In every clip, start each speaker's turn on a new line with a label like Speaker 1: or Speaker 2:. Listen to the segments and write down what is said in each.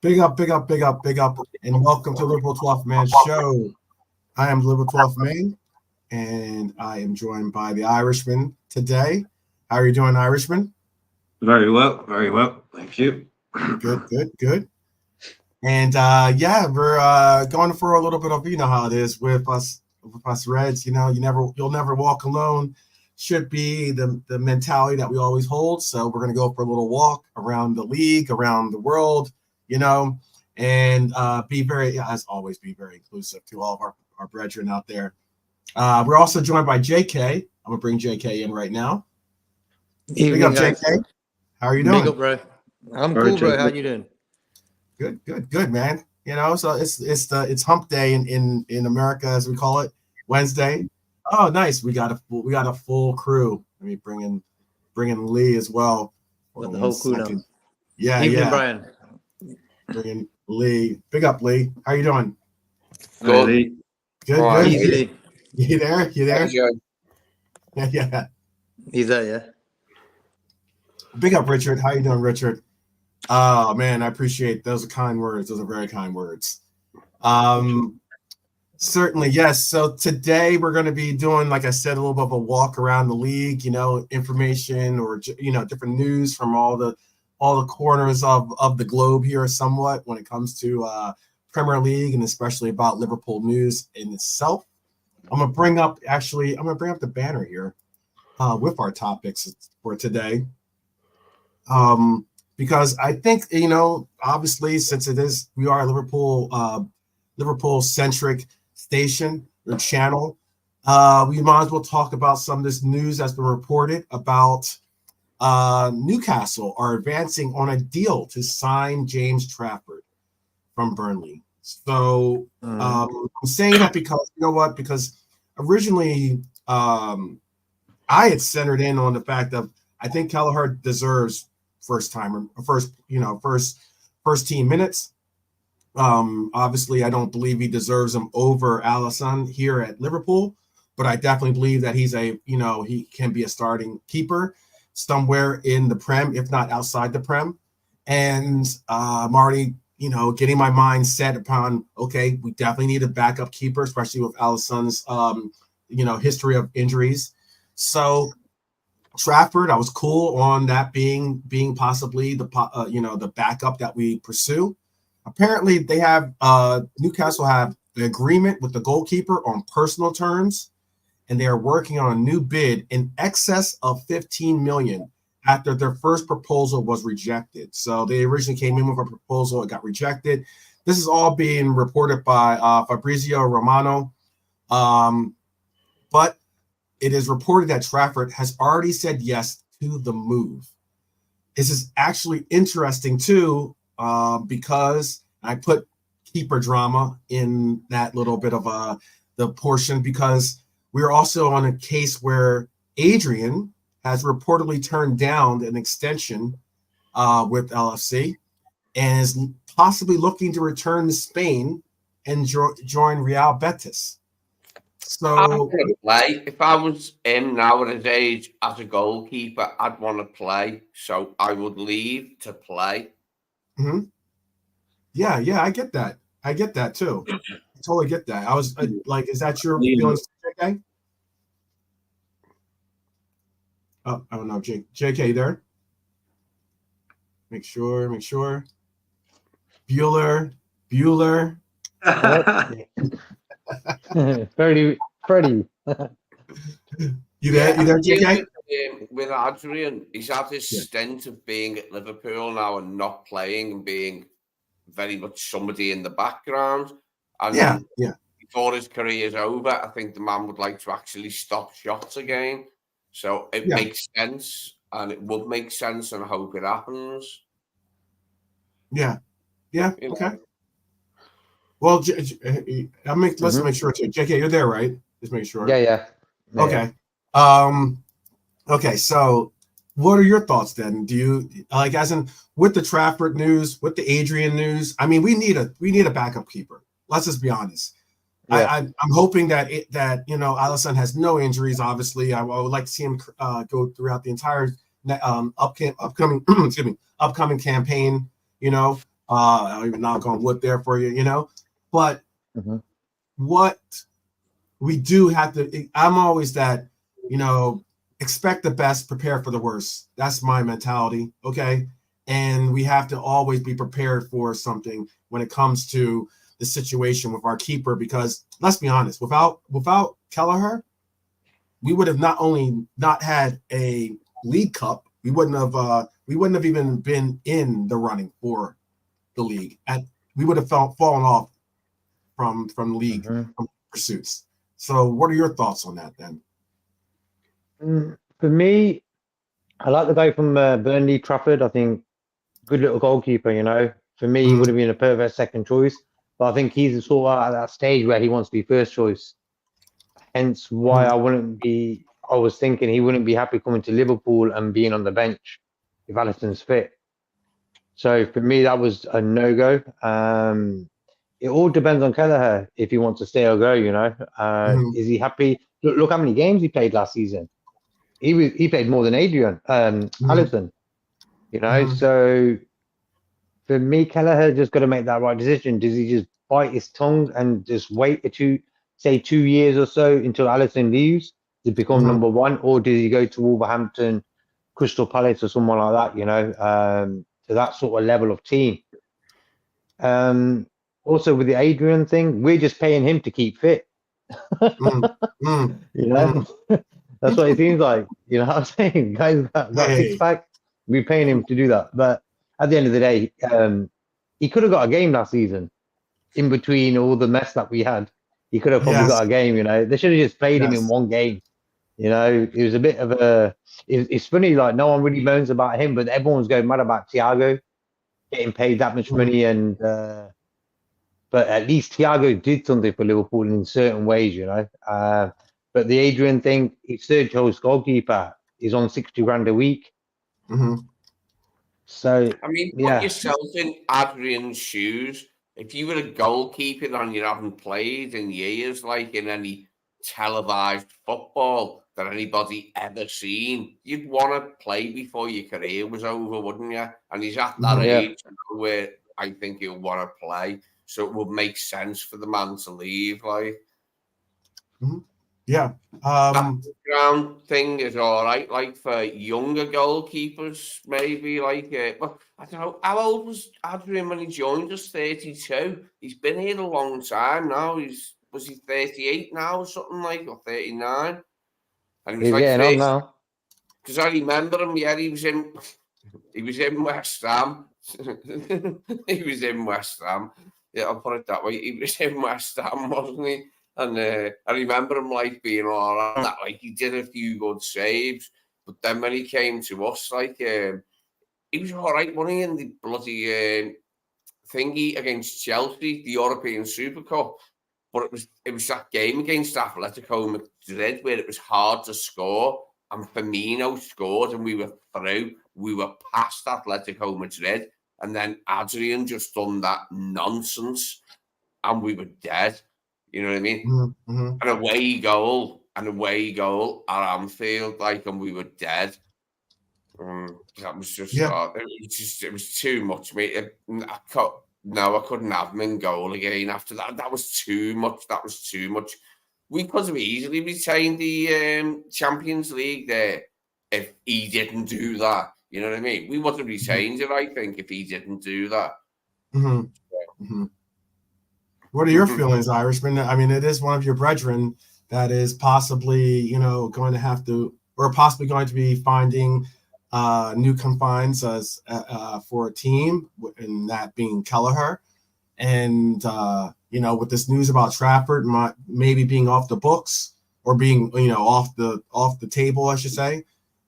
Speaker 1: Big up, big up, big up, big up, and welcome to Liverpool 12th Man Show. I am Liverpool 12th Man, and I am joined by the Irishman today. How are you doing, Irishman?
Speaker 2: Very well, very well. Thank you.
Speaker 1: Good, good, good. And we're going for a little bit of, you know how it is with us Reds. You know, you'll never walk alone. Should be the mentality that we always hold. So we're gonna go for a little walk around the league, around the world, you know, and be very, as always, be very inclusive to all of our brethren out there. We're also joined by JK. I'm gonna bring JK in right now. Big up, JK. How are you doing?
Speaker 3: Big up, bro. I'm cool, bro. How you doing?
Speaker 1: Good, good, good, man. You know, so it's hump day in America, as we call it, Wednesday. Oh, nice. We got a full crew. Let me bring in Lee as well.
Speaker 3: Got the whole crew now.
Speaker 1: Yeah,
Speaker 3: Evening, Brian.
Speaker 1: Bring in Lee. Big up, Lee. How you doing?
Speaker 2: Good.
Speaker 1: Good,
Speaker 3: Oh,
Speaker 1: good.
Speaker 3: easy, Lee.
Speaker 1: You there? Yeah.
Speaker 3: He's there, yeah.
Speaker 1: Big up, Richard. How you doing, Richard? Oh man, I appreciate those are kind words. Those are very kind words. Certainly, yes. So today we're going to be doing, like I said, a little bit of a walk around the league. You know, information or different news from all the corners of the globe here, somewhat when it comes to Premier League and especially about Liverpool news in itself. I'm gonna bring up the banner here with our topics for today. Because I think, you know, obviously, since we are a Liverpool centric station or channel, we might as well talk about some of this news that's been reported about Newcastle are advancing on a deal to sign James Trafford from Burnley. So I'm saying that because, you know what, because originally I had centered in on the fact of I think Kelleher deserves first team minutes. Obviously, I don't believe he deserves them over Alisson here at Liverpool, but I definitely believe that he can be a starting keeper somewhere in the Prem, if not outside the Prem. And I'm already, getting my mind set upon, okay, we definitely need a backup keeper, especially with Alisson's, history of injuries. So Trafford, I was cool on that being possibly the backup that we pursue. Apparently, they have Newcastle have an agreement with the goalkeeper on personal terms, and they are working on a new bid in excess of 15 million after their first proposal was rejected. So they originally came in with a proposal, it got rejected. This is all being reported by Fabrizio Romano, but it is reported that Trafford has already said yes to the move. This is actually interesting too, because I put keeper drama in that little bit of the portion, because we're also on a case where Adrian has reportedly turned down an extension with LFC and is possibly looking to return to Spain and join Real Betis. So
Speaker 4: I'm gonna play. If I was him now at his age as a goalkeeper, I'd want to play. So I would leave to play.
Speaker 1: Mm-hmm. Yeah, I get that. I get that too. I totally get that. I was like, is that your feelings, JK? Oh, I don't know, JK there. Make sure. Bueller.
Speaker 5: Freddie.
Speaker 1: You there, JK?
Speaker 4: With Adrian, he's had his stint of being at Liverpool now and not playing and being very much somebody in the background. And before his career is over, I think the man would like to actually stop shots again. So it makes sense, and it would make sense, and I hope it happens.
Speaker 1: Yeah. Okay. Well, let's make sure too. JK, you're there, right? Just make sure.
Speaker 5: Yeah.
Speaker 1: Okay. Okay. So, what are your thoughts then? Do you like, as in with the Trafford news, with the Adrian news? I mean, we need a backup keeper. Let's just be honest. Yeah. I'm hoping that Alisson has no injuries. Obviously, I would like to see him go throughout the entire upcoming upcoming campaign. I'll even knock on wood there for you, you know. But what we do have to, I'm always that, you know, expect the best, prepare for the worst. That's my mentality, okay? And we have to always be prepared for something when it comes to the situation with our keeper, because let's be honest, without Kelleher, we would have not only not had a League Cup, we wouldn't have even been in the running for the league, and we would have fallen off from league from pursuits. So what are your thoughts on that then?
Speaker 3: For me, I like the guy from Burnley, Trafford. I think good little goalkeeper, you know. For me, he would have been a perfect second choice, but I think he's sort of at that stage where he wants to be first choice. Hence why I was thinking he wouldn't be happy coming to Liverpool and being on the bench if Alisson's fit. So for me, that was a no-go. It all depends on Kelleher if he wants to stay or go, you know. Is he happy? Look how many games he played last season. He played more than Alisson, you know. So for me, Kelleher just got to make that right decision. Does he just bite his tongue and just wait 2 years or so until Alisson leaves to become number one, or does he go to Wolverhampton, Crystal Palace, or someone like that? You know, to that sort of level of team. Also with the Adrian thing, we're just paying him to keep fit. You know, that's what it seems like. You know what I'm saying? Guys got six-pack, we're paying him to do that. But at the end of the day, he could have got a game last season. In between all the mess that we had, he could have probably got a game. You know, they should have just played him in one game. You know, it was a bit of a. It's funny, like no one really moans about him, but everyone's going mad about Thiago getting paid that much money, and but at least Thiago did something for Liverpool in certain ways, you know. But the Adrian thing, his third choice goalkeeper is on 60 grand a week. So
Speaker 4: I mean, put yourself in Adrian's shoes. If you were a goalkeeper and you haven't played in years, like in any televised football that anybody ever seen, you'd want to play before your career was over, wouldn't you? And he's at that age where I think he'll want to play. So it would make sense for the man to leave, like.
Speaker 1: Yeah.
Speaker 4: That ground thing is all right, like for younger goalkeepers, maybe. Like, but I don't know, how old was Adrian when he joined us? 32. He's been here a long time now. Was he 38 now or something like, or 39? And he was like,
Speaker 3: getting on now.
Speaker 4: Because I remember him. Yeah, he was in West Ham. He was in West Ham. Yeah, I'll put it that way. He was in West Ham, wasn't he? And I remember him like being all right. That, like he did a few good saves, but then when he came to us, like he was all right, wasn't he, in the bloody thingy against Chelsea, the European Super Cup. But it was that game against Atletico Madrid where it was hard to score, and Firmino scored, and we were through. We were past Atletico Madrid, and then Adrian just done that nonsense, and we were dead. You know what I mean? An away goal at Anfield, like, and we were dead. That was just, it was too much, mate. I couldn't have him in goal again after that. That was too much. We could have easily retained the Champions League there if he didn't do that. You know what I mean? We would have retained it, I think, if he didn't do that.
Speaker 1: What are your feelings, Irishman? I mean, it is one of your brethren that is possibly, you know, going to have to, or possibly going to be finding new confines as for a team, and that being Kelleher. And, you know, with this news about Trafford maybe being off the books, or being, you know, off the table, I should say,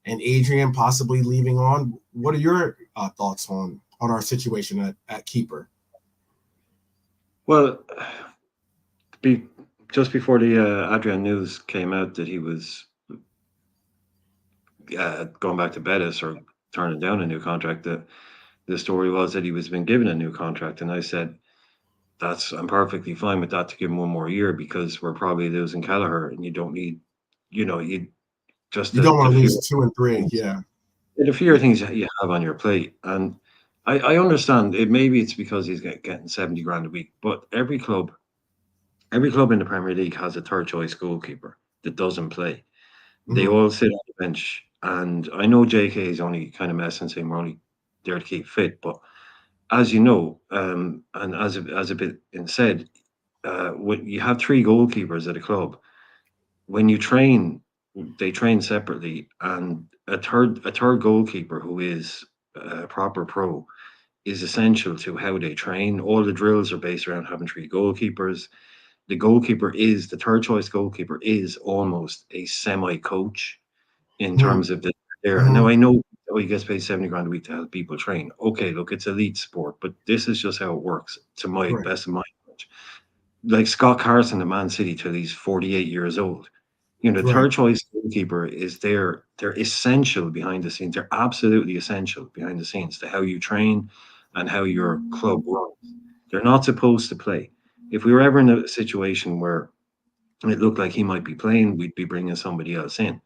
Speaker 1: and Adrian possibly leaving on. What are your thoughts on our situation at keeper?
Speaker 2: Well, just before the Adrian news came out that he was going back to Betis or turning down a new contract, the story was that he was been given a new contract, and I said I'm perfectly fine with that, to give him one more year, because we're probably losing Kelleher, and you don't need, you know, you don't
Speaker 1: want to lose 2 and 3, the
Speaker 2: fewer things that you have on your plate. And I understand it. Maybe it's because he's getting 70 grand a week, but every club in the Premier League has a third choice goalkeeper that doesn't play. They all sit on the bench, and I know JK is only kind of messing, saying we're only there to keep fit, but as you know, and as a bit said, when you have three goalkeepers at a club, when you train, they train separately, and a third goalkeeper who is a proper pro is essential to how they train. All the drills are based around having three goalkeepers. The third choice goalkeeper is almost a semi coach in terms of there. Now I know he gets paid 70 grand a week to help people train. Okay, look, it's elite sport, but this is just how it works to my best of my knowledge. Like Scott Carson at Man City till he's 48 years old. You know, third choice goalkeeper is there. They're essential behind the scenes. They're absolutely essential behind the scenes to how you train and how your club runs. They're not supposed to play. If we were ever in a situation where it looked like he might be playing, we'd be bringing somebody else in.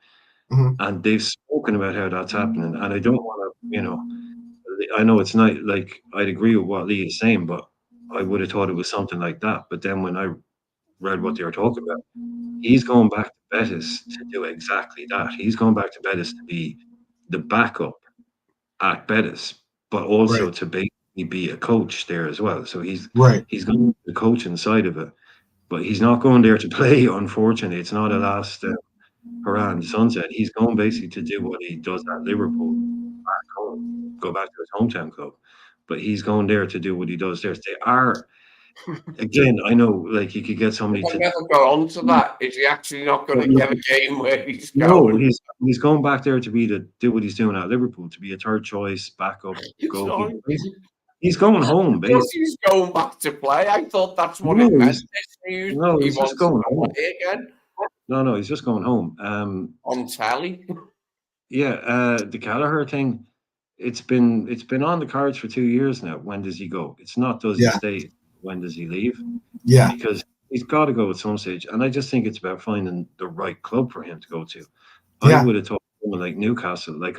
Speaker 2: And they've spoken about how that's happening. And I don't want to, I know it's not like I'd agree with what Lee is saying, but I would have thought it was something like that. But then when I read what they were talking about, he's going back to Betis to do exactly that. He's going back to Betis to be the backup at Betis, but also to basically be a coach there as well. So he's going to the coaching side of it, but he's not going there to play. Unfortunately, it's not a last hurrah in the sunset. He's going basically to do what he does at Liverpool, back home, go back to his hometown club. But he's going there to do what he does there. They are. Again, I know, like you could get somebody to
Speaker 4: never go on to that. Is he actually not going to get a game where he's going?
Speaker 2: No, he's going back there to do what he's doing at Liverpool, to be a third choice backup goalkeeper. He's going home, basically.
Speaker 4: He's going back to play. I thought that's what it meant.
Speaker 2: No, he's just going home
Speaker 4: again.
Speaker 2: No, he's just going home.
Speaker 4: On tally.
Speaker 2: Yeah, the Gallagher thing. It's been on the cards for 2 years now. When does he go? It's not does he stay. When does he leave?
Speaker 1: Yeah.
Speaker 2: Because he's got to go at some stage. And I just think it's about finding the right club for him to go to. I would have thought someone like Newcastle. Like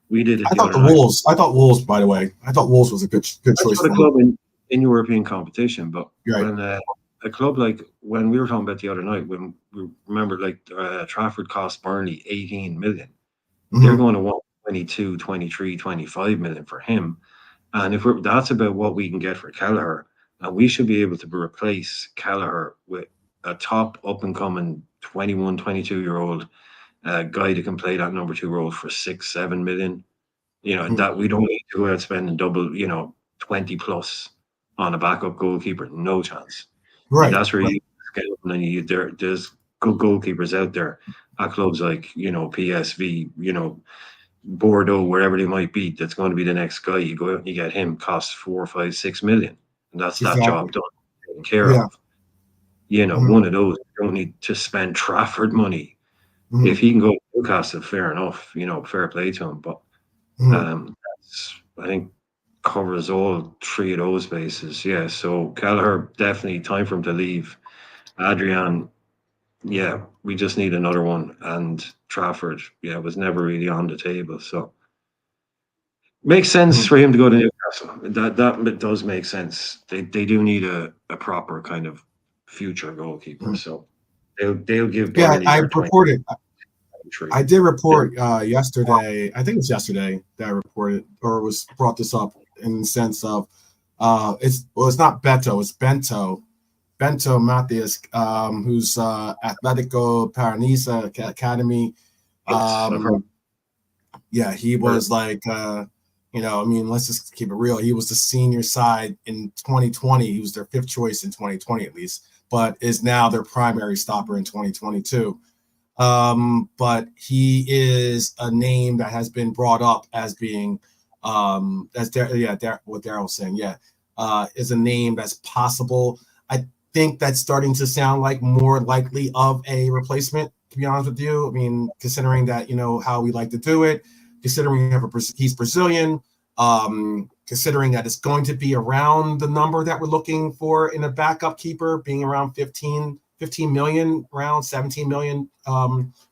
Speaker 2: we did it.
Speaker 1: I thought Wolves. I thought Wolves, by the way. I thought Wolves was a good choice
Speaker 2: for a club in European competition. But when a club like when we were talking about the other night, when we remember like Trafford cost Burnley 18 million. They're going to want 22, 23, 25 million for him. And if that's about what we can get for Kelleher, and we should be able to replace Kelleher with a top up-and-coming 21, 22-year-old guy that can play that number 2 role for 6, 7 million. You know, that we don't need to go out spending double, 20 plus on a backup goalkeeper. No chance.
Speaker 1: Right.
Speaker 2: And that's where you get up and there's good goalkeepers out there at clubs like, PSV, Bordeaux, wherever they might be, that's going to be the next guy. You go out and you get him, costs 4, 5, 6 million. And that's that job done, taken care of. One of those. You don't need to spend Trafford money. If he can go to Newcastle, fair enough. Fair play to him. But that's, I think, covers all 3 of those bases. Yeah. So Kelleher, definitely time for him to leave. Adrian, yeah, we just need another one. And Trafford, was never really on the table. So makes sense for him to go to Newcastle. That does make sense. They do need a proper kind of future goalkeeper. So they'll give.
Speaker 1: Yeah, I reported. I did report yesterday. I think it was yesterday that I reported or was brought this up in the sense of it's not Beto, it's Bento Matthias, who's Atletico Paranaense Academy. He was like. Let's just keep it real. He was the senior side in 2020. He was their 5th choice in 2020 at least, but is now their primary stopper in 2022. But he is a name that has been brought up as being, what Daryl was saying, is a name that's possible. I think that's starting to sound like more likely of a replacement, to be honest with you. I mean, considering that, how we like to do it, considering he's Brazilian, considering that it's going to be around the number that we're looking for in a backup keeper, being around 15 million, around 17 million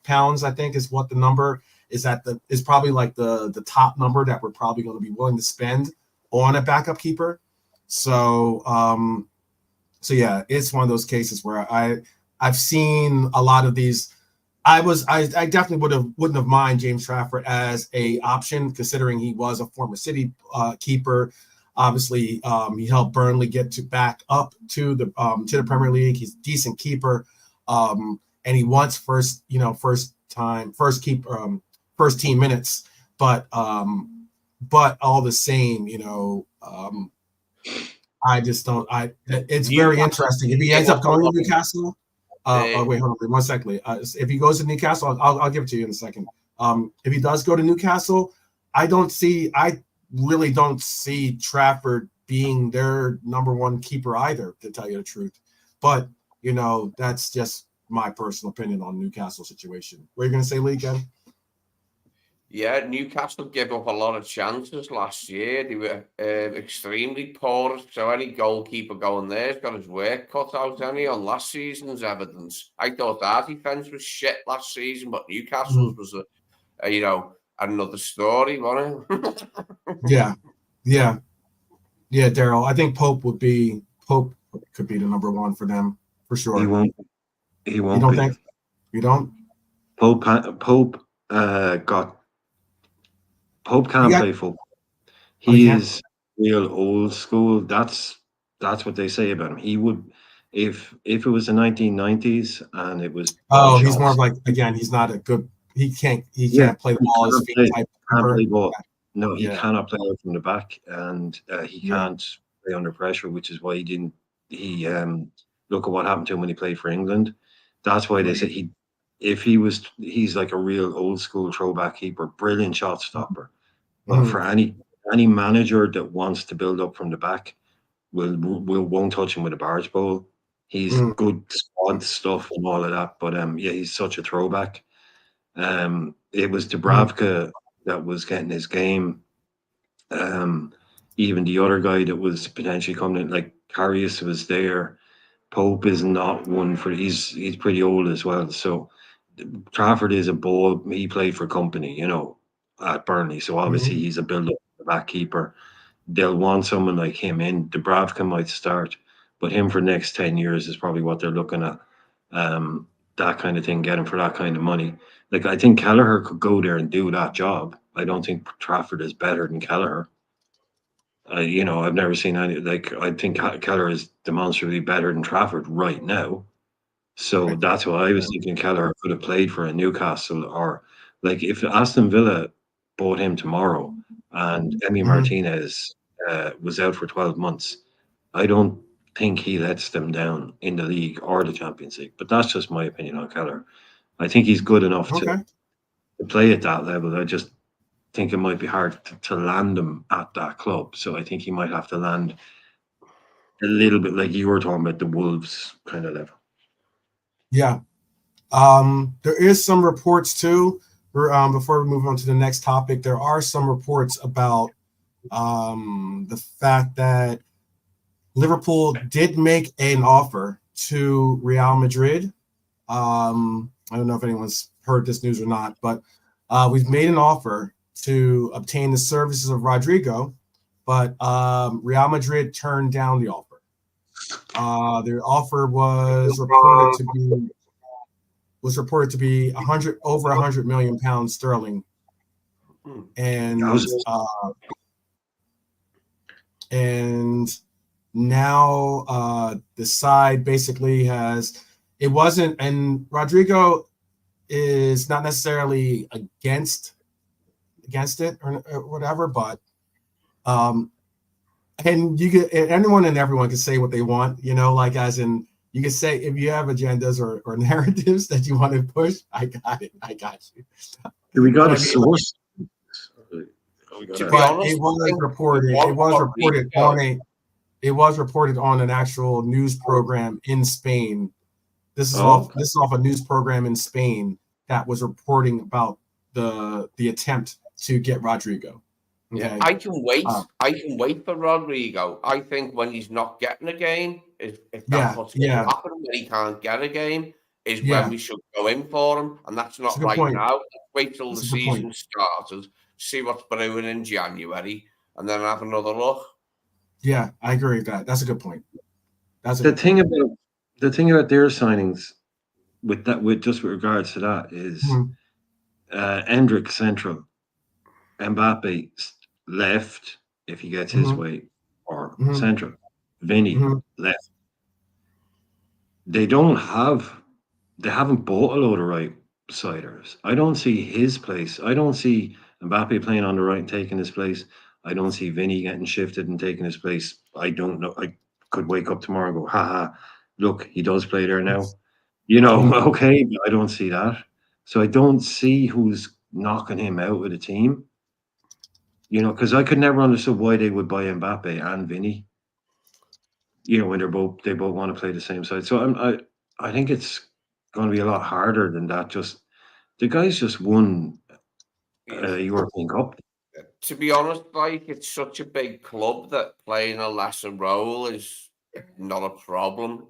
Speaker 1: pounds, I think is what the number is is probably like the top number that we're probably going to be willing to spend on a backup keeper. So so yeah, it's one of those cases where I've seen a lot of these. I definitely wouldn't have mind James Trafford as a option, considering he was a former City keeper. Obviously, he helped Burnley get back up to the Premier League. He's a decent keeper, and he wants first team minutes. But all the same, I just don't. It's very interesting if he ends up going to Newcastle. Wait, hold on, 1 second. If he goes to Newcastle, I'll give it to you in a second. If he does go to Newcastle, I really don't see Trafford being their number one keeper either, to tell you the truth. But that's just my personal opinion on Newcastle situation. What are you going to say, Lee, again?
Speaker 4: Yeah, Newcastle gave up a lot of chances last year. They were extremely poor. So any goalkeeper going there's got his work cut out, on last season's evidence. I thought our defence was shit last season, but Newcastle's was another story, wasn't it?
Speaker 1: Yeah, Daryl. I think Pope could be the number one for them for sure.
Speaker 2: He won't.
Speaker 1: You don't think? You don't?
Speaker 2: Pope can't play football. He is real old school. That's what they say about him. He would, if it was the 1990s and it was.
Speaker 1: Oh, he's more of like, again, he's not a good. He can't play the ball. His feet type.
Speaker 2: Can't play ball. No, he cannot play out from the back, and he can't play under pressure, which is why he didn't. He look at what happened to him when he played for England. That's why they said he's like a real old school throwback keeper, brilliant shot stopper. But for any manager that wants to build up from the back, won't touch him with a barge pole. He's good squad stuff and all of that, but he's such a throwback. It was Dubravka that was getting his game. Even the other guy that was potentially coming in, like Karius, was there. Pope is not one for. He's pretty old as well. So Trafford is a ball. He played for company, at Burnley. So obviously he's a build-up back keeper. They'll want someone like him in. Dubravka might start, but him for the next 10 years is probably what they're looking at. That kind of thing, get him for that kind of money. Like, I think Kelleher could go there and do that job. I don't think Trafford is better than Kelleher. I've never seen any. Like, I think Kelleher is demonstrably better than Trafford right now. So that's why I was thinking Kelleher could have played for a Newcastle, or like if Aston Villa bought him tomorrow and Emi Martinez was out for 12 months, I don't think he lets them down in the league or the Champions League. But that's just my opinion on Kelleher. I think he's good enough to play at that level. I just think it might be hard to land him at that club. So I think he might have to land a little bit like you were talking about, the Wolves kind of level.
Speaker 1: Yeah. There is some reports too. Before we move on to the next topic, there are some reports about the fact that Liverpool did make an offer to Real Madrid. I don't know if anyone's heard this news or not, but we've made an offer to obtain the services of Rodrigo, but Real Madrid turned down the offer. Their offer was reported to be over 100 million pounds sterling, and now the side basically has it wasn't, and Rodrigo is not necessarily against it or whatever, but and you get anyone and everyone can say what they want, like as in you can say if you have agendas or narratives that you want to push, I got you.
Speaker 2: We got a source.
Speaker 1: But it was reported on an actual news program in Spain. This is off a news program in Spain that was reporting about the attempt to get Rodrigo. Okay.
Speaker 4: Yeah, I can wait. I can wait for Rodrigo. I think when he's not getting a game, if that's what's going to happen when he can't get a game, is when we should go in for him. And that's not right now. Let's wait till the season started, see what's brewing in January, and then have another look.
Speaker 1: Yeah, I agree with that. That's a good point.
Speaker 2: The thing about their signings with regards to that is Endrick central, Mbappe left if he gets his way, or central. Vinny left. They haven't bought a load of right siders. I don't see his place. I don't see Mbappe playing on the right and taking his place. I don't see Vinny getting shifted and taking his place. I don't know. I could wake up tomorrow and go, haha, look, he does play there now. Okay, but I don't see that. So I don't see who's knocking him out of the team. Because I could never understand why they would buy Mbappe and Vinny. When they both want to play the same side. So I think it's going to be a lot harder than that. Just the guys just won a European Cup.
Speaker 4: To be honest, it's such a big club that playing a lesser role is not a problem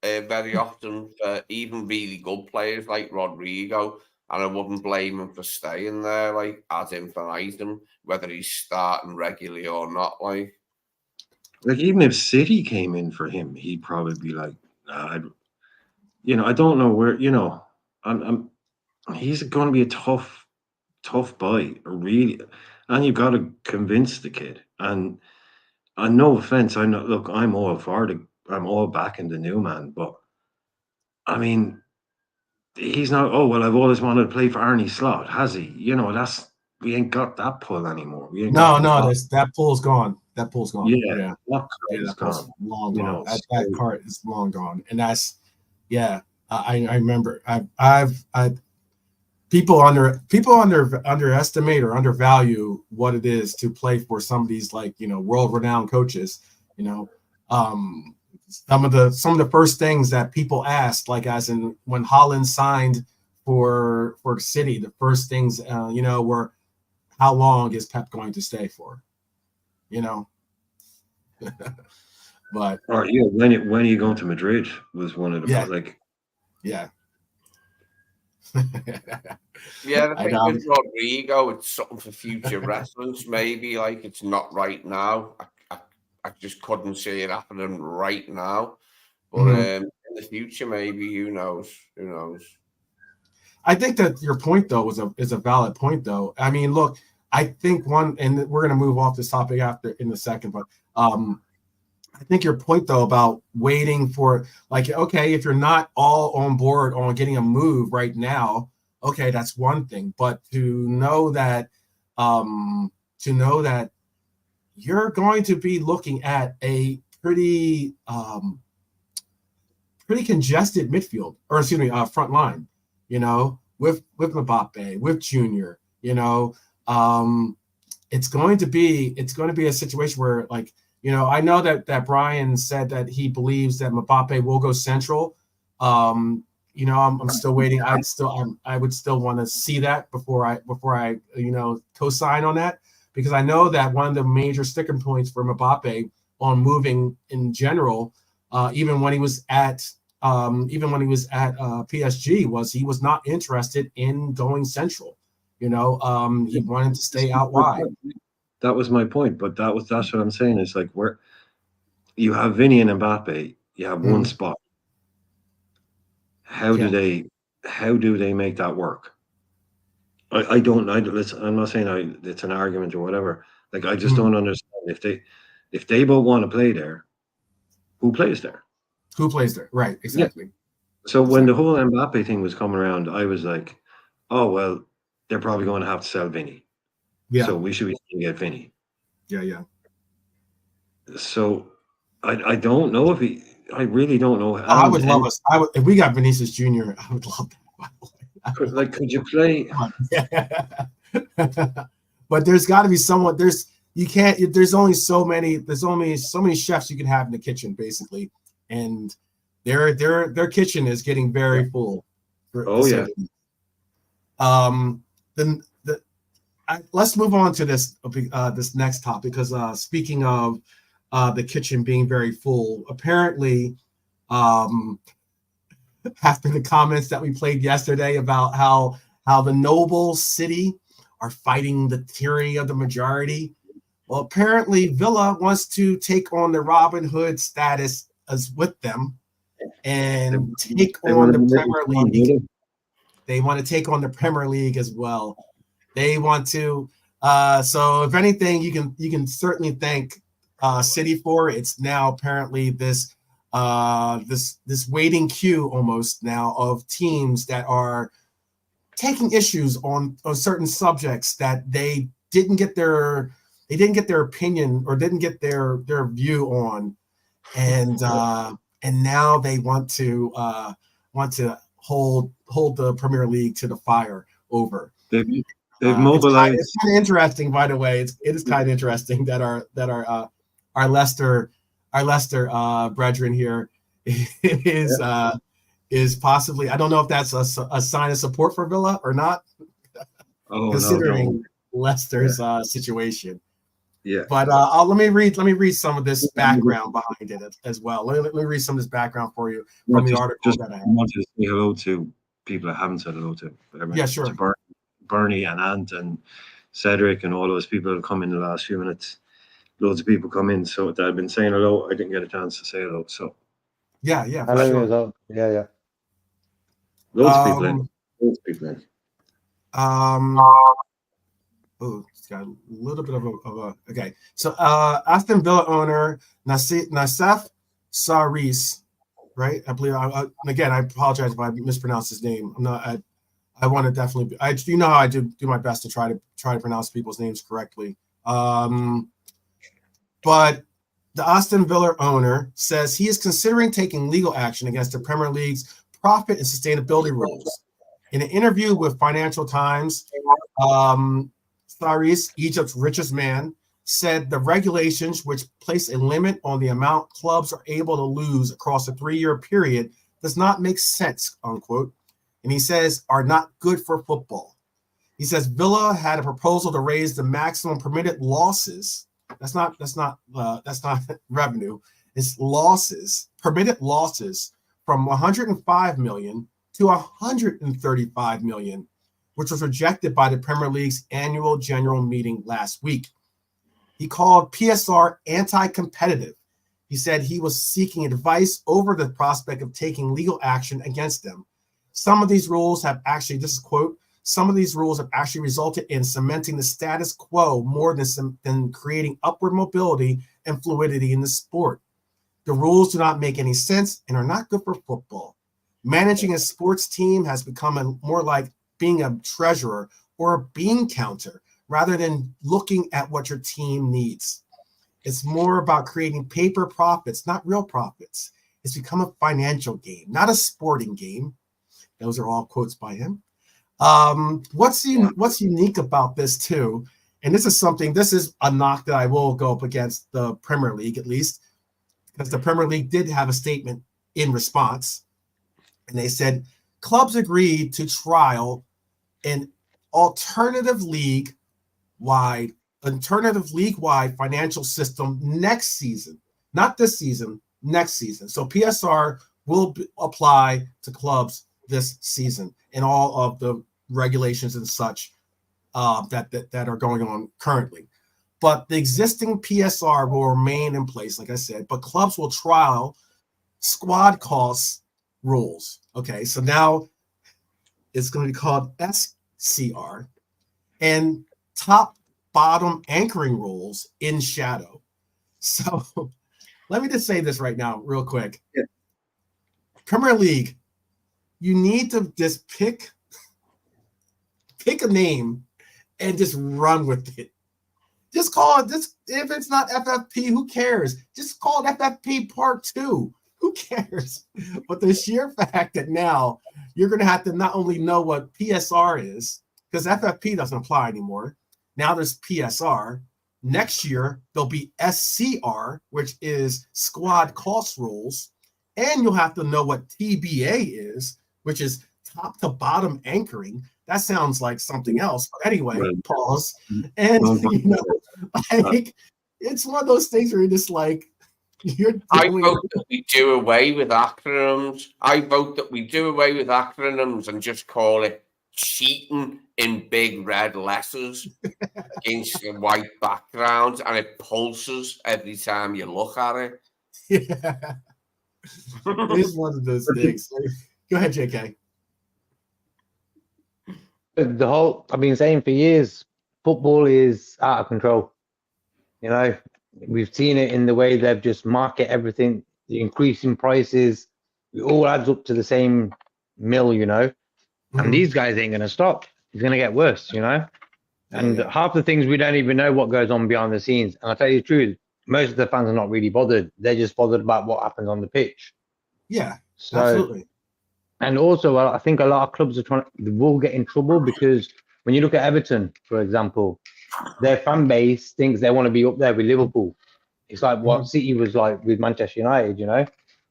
Speaker 4: very often for even really good players like Rodrigo, and I wouldn't blame him for staying there ad infinitum, whether he's starting regularly or not.
Speaker 2: Even if City came in for him, he'd probably be like, nah, I don't know where. He's going to be a tough buy, really, and you've got to convince the kid. And no offense, I'm all backing the new man, but I mean, he's not. Oh well, I've always wanted to play for Arne Slot, has he? We ain't got that pull anymore.
Speaker 1: That pull's gone. That pull's gone.
Speaker 2: Yeah, that
Speaker 1: pull's long gone. That cart is long gone, and that's I remember. I've people underestimate or undervalue what it is to play for some of these world-renowned coaches. Some of the first things that people asked, as in when Haaland signed for City, the first things were, how long is Pep going to stay for? But
Speaker 2: when are you going to Madrid was one of the
Speaker 4: Yeah, I think with Rodrigo, it's something for future reference. Maybe it's not right now. I just couldn't see it happening right now. But in the future, maybe, who knows? Who knows?
Speaker 1: I think that your point though is a valid point though. I mean, look, I think and we're going to move off this topic in a second, but I think your point though about waiting for okay, if you're not all on board on getting a move right now, okay, that's one thing. But to know that you're going to be looking at a pretty congested midfield, or excuse me, front line, with Mbappe, with Junior, it's going to be a situation where I know that Brian said that he believes that Mbappe will go central. I'm still waiting. I would still want to see that before I co-sign on that, because I know that one of the major sticking points for Mbappe on moving in general, even when he was at PSG, was he was not interested in going central. He wanted to stay out wide.
Speaker 2: That was my point, but that's what I'm saying. It's where you have Vinny and Mbappe, you have one spot. How do they make that work? I don't. I'm not saying it's an argument or whatever. I just don't understand if they both want to play there, who plays there?
Speaker 1: Who plays there? Right, exactly.
Speaker 2: Yeah. So when the whole Mbappe thing was coming around, I was like, oh well, they're probably going to have to sell Vinny. Yeah. So we should be trying to get Vinny.
Speaker 1: Yeah.
Speaker 2: So I don't know I really don't know.
Speaker 1: I would love us. If we got Vinicius Jr., I would love
Speaker 2: that. Could you play?
Speaker 1: But there's got to be someone. There's only so many chefs you can have in the kitchen, basically, and their kitchen is getting very full. Let's move on to this next topic, because speaking of the kitchen being very full, apparently, after the comments that we played yesterday about how the noble city are fighting the tyranny of the majority, Well, apparently Villa wants to take on the Robin Hood status as with them and take on the Premier League. They want to take on the Premier League as well. They want to. So if anything, you can certainly thank City for. It's now apparently this waiting queue almost now of teams that are taking issues on certain subjects that they didn't get their opinion or didn't get their view on, and now they want to hold the Premier League to the fire over.
Speaker 2: They've mobilized.
Speaker 1: It's kind of interesting, by the way. It is kind of interesting that our Leicester brethren here is possibly, I don't know if that's a sign of support for Villa or not, considering Leicester's situation.
Speaker 2: Yeah.
Speaker 1: But let me read some of this background behind it as well. Let me read some of this background for you from the article that I have.
Speaker 2: I want to say hello to people I haven't said hello to.
Speaker 1: Yeah, sure.
Speaker 2: To Bernie and Ant and Cedric and all those people that have come in the last few minutes. Loads of people come in, so that I've been saying hello. I didn't get a chance to say hello. So
Speaker 1: yeah,
Speaker 3: hello, sure. Yeah.
Speaker 2: Loads of people in. Loads of people in.
Speaker 1: Oh, it's got a little bit of a okay. So Aston Villa owner Nassef Saris, right? I believe. Again, I apologize if I mispronounced his name. I'm not. I want to definitely. You know how I do my best to try to pronounce people's names correctly. But the Aston Villa owner says he is considering taking legal action against the Premier League's profit and sustainability rules. In an interview with Financial Times, Saris, Egypt's richest man, said the regulations, which place a limit on the amount clubs are able to lose across a 3-year period, does not make sense, unquote. And he says, are not good for football. He says Villa had a proposal to raise the maximum permitted losses. That's not revenue. It's losses, permitted losses from 105 million to 135 million, which was rejected by the Premier League's annual general meeting last week. He called PSR anti-competitive. He said he was seeking advice over the prospect of taking legal action against them. Some of these rules have actually, this is a quote, some of these rules have actually resulted in cementing the status quo more than creating upward mobility and fluidity in the sport. The rules do not make any sense and are not good for football. Managing a sports team has become more like being a treasurer or a bean counter rather than looking at what your team needs. It's more about creating paper profits, not real profits. It's become a financial game, not a sporting game. Those are all quotes by him. What's unique about this too, and this is a knock that I will go up against the Premier League, at least, because the Premier League did have a statement in response, and they said clubs agreed to trial an alternative league-wide financial system next season, not this season, next season. So PSR will apply to clubs this season and all of the regulations and such that are going on currently. But the existing PSR will remain in place, like I said, but clubs will trial squad costs rules. Okay, so now it's going to be called SCR and top bottom anchoring rules in shadow. So let me just say this right now real quick.
Speaker 2: Yeah.
Speaker 1: Premier League, you need to just pick a name and just run with it. Just call it this. If it's not FFP, who cares? Just call it FFP Part 2. Who cares? But the sheer fact that now you're going to have to not only know what PSR is, because FFP doesn't apply anymore. Now there's PSR. Next year, there'll be SCR, which is squad cost rules. And you'll have to know what TBA is, which is top to bottom anchoring. That sounds like something else. But anyway, pause. And, like, it's one of those things where you're just like,
Speaker 4: I vote that we do away with acronyms. And just call it cheating in big red letters against a white background, and it pulses every time you look at it.
Speaker 1: Yeah, it's one of those things. Go ahead, JK.
Speaker 3: The whole, I've been saying for years, football is out of control. You know, we've seen it in the way they've just market everything, the increasing prices. It all adds up to the same mill, you know. And these guys ain't going to stop. It's going to get worse, you know. And half the things we don't even know what goes on behind the scenes. And I tell you the truth, most of the fans are not really bothered. They're just bothered about what happens on the pitch.
Speaker 1: Yeah,
Speaker 3: so,
Speaker 1: absolutely.
Speaker 3: And also, I think a lot of clubs will get in trouble because when you look at Everton, for example, their fan base thinks they want to be up there with Liverpool. It's like what City was like with Manchester United, you know.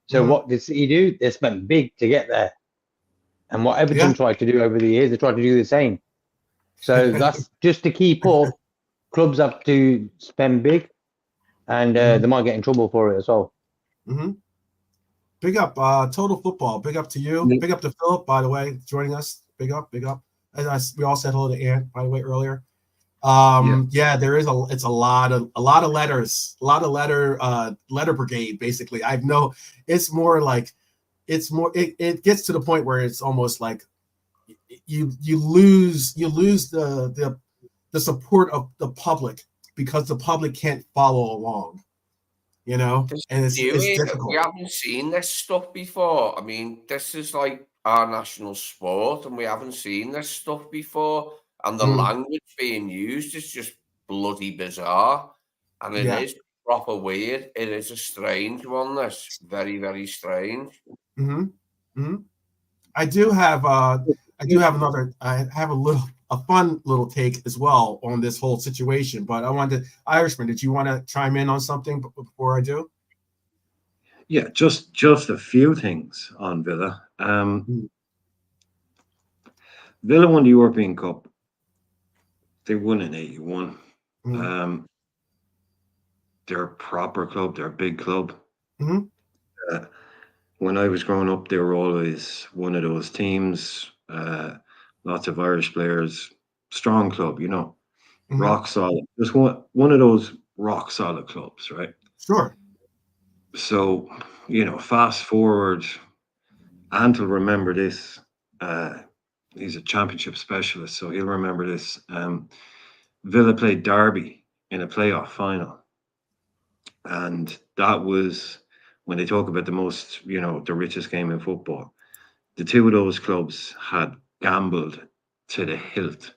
Speaker 3: So what did City do? They spent big to get there. And what Everton tried to do over the years, they tried to do the same. So that's just to keep up. Clubs have to spend big, and they might get in trouble for it as well.
Speaker 1: Big up, Total Football. Big up to you. Big up to Philip, by the way, joining us. Big up, big up. As we all said hello to Ant, by the way, earlier. There is it's a lot of letters, a lot of letter brigade. Basically, it's more like it gets to the point where it's almost like you lose the support of the public because the public can't follow along, you know, and it's difficult.
Speaker 4: We haven't seen this stuff before. I mean, this is like our national sport, and we haven't seen this stuff before. And the language being used is just bloody bizarre, and it is proper weird. It is a strange one. This very, very strange.
Speaker 1: I do have another. I have a fun little take as well on this whole situation. But I wanted Irishman. Did you want to chime in on something before I do?
Speaker 2: Yeah, just a few things on Villa. Villa won the European Cup. They won in '81. They're a proper club. They're a big club. When I was growing up, they were always one of those teams. Lots of Irish players. Strong club, you know. Rock solid. Just one of those rock solid clubs, right?
Speaker 1: Sure.
Speaker 2: So, you know, fast forward, Ant will remember this. He's a championship specialist, so he'll remember this. Villa played Derby in a playoff final. And that was when they talk about the most, you know, the richest game in football. The two of those clubs had gambled to the hilt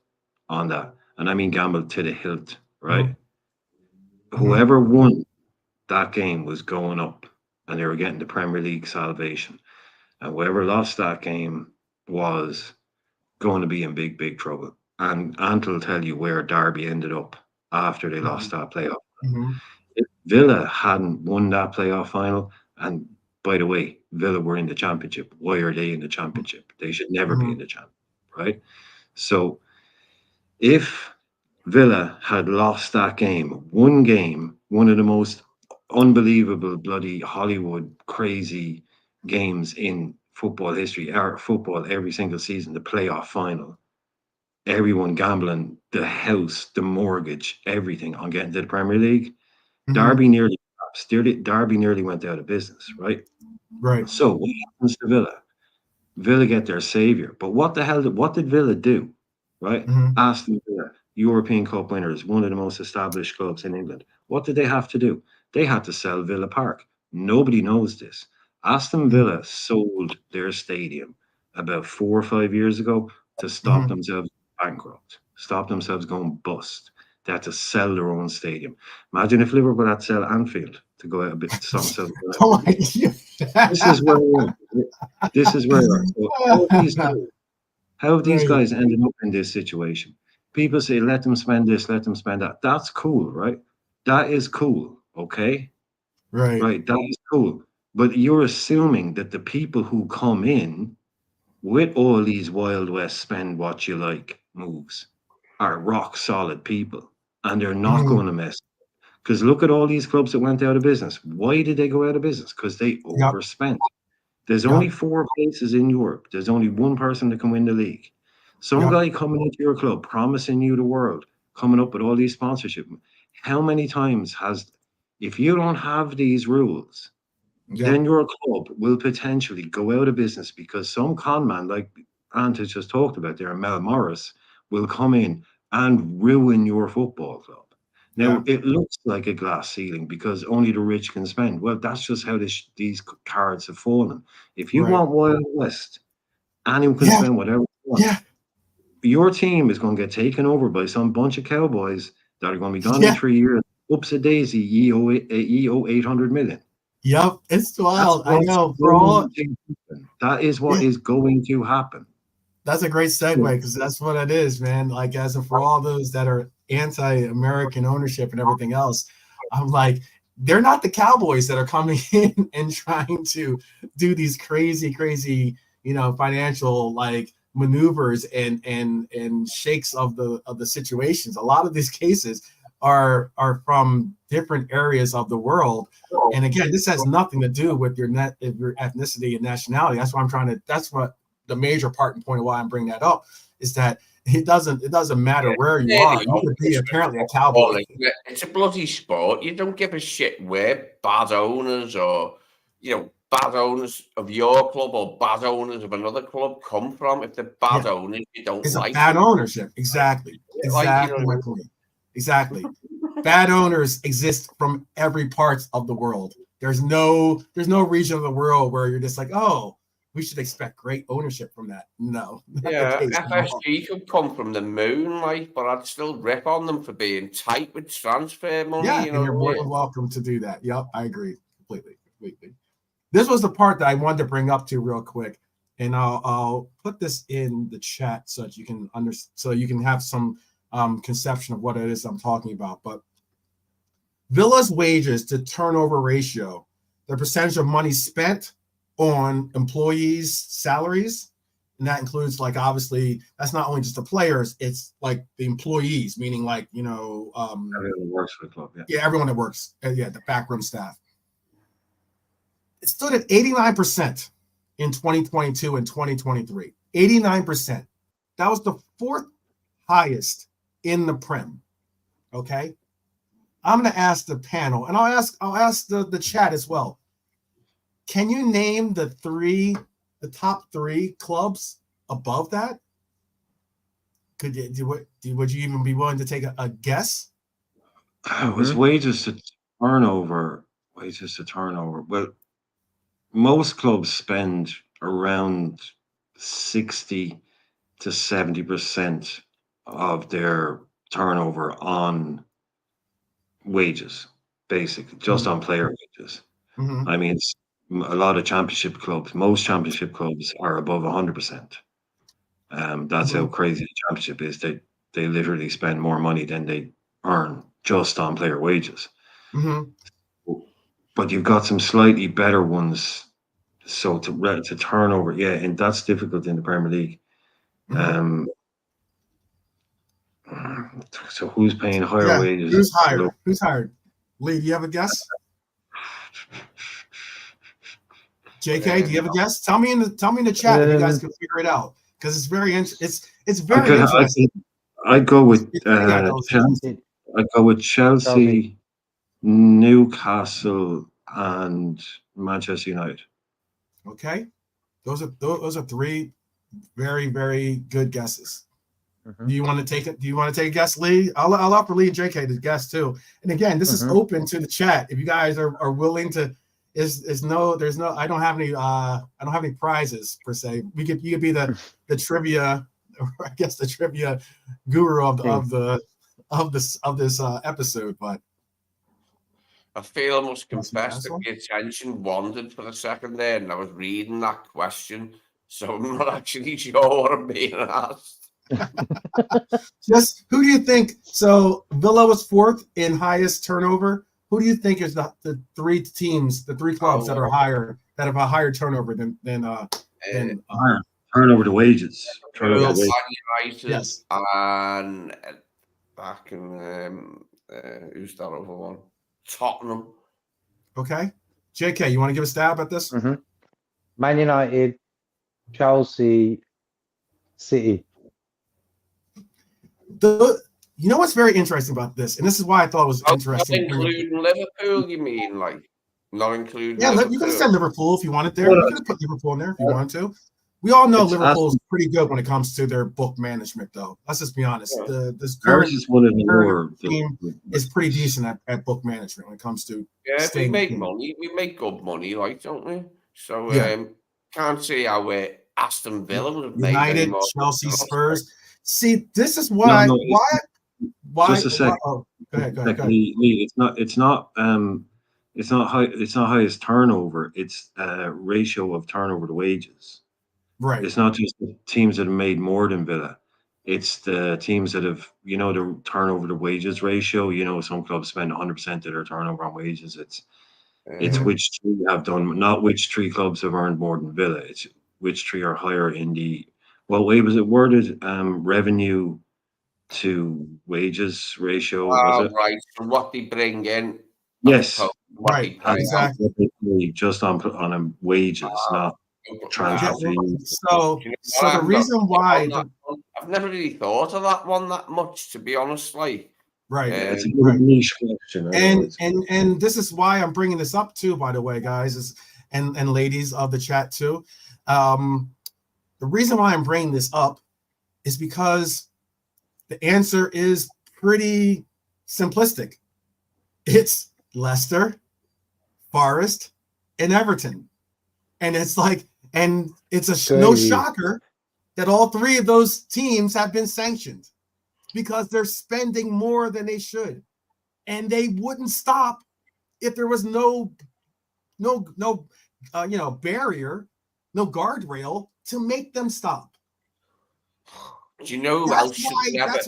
Speaker 2: on that. And I mean gambled to the hilt, right? Whoever won that game was going up and they were getting the Premier League salvation. And whoever lost that game was going to be in big, big trouble. And Ant will tell you where Derby ended up after they lost that playoff. If Villa hadn't won that playoff final, and by the way, Villa were in the championship. Why are they in the championship? They should never be in the championship, right? So if Villa had lost that game, one of the most unbelievable bloody Hollywood crazy games in football history, or football every single season, the playoff final, everyone gambling the house, the mortgage, everything on getting to the Premier League. Derby nearly collapsed. Derby nearly went out of business, right?
Speaker 1: Right.
Speaker 2: So what happens to Villa? Villa get their savior. But what did Villa do? Right? Aston Villa, European Cup winners, one of the most established clubs in England. What did they have to do? They had to sell Villa Park. Nobody knows this. Aston Villa sold their stadium about 4 or 5 years ago to stop themselves bankrupt, stop themselves going bust. They had to sell their own stadium. Imagine if Liverpool had to sell Anfield to go out a bit to stop themselves. This is where we are. This is where we are. So how have these guys ended up in this situation? People say, let them spend this, let them spend that. That's cool, right? That is cool, okay? Right, that is cool. But you're assuming that the people who come in with all these Wild West spend what you like moves are rock solid people, and they're not going to mess. Because look at all these clubs that went out of business. Why did they go out of business? Because they overspent. There's only 4 places in Europe. There's only one person that can win the league. Some guy coming into your club, promising you the world, coming up with all these sponsorship. How many times if you don't have these rules, then your club will potentially go out of business because some con man, like Ant has just talked about there, Mel Morris, will come in and ruin your football club. Now, it looks like a glass ceiling because only the rich can spend. Well, that's just how these cards have fallen. If you want Wild West, anyone can spend whatever they want. Your team is going to get taken over by some bunch of cowboys that are going to be gone in 3 years. Oops a daisy, ye owe 800 million.
Speaker 1: Yep, it's wild. I know.
Speaker 2: That is what is going to happen.
Speaker 1: That's a great segue because that's what it is, man. Like, for all those that are anti-American ownership and everything else, I'm like, they're not the Cowboys that are coming in and trying to do these crazy, financial like maneuvers and shakes of the situations. A lot of these cases are from different areas of the world, and again, this has nothing to do with your ethnicity and nationality. That's what that's what the major part and point of why I'm bringing that up is that it doesn't matter where you are. You could be apparently a Cowboy.
Speaker 4: It's a bloody sport. You don't give a shit where bad owners or bad owners of your club or bad owners of another club come from. If they're bad owners, you don't
Speaker 1: it's
Speaker 4: like
Speaker 1: a bad
Speaker 4: them.
Speaker 1: Ownership. Exactly. Exactly. Bad owners exist from every part of the world. There's no region of the world where you're just like, oh, we should expect great ownership from that. No.
Speaker 4: FSG could come from the moon, but I'd still rip on them for being tight with transfer money.
Speaker 1: Yeah, and you're more than welcome to do that. Yep, I agree completely. This was the part that I wanted to bring up to real quick, and I'll put this in the chat so that you can so you can have some conception of what it is I'm talking about. But Villa's wages to turnover ratio, the percentage of money spent on employees' salaries, and that includes obviously that's not only just the players, it's like the employees, meaning everyone
Speaker 2: that works for the club.
Speaker 1: Everyone that works, the backroom staff. It stood at 89% in 2022 and 2023. 89%. That was the fourth highest in the Prem. Okay, I'm going to ask the panel, and I'll ask the chat as well. Can you name the top three clubs above that? Would you even be willing to take a guess?
Speaker 2: It's wages to turnover. Well, most clubs spend around 60 to 70% of their turnover on wages, basically, just on player wages. I mean, a lot of most championship clubs are above 100%. That's how crazy the championship is. They literally spend more money than they earn just on player wages. But you've got some slightly better ones. So to turnover, and that's difficult in the Premier League. So who's paying higher wages?
Speaker 1: Who's higher? Who's hired? Lee, do you have a guess? JK, do you have a guess? Tell me in the chat if you guys can figure it out, because it's very interesting. It's very interesting.
Speaker 2: I'd go with Chelsea. I'd go with Chelsea, Newcastle, and Manchester United.
Speaker 1: Okay, those are three very, very good guesses. Do you want to take it? Do you want to take a guess, Lee? I'll offer Lee and JK to guess too. And again, this is open to the chat. If you guys are willing to, there's no I don't have any prizes per se. You could be the trivia, or I guess the trivia guru of this episode. But
Speaker 4: I feel I must confess that my attention wandered for a second there, and I was reading that question, so I'm not actually sure what I'm being asked.
Speaker 1: Just who do you think? So Villa was fourth in highest turnover. Who do you think is the three teams, the three clubs that are higher, that have a higher turnover than
Speaker 2: turnover to wages?
Speaker 1: Yes.
Speaker 4: And back in who's that other one? Tottenham.
Speaker 1: Okay, JK, you want to give a stab at this?
Speaker 3: Man United, Chelsea, City.
Speaker 1: you know what's very interesting about this, and this is why I thought it was interesting.
Speaker 4: Not including Liverpool, you mean? Like, not including
Speaker 1: Yeah,
Speaker 4: Liverpool.
Speaker 1: you could have said Liverpool if you wanted there. You could have put Liverpool in there if you wanted to. We all know Liverpool is pretty good when it comes to their book management, though. Let's just be honest.
Speaker 2: Yeah.
Speaker 1: This current
Speaker 2: team
Speaker 1: is pretty decent at book management when it comes to.
Speaker 4: Yeah, we make money. We make good money, like, don't we? So can't see how Aston Villa would have made any more.
Speaker 1: Chelsea, Spurs. See, this is why.
Speaker 2: Just a sec.
Speaker 1: Go ahead.
Speaker 2: Lee, it's not highest turnover. It's ratio of turnover to wages.
Speaker 1: Right.
Speaker 2: It's not just the teams that have made more than Villa. It's the teams that have, the turnover to wages ratio. Some clubs spend 100% of their turnover on wages. It's which three have done, not which three clubs have earned more than Villa. It's which three are higher in the, what way was it worded? Revenue to wages ratio. Was it?
Speaker 4: Right. So what they bring in.
Speaker 2: Yes.
Speaker 1: Right.
Speaker 2: Exactly. Just on wages, not transfer fees.
Speaker 1: So the reason why
Speaker 4: I've never really thought of that one that much, to be honest. Like,
Speaker 1: right,
Speaker 2: it's a niche question,
Speaker 1: and this is why I'm bringing this up too. By the way, guys, and ladies of the chat too. The reason why I'm bringing this up is because the answer is pretty simplistic. It's Leicester, Forest, and Everton, and it's like. And it's no shocker that all three of those teams have been sanctioned because they're spending more than they should. And they wouldn't stop if there was no barrier, no guardrail to make them stop.
Speaker 4: Do you know who else should never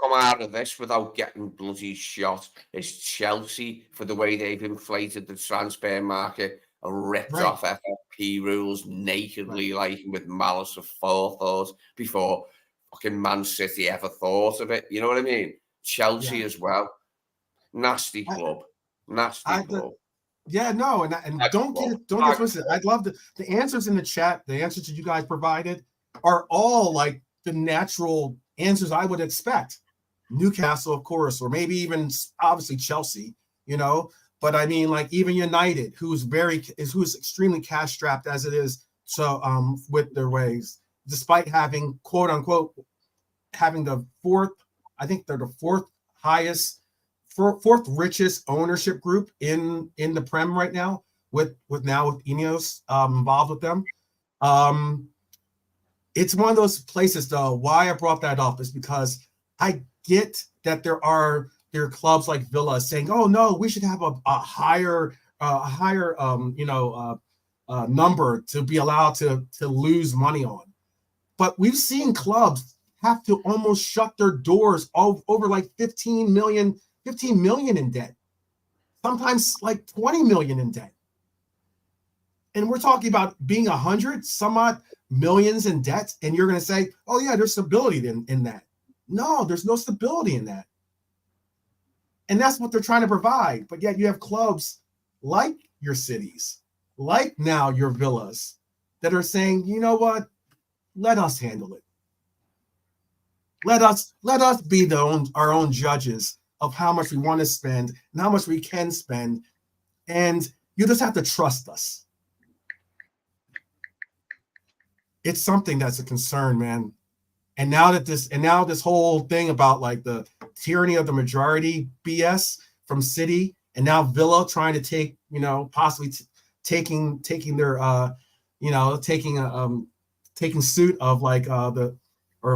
Speaker 4: come out of this without getting bloody shot? It's Chelsea, for the way they've inflated the transfer market. Ripped off FFP rules nakedly, like with malice of forethought before fucking Man City ever thought of it. You know what I mean? Chelsea as well. Nasty club. Club.
Speaker 1: Yeah, no, and don't get twisted. I'd love the answers in the chat. The answers that you guys provided are all like the natural answers I would expect. Newcastle, of course, or maybe even obviously Chelsea. But I mean, like even United, who's extremely cash strapped as it is, so with their ways, despite having quote unquote having the fourth richest ownership group in the Prem right now, with Ineos involved with them. It's one of those places though. Why I brought that up is because I get that there are clubs like Villa saying, "Oh no, we should have a higher number to be allowed to lose money on." But we've seen clubs have to almost shut their doors over like 15 million in debt, sometimes like 20 million in debt, and we're talking about being 100 some odd millions in debt, and you're going to say, "Oh yeah, there's stability in that." No, there's no stability in that. And that's what they're trying to provide. But yet you have clubs like your cities, like now your Villas, that are saying, "You know what? Let us handle it. Let us be our own judges of how much we want to spend and how much we can spend. And you just have to trust us." It's something that's a concern, man. And now this whole thing about like the tyranny of the majority BS from City, and now Villa trying to take, possibly taking their taking suit of like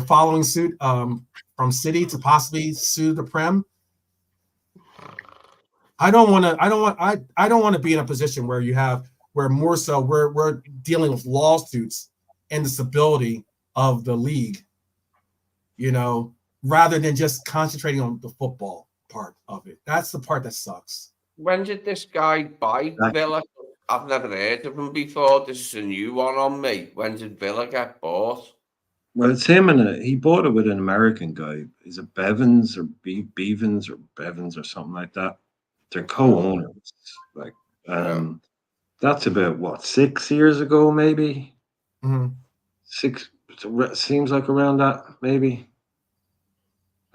Speaker 1: following suit from City to possibly sue the Prem. I don't want to be in a position where we're dealing with lawsuits and the stability of the league, rather than just concentrating on the football part of it. That's the part that sucks.
Speaker 4: When did this guy buy Villa? I've never heard of him before. This is a new one on me. When did Villa get bought?
Speaker 2: Well, it's him, and he bought it with an American guy. Is it Bevins or Bevins or Bevins or something like that? They're co-owners. That's about 6 years ago, maybe.
Speaker 1: Mm-hmm.
Speaker 2: 6 seems like around that, maybe.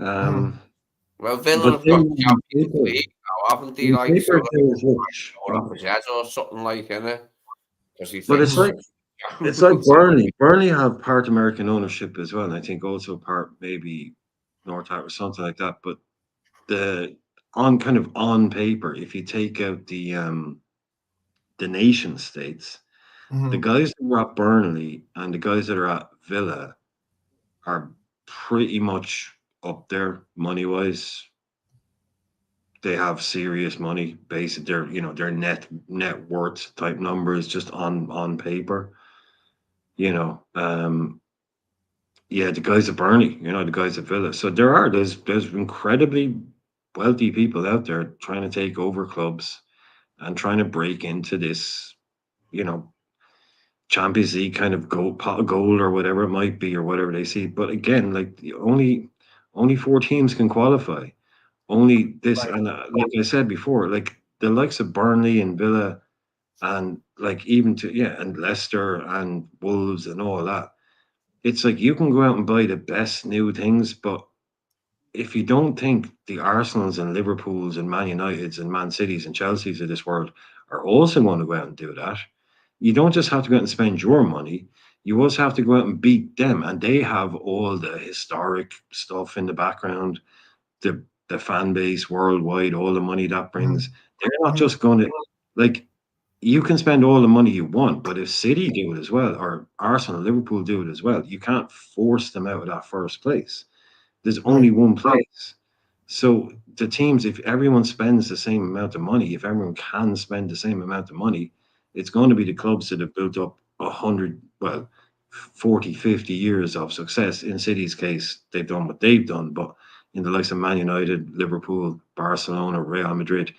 Speaker 4: Well, Villa
Speaker 2: But
Speaker 4: have
Speaker 2: then
Speaker 4: got
Speaker 2: on
Speaker 4: Champions
Speaker 2: paper,
Speaker 4: League now, haven't they?
Speaker 2: on
Speaker 4: Like,
Speaker 2: paper
Speaker 4: sort of
Speaker 2: things look
Speaker 4: going off his head or something like, innit? Because he
Speaker 2: but it's
Speaker 4: thinks.
Speaker 2: like Burnley. Burnley have part American ownership as well, and I think also part maybe North or something like that. But the on paper, if you take out the nation states, the
Speaker 1: Mhm.
Speaker 2: guys that are at Burnley and the guys that are at Villa are pretty much up there money wise. They have serious money. Basically, their net worth type numbers just on paper. You know, yeah, the guys at Burnley, the guys at Villa. So there's incredibly wealthy people out there trying to take over clubs and trying to break into this, you know, Champions League kind of pot of gold or whatever it might be or whatever they see. But again, like only four teams can qualify. Only this,
Speaker 1: Right.
Speaker 2: and like I said before, like the likes of Burnley and Villa, and like even and Leicester and Wolves and all that. It's like you can go out and buy the best new things, but if you don't think the Arsenals and Liverpools and Man Uniteds and Man Cities and Chelseas of this world are also going to go out and do that, you don't just have to go out and spend your money. You also have to go out and beat them, and they have all the historic stuff in the background, the fan base worldwide, all the money that brings.
Speaker 1: Mhm.
Speaker 2: They're not
Speaker 1: Mhm.
Speaker 2: just going to like you can spend all the money you want, but if City do it as well, or Arsenal, Liverpool do it as well, you can't force them out of that first place. There's only
Speaker 1: Right.
Speaker 2: one place. So the teams, if everyone spends the same amount of money, if everyone can spend the same amount of money, it's going to be the clubs that have built up 100, well, 40, 50 years of success. In City's case, they've done what they've done. But in the likes of Man United, Liverpool, Barcelona, Real Madrid,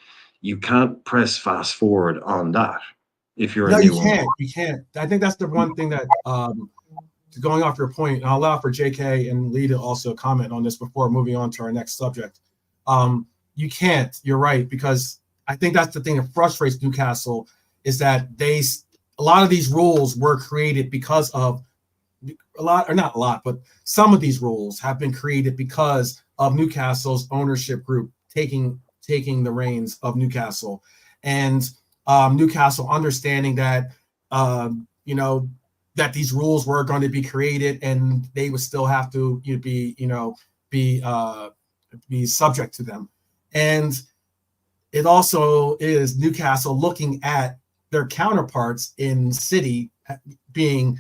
Speaker 2: you can't press fast forward on that if you're a
Speaker 1: No, you
Speaker 2: new owner.
Speaker 1: can't. You can't. I think that's the one thing that going off your point, and I'll allow for JK and Lee to also comment on this before moving on to our next subject. You can't. You're right, because I think that's the thing that frustrates Newcastle is that a lot of these rules were created because of a lot, or not a lot, but some of these rules have been created because of Newcastle's ownership group taking the reins of Newcastle, and Newcastle understanding that that these rules were going to be created and they would still have to be subject to them. And it also is Newcastle looking at their counterparts in City being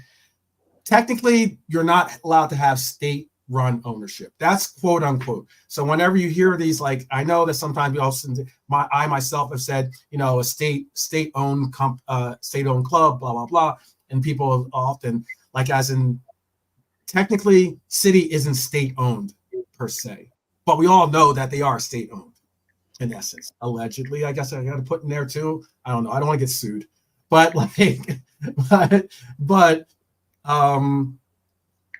Speaker 1: technically you're not allowed to have state run ownership. That's quote unquote. So whenever you hear these, like I know that sometimes we also I myself have said, a state owned club, blah blah blah, and people often like as in technically City isn't state owned per se, but we all know that they are state owned in essence, allegedly. I guess I got to put in there too. I don't know. I don't want to get sued, but like, but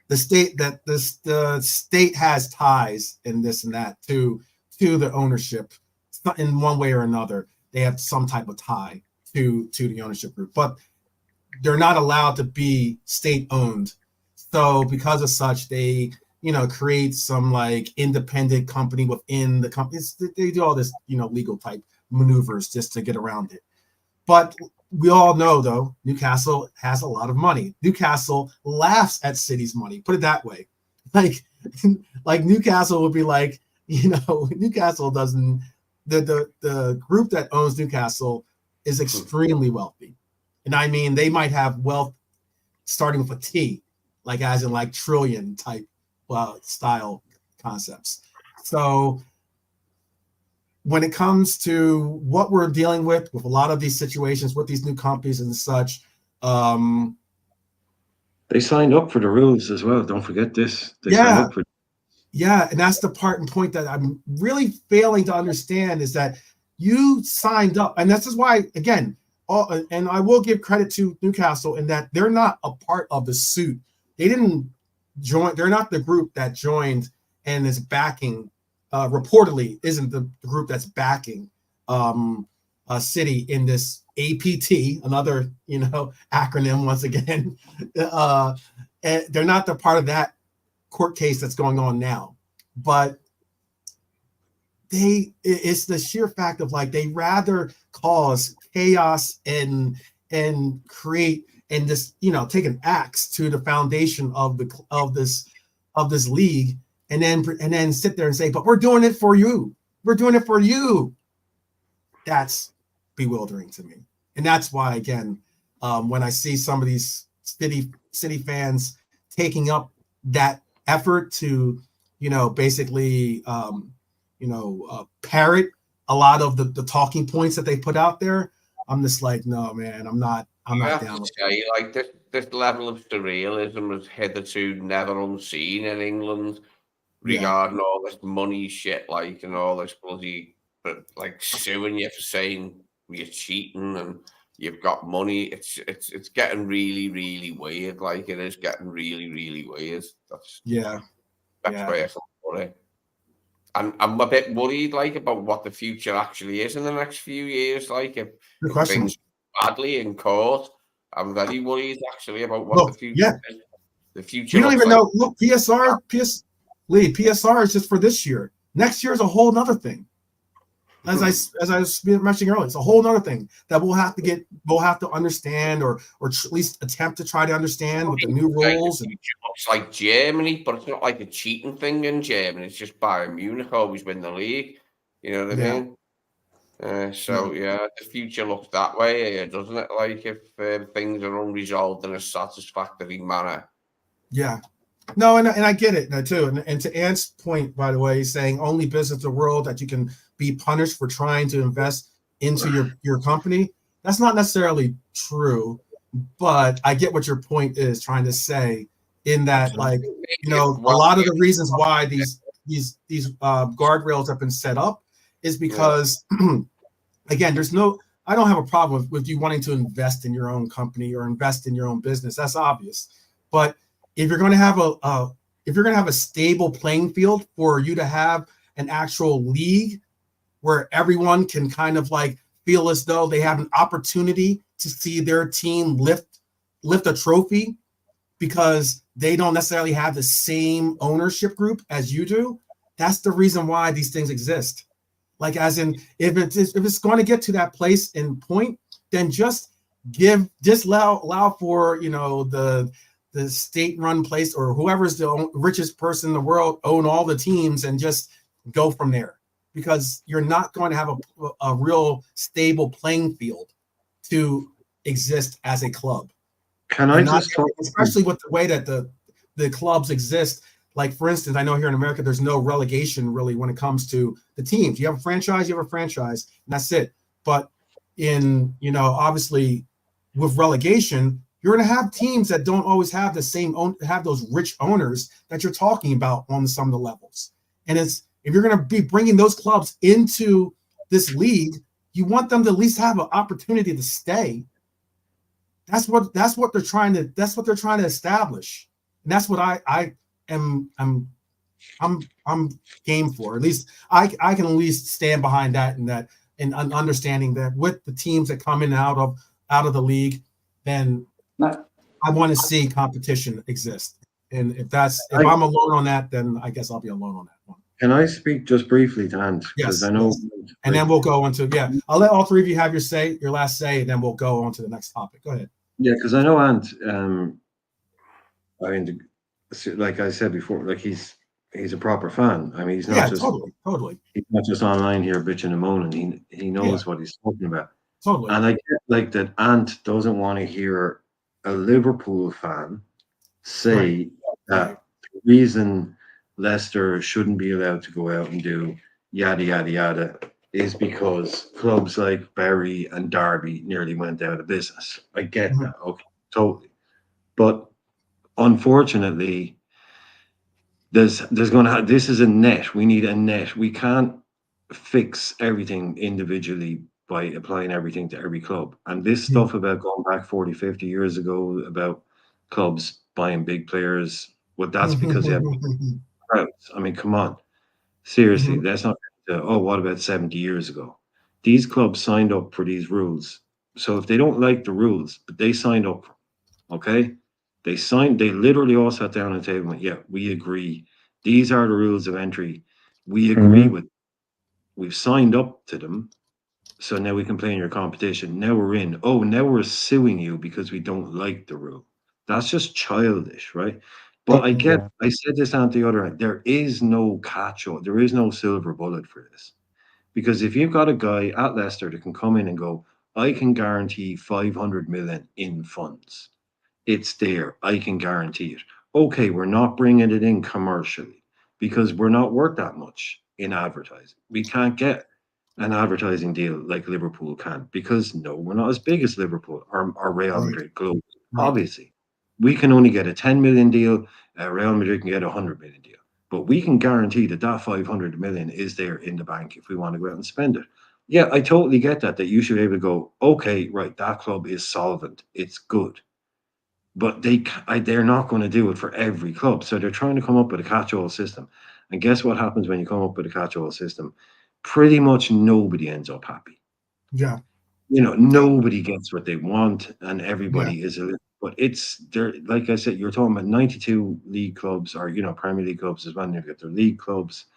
Speaker 1: the state has ties in this and that to the ownership in one way or another. They have some type of tie to the ownership group, but they're not allowed to be state owned. So because of such, they create some like independent company within the company. They do all this legal type maneuvers just to get around it. But we all know, though, Newcastle has a lot of money. Newcastle laughs at City's money. Put it that way. Like Newcastle would be like, Newcastle doesn't. The group that owns Newcastle is extremely wealthy, and I mean they might have wealth starting with a T, like as in like trillion type style concepts. So when it comes to what we're dealing with a lot of these situations with these new companies and such,
Speaker 2: They signed up for the rules as well. Don't forget this. They signed
Speaker 1: yeah,
Speaker 2: up for.
Speaker 1: yeah, and that's the part and point that I'm really failing to understand is that you signed up, and this is why again, and I will give credit to Newcastle in that they're not a part of the suit. They didn't join. They're not the group that joined and is backing. Reportedly, isn't the group that's backing City in this APT, another acronym once again. And they're not the part of that court case that's going on now, but it's the sheer fact of like they rather cause chaos and create and just take an axe to the foundation of this league, and then sit there and say, but we're doing it for you. We're doing it for you. That's bewildering to me. And that's why, again, when I see some of these city fans taking up that effort to, basically, parrot a lot of the talking points that they put out there, I'm just like, no, man, I'm not down with
Speaker 4: it. Like this level of surrealism is hitherto never unseen in England regarding all this money shit, like, and all this bloody, but like suing you for saying you're cheating and you've got money. It's getting really, really weird. Like, it is getting really, really weird. That's where I put it. And I'm a bit worried, like, about what the future actually is in the next few years. Like, if things go badly in court, I'm very worried actually about what the future is. The future.
Speaker 1: We don't even know. Look, PSR is just for this year. Next year is a whole nother thing. As I was mentioning earlier, it's a whole other thing that we'll have to understand or at least attempt to try to understand with the new rules.
Speaker 4: It looks like Germany, but it's not like a cheating thing in Germany. It's just Bayern Munich always win the league. You know what I mean? The future looks that way, doesn't it? Like, if things are unresolved in a satisfactory manner.
Speaker 1: Yeah. No, and I get it too. And to Ant's point, by the way, he's saying only business in the world that you can be punished for trying to invest into your company. That's not necessarily true, but I get what your point is trying to say, in that, like, a lot of the reasons why these guardrails have been set up is because again, I don't have a problem with you wanting to invest in your own company or invest in your own business. That's obvious. But if you're going to have a stable playing field for you to have an actual league where everyone can kind of like feel as though they have an opportunity to see their team lift a trophy because they don't necessarily have the same ownership group as you do, that's the reason why these things exist. Like, as in, if it's going to get to that place and point, then just allow for the state-run place or whoever's the richest person in the world own all the teams and just go from there, because you're not going to have a real stable playing field to exist as a club. Especially with the way that the clubs exist? Like, for instance, I know here in America, there's no relegation really when it comes to the teams. You have a franchise, and that's it. But in, obviously with relegation, you're going to have teams that don't always have have those rich owners that you're talking about on some of the levels. And if you're going to be bringing those clubs into this league, you want them to at least have an opportunity to stay. That's what they're trying to establish. And that's what I'm game for. At least I can at least stand behind that, and understanding that with the teams that come in and out of the league, then I want to see competition exist. And if I'm alone on that, then I guess I'll be alone on that one.
Speaker 2: Can I speak just briefly to Ant?
Speaker 1: Yes.
Speaker 2: I know.
Speaker 1: And then we'll go on to, I'll let all three of you have your last say, and then we'll go on to the next topic. Go ahead.
Speaker 2: Yeah, because I know Ant, I mean, like I said before, like he's a proper fan. I mean, he's not just
Speaker 1: totally.
Speaker 2: He's not just online here bitching and moaning. He knows what he's talking about.
Speaker 1: Totally.
Speaker 2: And I get like that Ant doesn't want to hear a Liverpool fan say that the reason Leicester shouldn't be allowed to go out and do yada yada yada is because clubs like Bury and Derby nearly went out of business. I get that, okay, totally. But unfortunately, this is a net. We need a net. We can't fix everything individually by applying everything to every club. And this stuff about going back 40, 50 years ago about clubs buying big players, well, that's because they have crowds. I mean, come on. Seriously, that's not what about 70 years ago? These clubs signed up for these rules. So if they don't like the rules, but they signed up, okay? They literally all sat down at the table and went, yeah, we agree. These are the rules of entry. We agree with. We've signed up to them. So now we can play in your competition. Now we're in. Oh, now we're suing you because we don't like the rule. That's just childish, right? But I get,
Speaker 3: Yeah.
Speaker 2: I said this on the other end. There is no catch-all. There is no silver bullet for this. Because if you've got a guy at Leicester that can come in and go, I can guarantee 500 million in funds. It's there. I can guarantee it. Okay, we're not bringing it in commercially because we're not worth that much in advertising. We can't get an advertising deal like Liverpool can because no, we're not as big as Liverpool or Real
Speaker 1: Right.
Speaker 2: Madrid globally.
Speaker 1: Right.
Speaker 2: Obviously, we can only get a 10 million deal. Real Madrid can get a 100 million deal, but we can guarantee that that 500 million is there in the bank if we want to go out and spend it. Yeah, I totally get that. That you should be able to go, okay, right, that club is solvent. It's good, but they're not going to do it for every club. So they're trying to come up with a catch-all system. And guess what happens when you come up with a catch-all system? Pretty much nobody ends up happy.
Speaker 1: Yeah.
Speaker 2: You know, nobody gets what they want, and
Speaker 1: Yeah.
Speaker 2: everybody is but it's there. Like I said, you're talking about 92 league clubs, or Premier League clubs as well. And you've got their league clubs.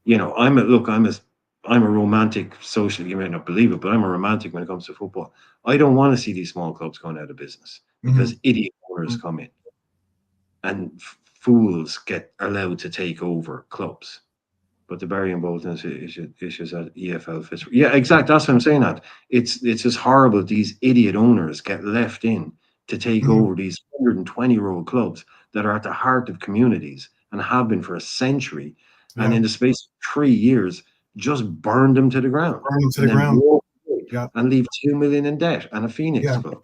Speaker 2: I'm a romantic socially. You may not believe it, but I'm a romantic when it comes to football. I don't want to see these small clubs going out of business because idiot owners come in and fools get allowed to take over clubs. But the Barry and Bolton issues at EFL fits. Yeah, exactly. That's what I'm saying. That it's just horrible. These idiot owners get left in to take over these 120-year-old clubs that are at the heart of communities and have been for a century. And in the space of 3 years, just burned them to the ground.
Speaker 1: Burn them to
Speaker 2: and
Speaker 1: the
Speaker 2: then
Speaker 1: ground.
Speaker 2: walk away
Speaker 1: Yeah.
Speaker 2: and leave 2 million in debt and a Phoenix
Speaker 1: Yeah.
Speaker 2: club.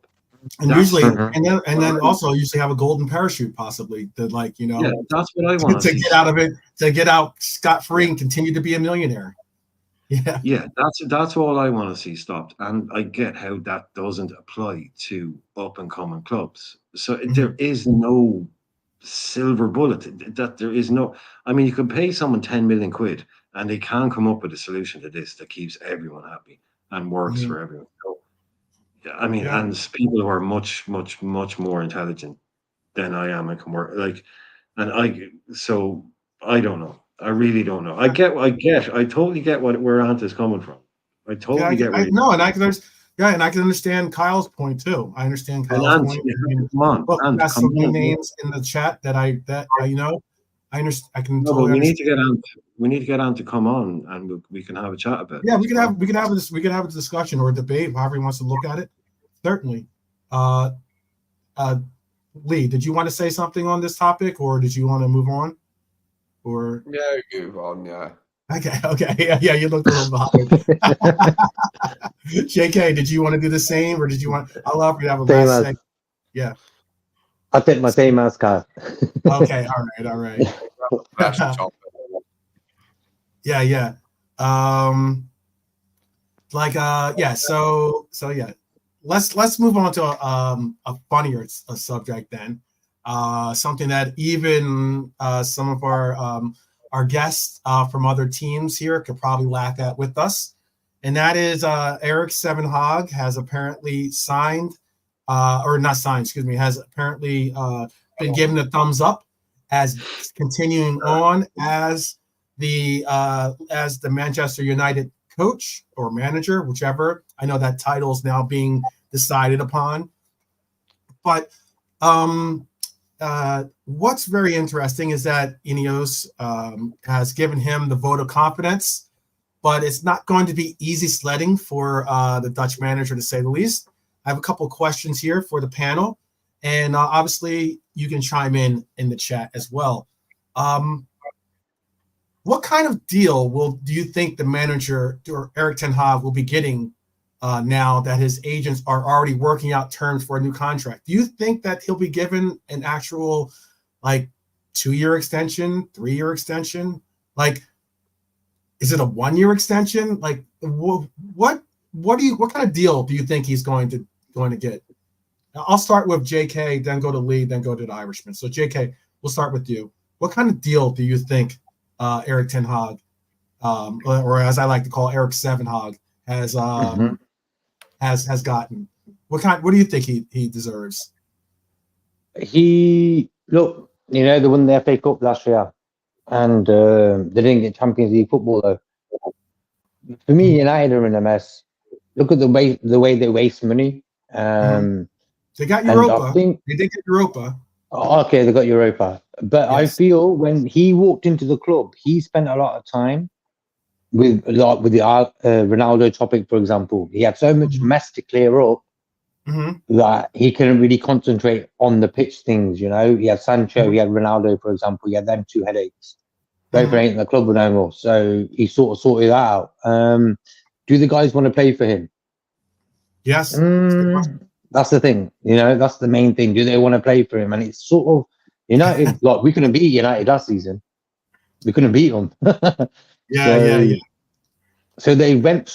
Speaker 1: And
Speaker 2: That's
Speaker 1: usually,
Speaker 2: the-
Speaker 1: and then also usually have a golden parachute, possibly to
Speaker 2: Yeah, that's what I want
Speaker 1: to get out of it, to get out scot free and continue to be a millionaire. Yeah.
Speaker 2: Yeah, that's all I want to see stopped. And I get how that doesn't apply to up and coming clubs. So there is no silver bullet. That there is no. I mean, you could pay someone 10 million quid, and they can come up with a solution to this that keeps everyone happy and works for everyone. So, I mean, and people who are much, much, much more intelligent than I am and can work so I don't know. I really don't know. I totally get where Ant is coming from. I totally get where
Speaker 1: and I can understand Kyle's point too. I understand Kyle's point.
Speaker 2: Come on,
Speaker 1: Look,
Speaker 2: Ant,
Speaker 1: got
Speaker 2: come
Speaker 1: some new
Speaker 2: on.
Speaker 1: names in the chat that I know. I understand. I can
Speaker 2: No,
Speaker 1: totally
Speaker 2: but we
Speaker 1: understand.
Speaker 2: need to get Ant to come on, and we can have a chat about it.
Speaker 1: Yeah, we can have a discussion or a debate, however he wants to look at it. Certainly. Lee, did you want to say something on this topic, or did you want to move on? Or
Speaker 4: move on, yeah.
Speaker 1: Okay, yeah, you looked a little behind. JK, did you want to do the same, or did you want? I'll allow you to have a last say. Yeah,
Speaker 3: I'll take my same as Kyle.
Speaker 1: Okay, all right. Yeah. So yeah. Let's move on to a funnier subject then. Something that even some of our guests from other teams here could probably laugh at with us, and that is Eric Seven Hogg has apparently signed, or not signed, excuse me, has apparently been given a thumbs up as continuing on as the Manchester United coach or manager, whichever. I know that title is now being decided upon. But what's very interesting is that Ineos has given him the vote of confidence, but it's not going to be easy sledding for the Dutch manager, to say the least. I have a couple of questions here for the panel, and obviously you can chime in the chat as well. What kind of deal do you think the manager or Erik ten Hag will be getting now that his agents are already working out terms for a new contract? Do you think that he'll be given an actual 2-year extension, 3-year extension? Is it a 1-year extension? What kind of deal do you think he's going to get? Now, I'll start with JK, then go to Lee, then go to the Irishman. So JK, we'll start with you. What kind of deal do you think Erik ten Hag, or as I like to call Eric Seven Hogg, has gotten? What do you think he deserves?
Speaker 3: They won the FA Cup last year, and they didn't get Champions League football though. For me, United are in a mess. Look at the way they waste money.
Speaker 1: They got
Speaker 3: And I
Speaker 1: Europa.
Speaker 3: think,
Speaker 1: They did get Europa.
Speaker 3: okay, they got Europa. But I
Speaker 1: Yes.
Speaker 3: feel when he walked into the club, he spent a lot of time with the Ronaldo topic, for example. He had so much mess to clear up that he couldn't really concentrate on the pitch things. You know, he had Sancho, he had Ronaldo, for example. He had them two headaches. Both ain't in the club no more, so he sort of sorted that out. Do the guys want to play for him?
Speaker 1: Yes.
Speaker 3: That's the thing. You know, that's the main thing. Do they want to play for him? And it's sort of United. Like, we couldn't beat United last season. We couldn't beat them.
Speaker 1: Yeah.
Speaker 3: So they went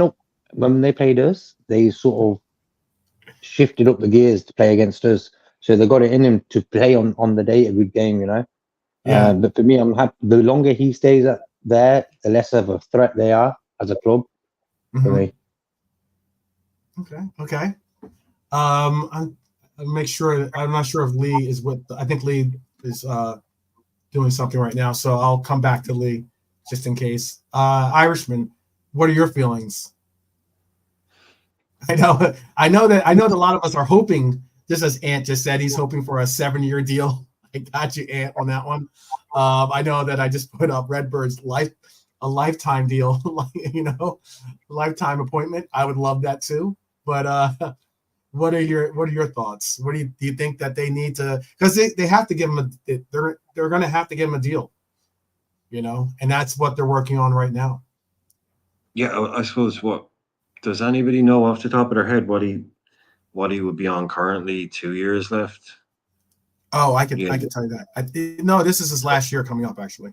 Speaker 3: up when they played us. They sort of shifted up the gears to play against us. So they got it in him to play on the day a good game, you know.
Speaker 1: Yeah.
Speaker 3: But for me, I'm happy. The longer he stays there, the less of a threat they are as a club for me.
Speaker 1: Okay. I'll make sure. I'm not sure if Lee is with. I think Lee is doing something right now, so I'll come back to Lee just in case. Irishman, what are your feelings? I know that a lot of us are hoping, just as Ant just said, he's hoping for a 7-year deal. I got you, Ant, on that one. I know that I just put up Redbird's a lifetime deal, lifetime appointment. I would love that too. But what are your thoughts? What do you think that they need to? Because they have to give him they're going to have to give him a deal, and that's what they're working on right now.
Speaker 2: Yeah, I suppose. What does anybody know off the top of their head what he would be on currently? 2 years left.
Speaker 1: Oh, I could tell you that. No, this is his last year coming up, actually.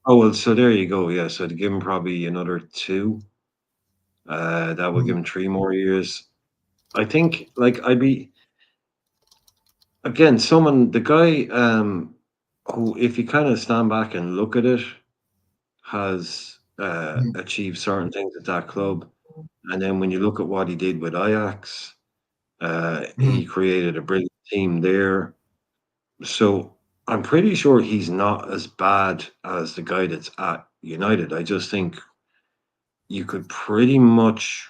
Speaker 2: Oh well, so there you go. Yeah, so to give him probably another 2, that would give him 3 more years. I think, like, I'd be again the guy who, if you kind of stand back and look at it, has achieved certain things at that club, and then when you look at what he did with Ajax, he created a brilliant team there. So I'm pretty sure he's not as bad as the guy that's at United. I just think you could pretty much,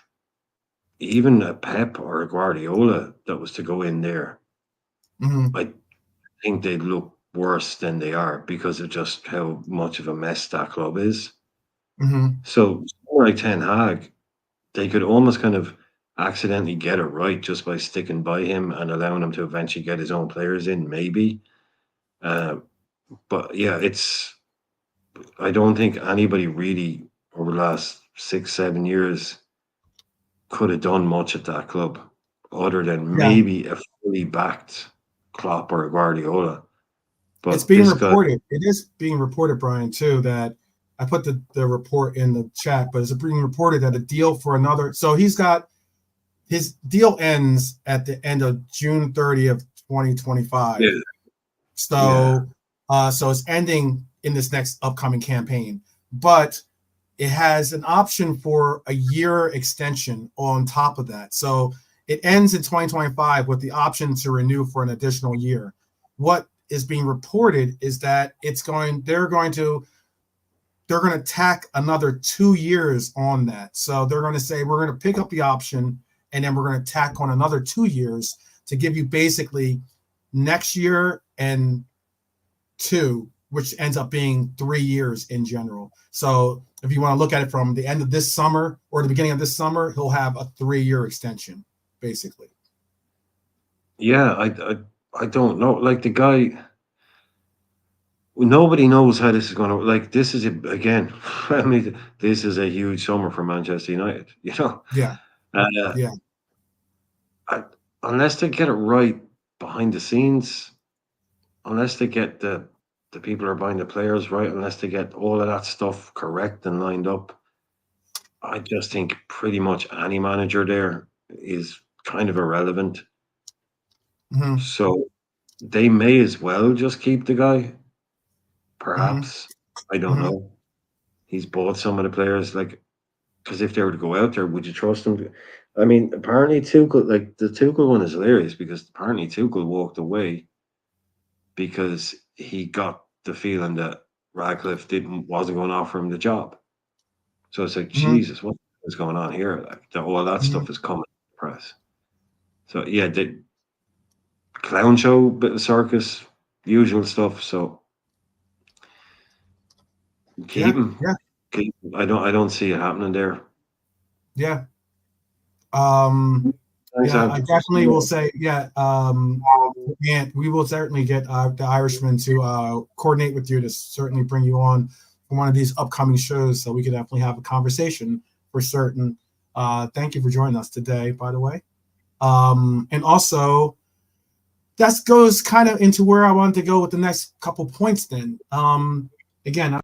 Speaker 2: even a Pep or a Guardiola that was to go in there, I think they'd look worse than they are because of just how much of a mess that club is. So someone like Ten Hag, they could almost kind of accidentally get it right just by sticking by him and allowing him to eventually get his own players in, maybe. But yeah, I don't think anybody really over the last 6-7 years could have done much at that club other than maybe a fully backed Klopp or Guardiola. But
Speaker 1: it's being reported. It is being reported, Brian, too, that I put the report in the chat, but it's being reported that a deal for another. So his deal ends at the end of June 30th, 2025.
Speaker 2: Yeah.
Speaker 1: So it's ending in this next upcoming campaign, but it has an option for a year extension on top of that. So it ends in 2025 with the option to renew for an additional year. What is being reported is that they're going to tack another 2 years on that. So they're going to say, we're going to pick up the option and then we're going to tack on another 2 years to give you basically next year and 2, which ends up being 3 years in general. So if you want to look at it from the end of this summer or the beginning of this summer, he'll have a 3-year extension, basically.
Speaker 2: Yeah, I don't know. Like, the guy, nobody knows how this is going to. Like, this is again. I mean, this is a huge summer for Manchester United.
Speaker 1: Yeah.
Speaker 2: Unless they get it right behind the scenes, unless they get the people who are buying the players right, unless they get all of that stuff correct and lined up, I just think pretty much any manager there is kind of irrelevant. So they may as well just keep the guy. Perhaps. I don't know. He's bought some of the players, like, because if they were to go out there, would you trust them? I mean, apparently Tuchel, like, the Tuchel one is hilarious because apparently Tuchel walked away because he got the feeling that Radcliffe wasn't going to offer him the job. So it's like, Jesus, what is going on here? Like, all that stuff is coming to the press. So yeah, the clown show, bit of circus, usual stuff. So keep him.
Speaker 1: Yeah.
Speaker 2: I don't see it happening there.
Speaker 1: Yeah.
Speaker 2: Thanks,
Speaker 1: I definitely will say, and we will certainly get the Irishman to coordinate with you to certainly bring you on for one of these upcoming shows, so we could definitely have a conversation for certain. Thank you for joining us today, by the way. And also, that goes kind of into where I wanted to go with the next couple points. Then, again,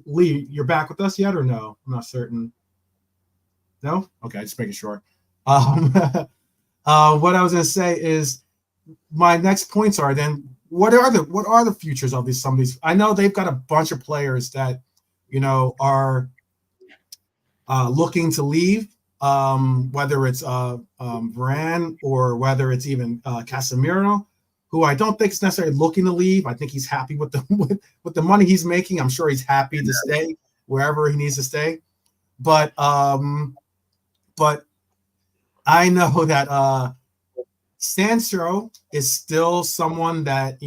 Speaker 1: Lee, you're back with us yet or no? I'm not certain. No? Okay, just making sure. What I was going to say is my next points are then what are the futures of some of these? I know they've got a bunch of players that are looking to leave, whether it's Varane or whether it's even Casemiro, who I don't think is necessarily looking to leave. I think he's happy with the with the money he's making. I'm sure he's happy to stay wherever he needs to stay, but I know that Sancho is still someone that,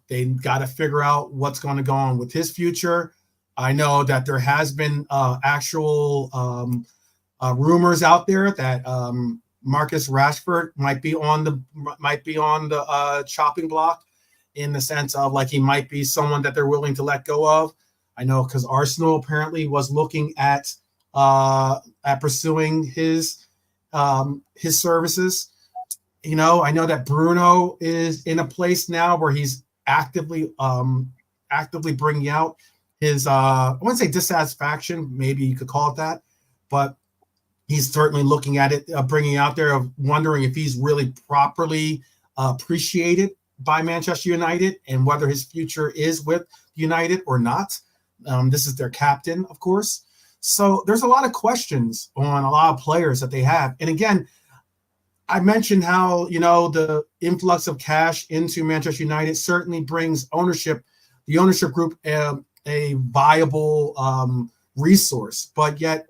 Speaker 1: they got to figure out what's going to go on with his future. I know that there has been actual rumors out there that Marcus Rashford might be on the chopping block, in the sense of like he might be someone that they're willing to let go of. I know because Arsenal apparently was looking at pursuing his services. I know that Bruno is in a place now where he's actively bringing out his I wouldn't say dissatisfaction, maybe you could call it that, but he's certainly looking at it, bringing out there of wondering if he's really properly appreciated by Manchester United and whether his future is with United or not. This is their captain, of course. So there's a lot of questions on a lot of players that they have. And again, I mentioned how, the influx of cash into Manchester United certainly brings the ownership group, a viable resource. But yet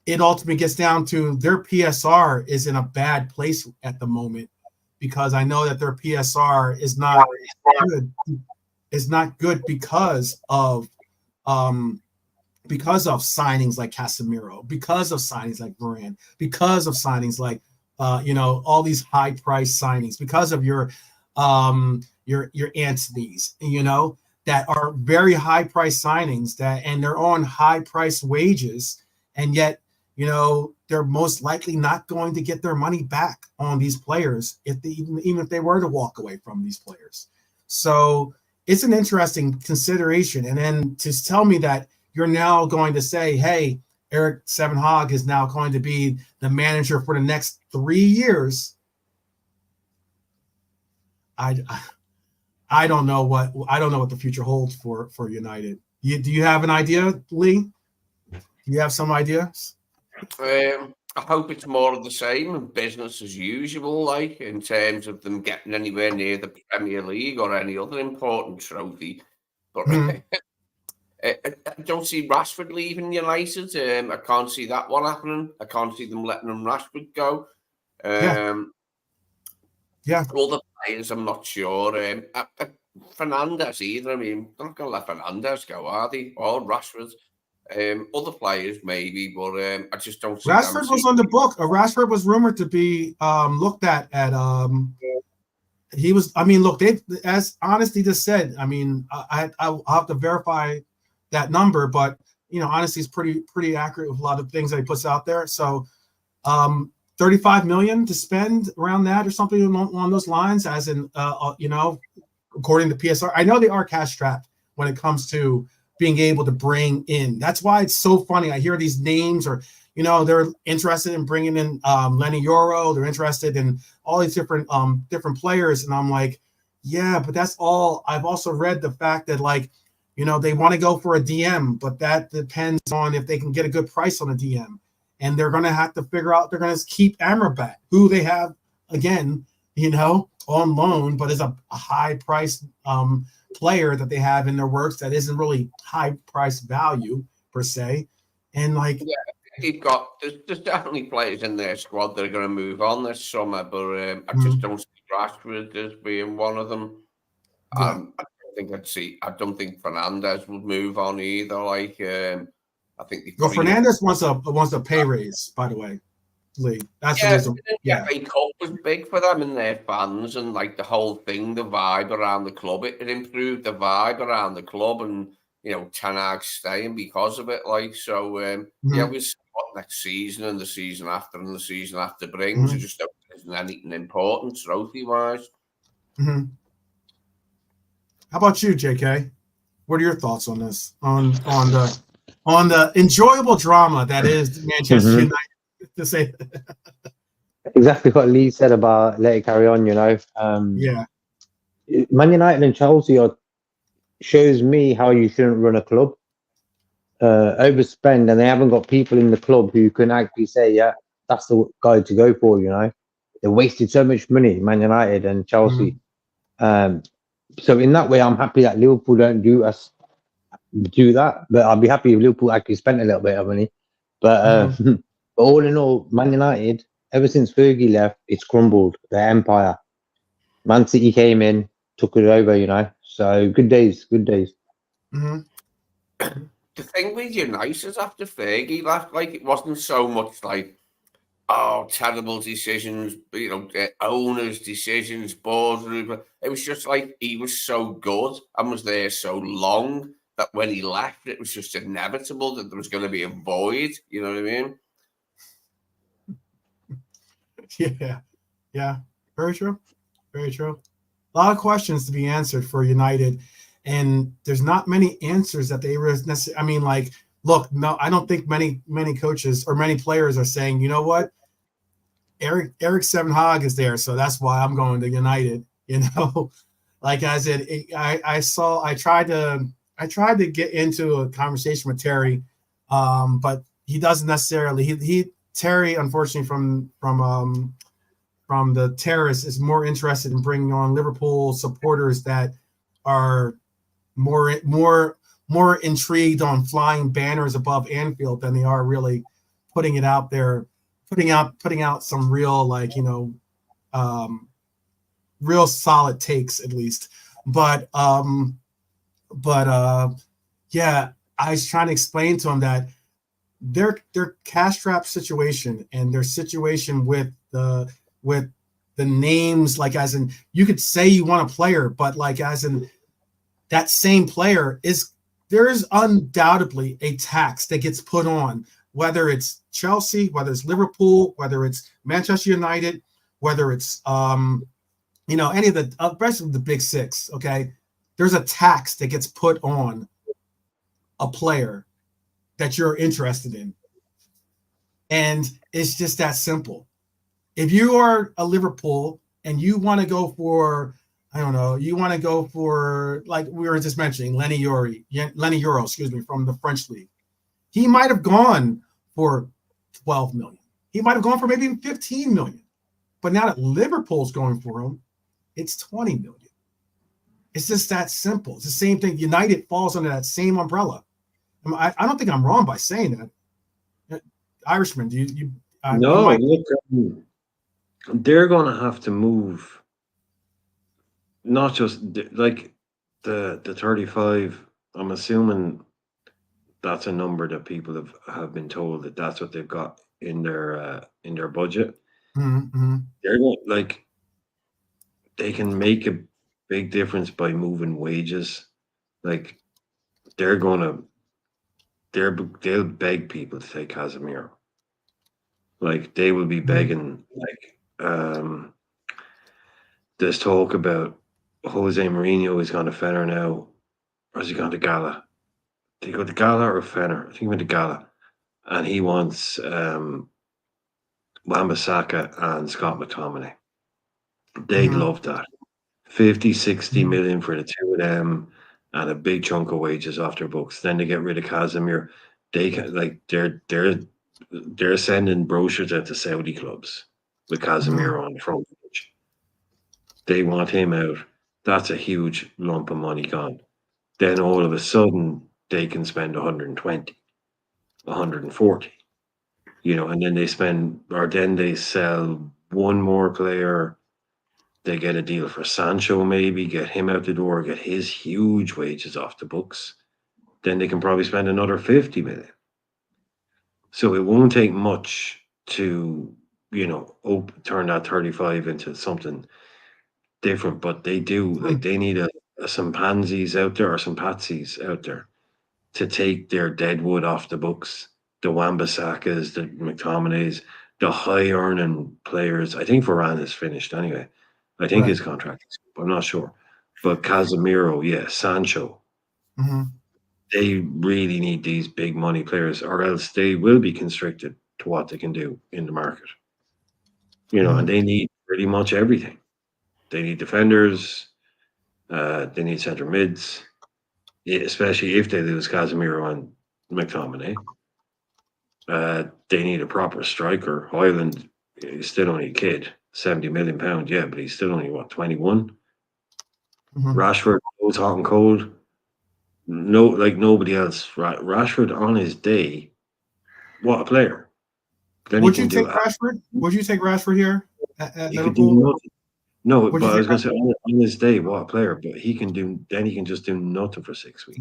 Speaker 1: it ultimately gets down to their PSR is in a bad place at the moment, because I know that their PSR is not good. Is not good because of signings like Casemiro, because of signings like Varane, because of signings like all these high price signings, because of your Anthony's, that are very high price signings and they're on high price wages, and yet they're most likely not going to get their money back on these players even if they were to walk away from these players. So it's an interesting consideration. And then to tell me that you're now going to say, hey, Eric Seven Hog is now going to be the manager for the next 3 years. I don't know what the future holds for United. Do you have an idea, Lee? Do you have some ideas?
Speaker 4: I hope it's more of the same and business as usual, like in terms of them getting anywhere near the Premier League or any other important trophy. But I don't see Rashford leaving United. I can't see that one happening. I can't see them letting Rashford go. All the players, I'm not sure. Fernandes either. I mean, they're not going to let Fernandes go, are they? Or Rashford. Other players maybe, but I just don't see
Speaker 1: Rashford was on the book. Rashford was rumored to be looked at he was. I mean, look, they, as Honesty just said. I mean, I'll have to verify that number, but Honesty is pretty accurate with a lot of things that he puts out there. So, 35 million to spend around that or something along those lines, as in according to PSR. I know they are cash strapped when it comes to being able to bring in. That's why it's so funny. I hear these names, or they're interested in bringing in Lenny Yoro. They're interested in all these different players, and I'm like, yeah, but that's all. I've also read the fact that they want to go for a DM, but that depends on if they can get a good price on a DM, and they're going to have to figure out they're going to keep Amrabat, who they have again, on loan, but is a high price player that they have in their works that isn't really high price value per se. And like,
Speaker 4: they've got there's definitely players in their squad that are going to move on this summer, but I
Speaker 1: Mhm.
Speaker 4: just don't see Rashford as being one of them.
Speaker 1: Yeah.
Speaker 4: I don't think Fernandez would move on either. Like, I think they've
Speaker 1: Well,
Speaker 4: got
Speaker 1: Fernandez wants a pay raise, by the way. Lee. That's the reason. Yeah.
Speaker 4: FA Cup was big for them and their fans, and like the whole thing, the vibe around the club. It improved the vibe around the club, and Ten Hag staying because of it. Like, so, yeah,
Speaker 1: Mhm.
Speaker 4: we'll see what next season and the season after brings.
Speaker 1: Mhm.
Speaker 4: It just isn't anything important trophy wise.
Speaker 1: Mhm. How about you, JK? What are your thoughts on this? On the enjoyable drama that is Manchester United, to say.
Speaker 3: Exactly what Lee said about let it carry on.
Speaker 1: Yeah.
Speaker 3: Man United and Chelsea shows me how you shouldn't run a club. Overspend, and they haven't got people in the club who can actually say, yeah, that's the guy to go for. They wasted so much money, Man United and Chelsea. So in that way, I'm happy that Liverpool don't do that, but I'll be happy if Liverpool actually spent a little bit of money. But but all in all, Man United, ever since Fergie left, it's crumbled. Their empire. Man City came in, took it over. So good days.
Speaker 1: Mm-hmm.
Speaker 4: The thing with United after Fergie left, like, it wasn't so much like, oh, terrible decisions, owners' decisions, boardroom. It was just like he was so good and was there so long that when he left, it was just inevitable that there was going to be a void. You know what I mean?
Speaker 1: Yeah. Very true. Very true. A lot of questions to be answered for United, and there's not many answers that they necessarily. I mean, like, look, no, I don't think many coaches or many players are saying, you know what, Eric Seven Hag is there, so that's why I'm going to United. Like I said, I tried to get into a conversation with Terry, but he doesn't necessarily. Terry, unfortunately, from the terrace, is more interested in bringing on Liverpool supporters that are more intrigued on flying banners above Anfield than they are really putting it out there, putting out some real, like, real solid takes at least. But yeah, I was trying to explain to him that their cash trap situation and their situation with the names, like, as in, you could say you want a player, but like, as in, that same player there's undoubtedly a tax that gets put on, whether it's Chelsea, whether it's Liverpool, whether it's Manchester United, whether it's any of the rest of the big six. Okay, there's a tax that gets put on a player that you're interested in, and it's just that simple. If you are a Liverpool and you want to go for, I don't know, you want to go for, like we were just mentioning, Lenny Euro, from the French league. He might have gone for 12 million. He might have gone for maybe 15 million. But now that Liverpool's going for him, it's 20 million. It's just that simple. It's the same thing. United falls under that same umbrella. I don't think I'm wrong by saying that. Irishman, do you
Speaker 2: no, look, they're going to have to move, not just like the 35. I'm assuming that's a number that people have been told that that's what they've got in their budget.
Speaker 1: Mm-hmm.
Speaker 2: They're going, like, they can make a big difference by moving wages. Like, they'll beg people to take Casemiro. Like, they will be begging. Like, there's talk about Jose Mourinho is going to Fenner now, or is he going to Gala? Did he go to Gala or Fenner? I think he went to Gala, and he wants Wan-Bissaka and Scott McTominay. They'd love that. 50, 60 million for the two of them, and a big chunk of wages off their books. Then they get rid of Casemiro. They can, like, they're sending brochures out to Saudi clubs with Casemiro on the front page. They want him out. That's a huge lump of money gone. Then all of a sudden they can spend 120. 140. And then then they sell one more player. They get a deal for Sancho, maybe get him out the door, get his huge wages off the books. Then they can probably spend another 50 million. So it won't take much to, turn that 35 into something different. But they do, they need some pansies out there or some patsies out there to take their deadwood off the books. The Wan-Bissakas, the McTominays, the high-earning players. I think Varane is finished anyway. I think his contract is up. I'm not sure. But Casemiro, Sancho.
Speaker 1: Mm-hmm.
Speaker 2: They really need these big money players, or else they will be constricted to what they can do in the market. And they need pretty much everything. They need defenders. They need centre mids, especially if they lose Casemiro and McTominay. They need a proper striker. Højlund is still only a kid, £70 million, but he's still only 21.
Speaker 1: Mm-hmm.
Speaker 2: Rashford goes hot and cold. No, like nobody else. Rashford on his day, what a player! Then
Speaker 1: Would you take Rashford? Would you take Rashford here at Liverpool?
Speaker 2: No, but I was going to say on his day, what a player! But he can do. Then he can just do nothing for 6 weeks.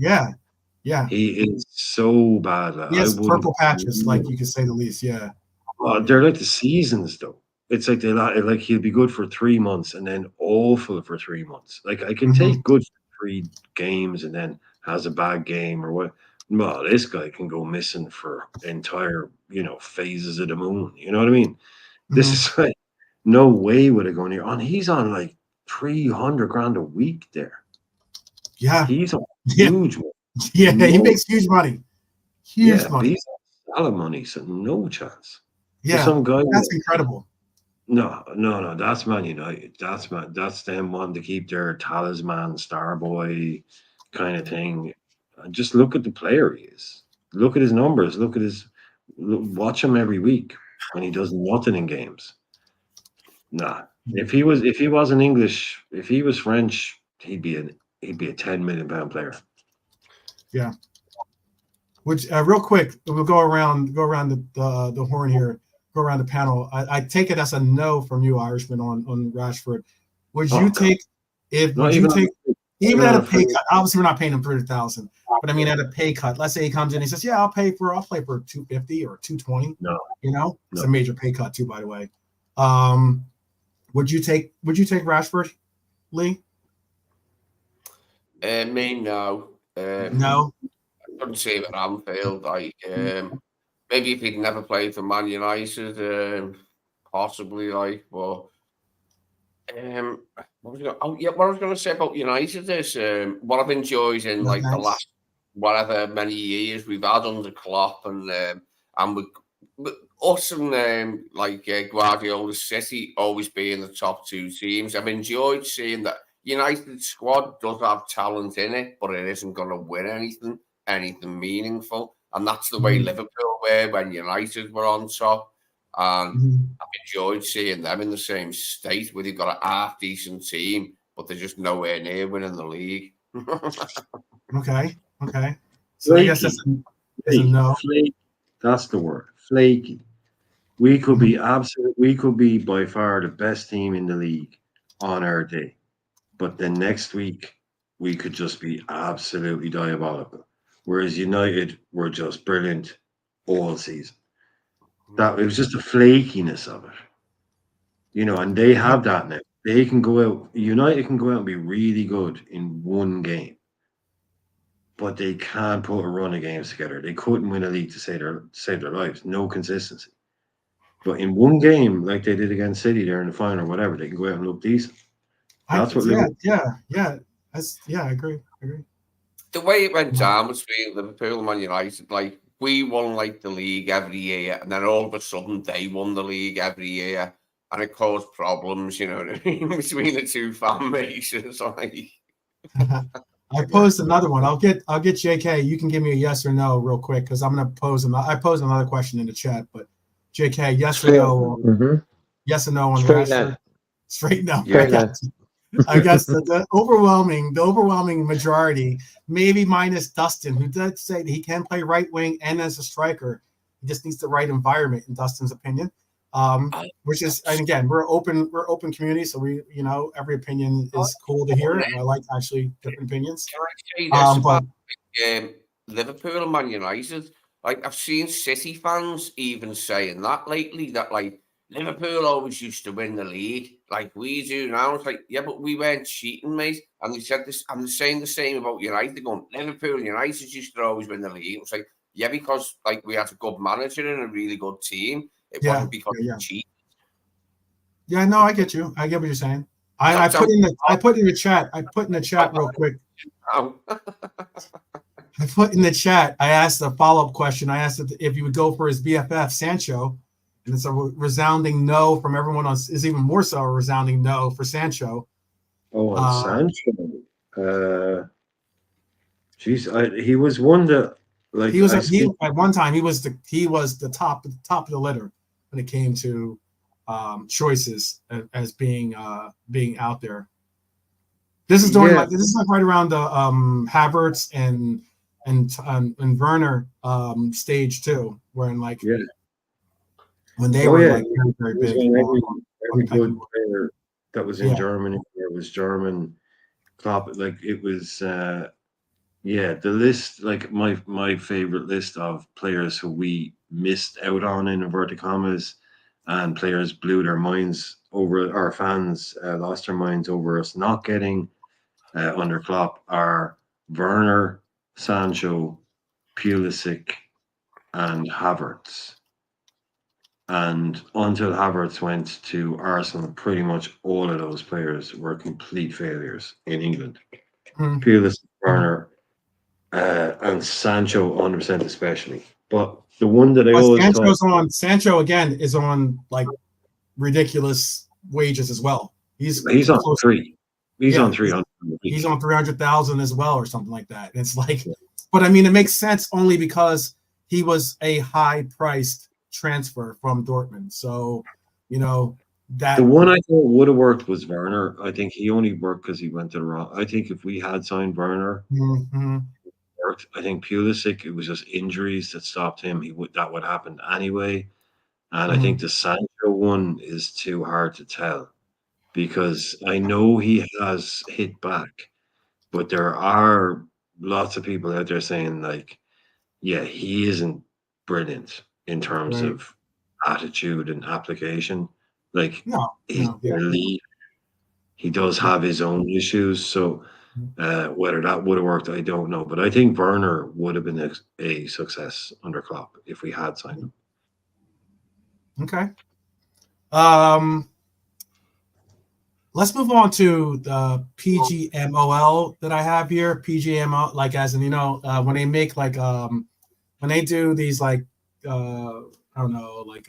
Speaker 1: Yeah.
Speaker 2: He is so bad.
Speaker 1: He has purple patches, like you could say the least. Yeah.
Speaker 2: They're like the seasons, though. It's like he'll be good for 3 months and then awful for 3 months. Like I can take good for 3 games and then has a bad game or what. Well, this guy can go missing for entire, phases of the moon. You know what I mean? This is like no way would it go near. He's on like 300 grand a week there.
Speaker 1: Yeah,
Speaker 2: he's on huge money.
Speaker 1: Yeah, he makes huge money. Huge money.
Speaker 2: He's on salad money, so no chance.
Speaker 1: Yeah,
Speaker 2: some guy.
Speaker 1: That's incredible.
Speaker 2: No, that's Man United. That's them wanting to keep their talisman, star boy kind of thing. Just look at the player he is. Look at his numbers. Watch him every week when he does nothing in games. Nah. If he wasn't English, if he was French, he'd be a £10 million player.
Speaker 1: Yeah. Which real quick, we'll go around the horn here. Go around the panel. I take it as a no from you, Irishman, on Rashford. Would you take even at a pay cut? Obviously, we're not paying him $30,000, but I mean at a pay cut. Let's say he comes in and he says, "Yeah, I'll play for $250 or $220."
Speaker 2: No,
Speaker 1: it's a major pay cut too, by the way. Would you take Rashford, Lee?
Speaker 4: Me, no.
Speaker 1: No.
Speaker 4: I couldn't see him at Anfield. Maybe if he'd never played for Man United, possibly. But what was I going to say about United is what I've enjoyed in the last whatever many years we've had under Klopp and with us and Guardiola's City always being the top 2 teams. I've enjoyed seeing that United squad does have talent in it, but it isn't going to win anything meaningful. And that's the way Liverpool were when United were on top. And I've enjoyed seeing them in the same state where they've got a half-decent team, but they're just nowhere near winning the league.
Speaker 1: Okay. So
Speaker 2: Flaky.
Speaker 1: I guess that's a no.
Speaker 2: Flaky. That's the word. Flaky. We could be by far the best team in the league on our day. But then next week, we could just be absolutely diabolical. Whereas United were just brilliant all season. It was just the flakiness of it. And they have that now. They can go out, United can go out and be really good in one game. But they can't put a run of games together. They couldn't win a league to save their lives. No consistency. But in one game, like they did against City there in the final or whatever, they can go out and look decent. That's what Liverpool.
Speaker 1: Yeah. I agree.
Speaker 4: The way it went down between Liverpool and Man United, we won the league every year, and then all of a sudden they won the league every year, and it caused problems, between the 2 fan bases.
Speaker 1: I posed another one. I'll get JK. You can give me a yes or no real quick because I'm going to pose I posed another question in the chat, but JK, yes or no?
Speaker 3: Mm-hmm.
Speaker 1: Yes or no on
Speaker 3: Straight
Speaker 1: Rashford? Straight no.
Speaker 3: Straight no.
Speaker 1: I guess the overwhelming majority, maybe minus Dustin, who did say that he can play right wing and as a striker. He just needs the right environment, in Dustin's opinion. Which is, and again, we're open community, so we, every opinion is cool to hear. I like actually different opinions.
Speaker 4: Can I say this
Speaker 1: But
Speaker 4: about Liverpool and Man United? Like, I've seen City fans even saying that lately, that like Liverpool always used to win the league, like we do now. It's like, yeah, but we weren't cheating, mate. And they said this. I'm saying the same about United. They're going, Liverpool and United used to always win the league. It's like, yeah, because like we had a good manager and a really good team. It wasn't because we cheated.
Speaker 1: Yeah, no, I get you. I get what you're saying. I put in the chat. I put in the chat real quick. I put in the chat. I asked a follow-up question. I asked if you would go for his BFF Sancho, and it's a resounding no from everyone else. Is even more so a resounding no for Sancho.
Speaker 2: Oh, Sancho. He was one that like
Speaker 1: at one time he was the top of the litter when it came to choices as being out there. This is during this is like right around the Havertz and Werner stage too, when like when they were like very big.
Speaker 2: Every good player that was in Germany, it was German. Klopp, like it was. The list, like my favorite list of players who we missed out on in inverted commas, and players blew their minds over, our fans lost their minds over us not getting under Klopp are Werner, Sancho, Pulisic, and Havertz. And until Havertz went to Arsenal, pretty much all of those players were complete failures in England. Pulisic, Werner, and Sancho 100% especially. But the one that I always
Speaker 1: Sancho again is on like ridiculous wages as well. He's
Speaker 2: on three. He's on 300.
Speaker 1: He's on 300,000 as well, or something like that. It's like, but I mean, it makes sense only because he was a high-priced transfer from Dortmund. So, that
Speaker 2: the one I thought would have worked was Werner. I think he only worked because he went to the wrong. I think if we had signed Werner, worked. I think Pulisic, it was just injuries that stopped him. That would happen anyway. And I think the Sancho one is too hard to tell, because I know he has hit back, but there are lots of people out there saying like, he isn't brilliant in terms of attitude and application. Like he's elite. He does have his own issues. So whether that would have worked, I don't know. But I think Werner would have been a success under Klopp if we had signed him.
Speaker 1: Okay. Let's move on to the PGMOL that I have here. PGMOL, like as in, when they make like when they do these like I don't know, like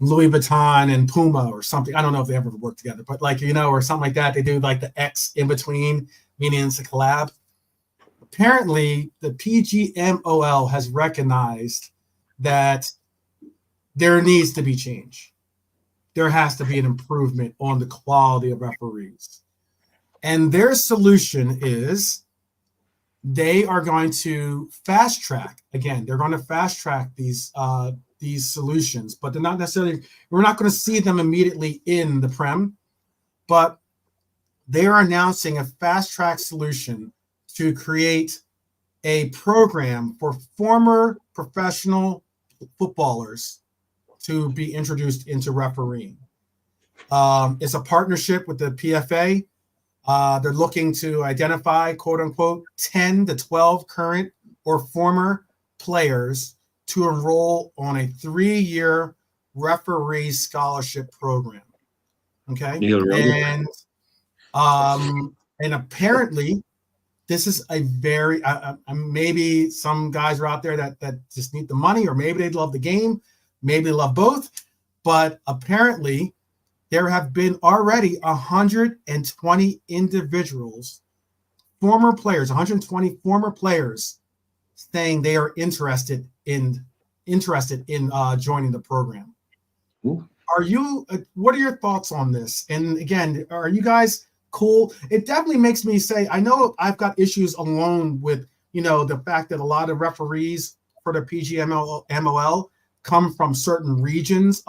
Speaker 1: Louis Vuitton and Puma or something. I don't know if they ever work together, but like, or something like that. They do like the X in between, meaning it's a collab. Apparently, the PGMOL has recognized that there needs to be change. There has to be an improvement on the quality of referees. And their solution is they are going to fast track. Again, they're going to fast track these solutions, but they're not necessarily, we're not going to see them immediately in the Prem, but they are announcing a fast track solution to create a program for former professional footballers to be introduced into refereeing. It's a partnership with the PFA. They're looking to identify, quote unquote, 10 to 12 current or former players to enroll on a 3-year referee scholarship program. Okay. And apparently this is a very, maybe some guys are out there that just need the money, or maybe they love the game. Maybe they love both, but apparently there have been already 120 individuals, former players, 120 former players saying they are interested in joining the program.
Speaker 2: Ooh.
Speaker 1: What are your thoughts on this? And again, are you guys cool. It definitely makes me say, I know I've got issues alone with, the fact that a lot of referees for the PGMOL come from certain regions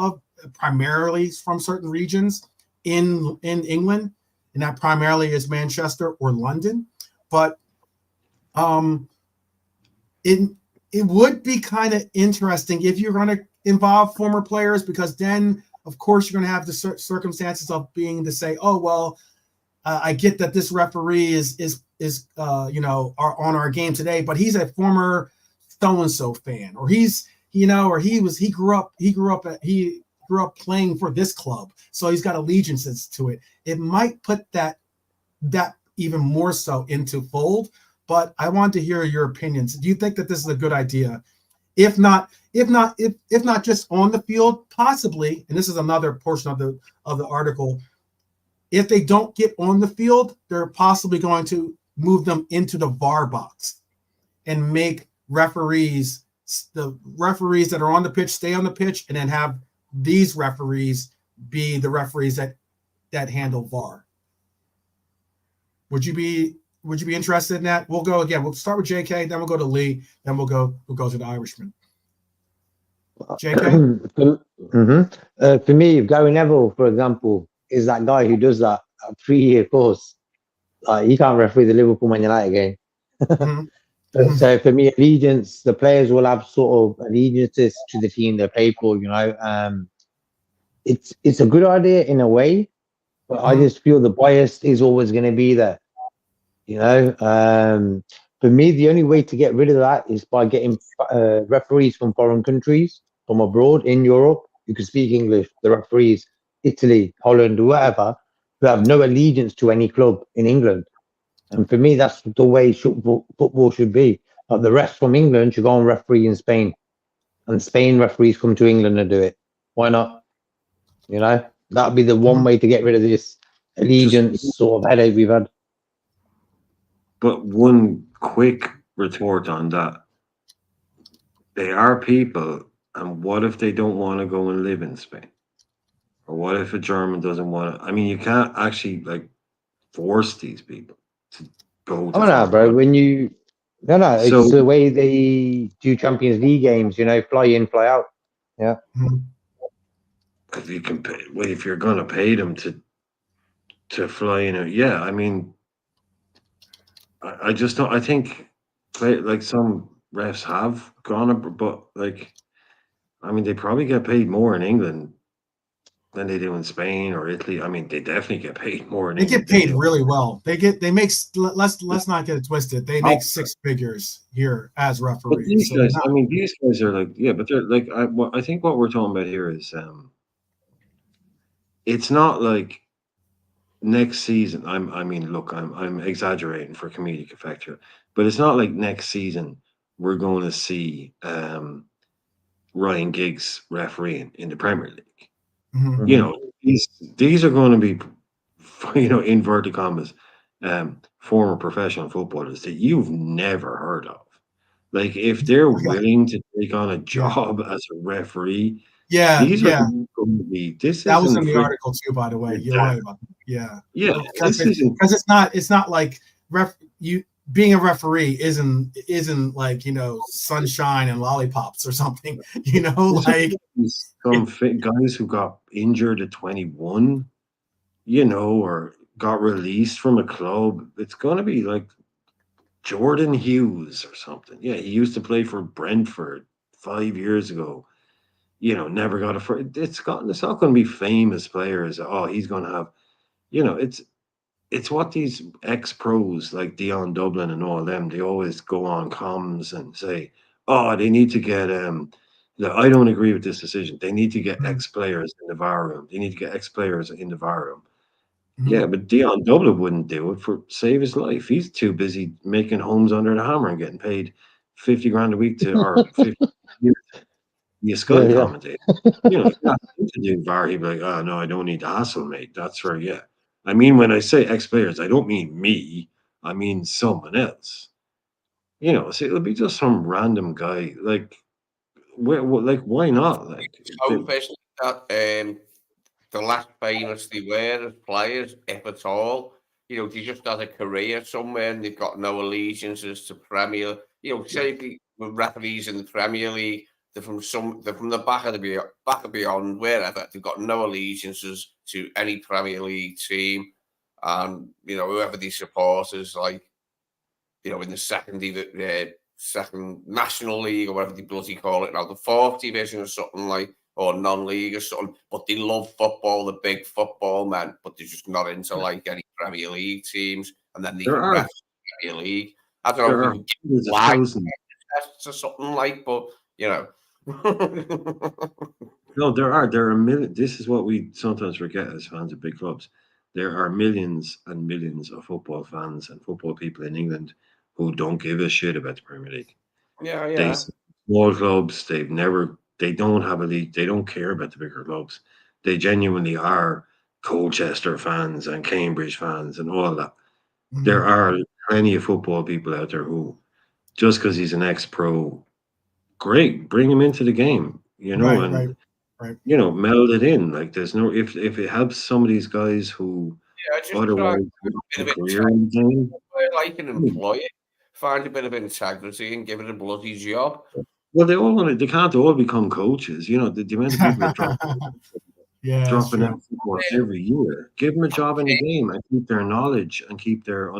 Speaker 1: primarily from certain regions in England, and that primarily is Manchester or London. But it would be kind of interesting if you're going to involve former players, because then of course you're going to have the circumstances of being to say, oh well, I get that this referee is on our game today, but he's a former so and so fan, or he grew up playing for this club, so he's got allegiances to it. It might put that even more so into fold. But I want to hear your opinions. Do you think that this is a good idea? If not just on the field, possibly, and this is another portion of the article, if they don't get on the field, they're possibly going to move them into the VAR box and make the referees that are on the pitch stay on the pitch, and then have these referees be the referees that handle VAR. Would you be interested in that? We'll go again. We'll start with JK, then we'll go to Lee, then we'll go to the Irishman. JK?
Speaker 3: For me, Gary Neville, for example, is that guy who does that 3-year course. He can't referee the Liverpool Man United game.
Speaker 1: Mm-hmm.
Speaker 3: So for me, allegiance, the players will have sort of allegiances to the team they play for. It's a good idea in a way, but I just feel the bias is always going to be there. For me, the only way to get rid of that is by getting referees from foreign countries, from abroad in Europe, who can speak English. The referees, Italy, Holland, whatever, who have no allegiance to any club in England. And for me, that's the way football should be. The rest from England should go and referee in Spain, and Spain referees come to England and do it. Why not? That'd be the one way to get rid of this allegiance sort of headache we've had.
Speaker 2: But one quick retort on that. They are people, and what if they don't want to go and live in Spain? Or what if a German doesn't want to? I mean, you can't actually force these people to go to
Speaker 3: bro. It's the way they do Champions League games, fly in, fly out. Yeah.
Speaker 2: If you can pay, if you're going to pay them to fly in, I mean, I just don't. I think some refs have gone up, but I mean, they probably get paid more in England than they do in Spain or Italy. I mean, they definitely get paid more.
Speaker 1: They get paid really well. They make let's not get it twisted. They make 6 figures here as referees.
Speaker 2: But these guys, I mean, these guys are but they're I think what we're talking about here is it's not like next season. I mean, look, I'm exaggerating for comedic effect here, but it's not like next season we're going to see Ryan Giggs refereeing in the Premier League.
Speaker 1: Mm-hmm.
Speaker 2: These are going to be, inverted commas, former professional footballers that you've never heard of. If they're willing to take on a job as a referee, these are going to be.
Speaker 1: That was in the article too, by the way. You're right about that. Yeah. Because it's not like being a referee isn't like sunshine and lollipops or something.
Speaker 2: Some fit guys who got injured at 21, or got released from a club. It's gonna be like Jordan Hughes or something. Yeah, he used to play for Brentford 5 years ago. Never got it's not going to be famous players. Oh, he's going to have. It's what these ex-pros like Dion Dublin and all them, they always go on comms and say, oh, they need to get I don't agree with this decision. They need to get ex-players in the VAR room. They need to get ex-players in the VAR room. Mm-hmm. Yeah, but Dion Dublin wouldn't do it for save his life. He's too busy making homes under the hammer and getting paid 50 grand a week or 50 be a Sky commentator. To do VAR, he'd be like, oh no, I don't need the hassle, mate. That's for I mean, when I say ex-players, I don't mean me. I mean someone else. So it'll be just some random guy. Why not?
Speaker 4: So personally, that the last famous they were as players, if at all, they just had a career somewhere and they've got no allegiances to Premier. Say the referees in the Premier League, they're from the back of beyond, wherever. They've got no allegiances to any Premier League team, and whoever these supporters like, in the second National League or whatever they bloody call it now, the fourth division or something like, or non-league or something. But they love football, the big football men, but they're just not into like any Premier League teams. And then they ref Premier League. I don't know if we could get tests or something like, but
Speaker 2: No, there are millions. This is what we sometimes forget as fans of big clubs. There are millions and millions of football fans and football people in England who don't give a shit about the Premier League.
Speaker 4: Yeah.
Speaker 2: They small clubs. They don't have a league. They don't care about the bigger clubs. They genuinely are Colchester fans and Cambridge fans and all that. Mm-hmm. There are plenty of football people out there who, just because he's an ex-pro, great, bring him into the game, right. Meld it in. Like there's no if it helps some of these guys who otherwise career in the game,
Speaker 4: like an employee, find a bit of integrity and give it a bloody job.
Speaker 2: Well, they can't all become coaches. The amount of people that dropping out every year. Give them a job in the game and keep their knowledge and keep their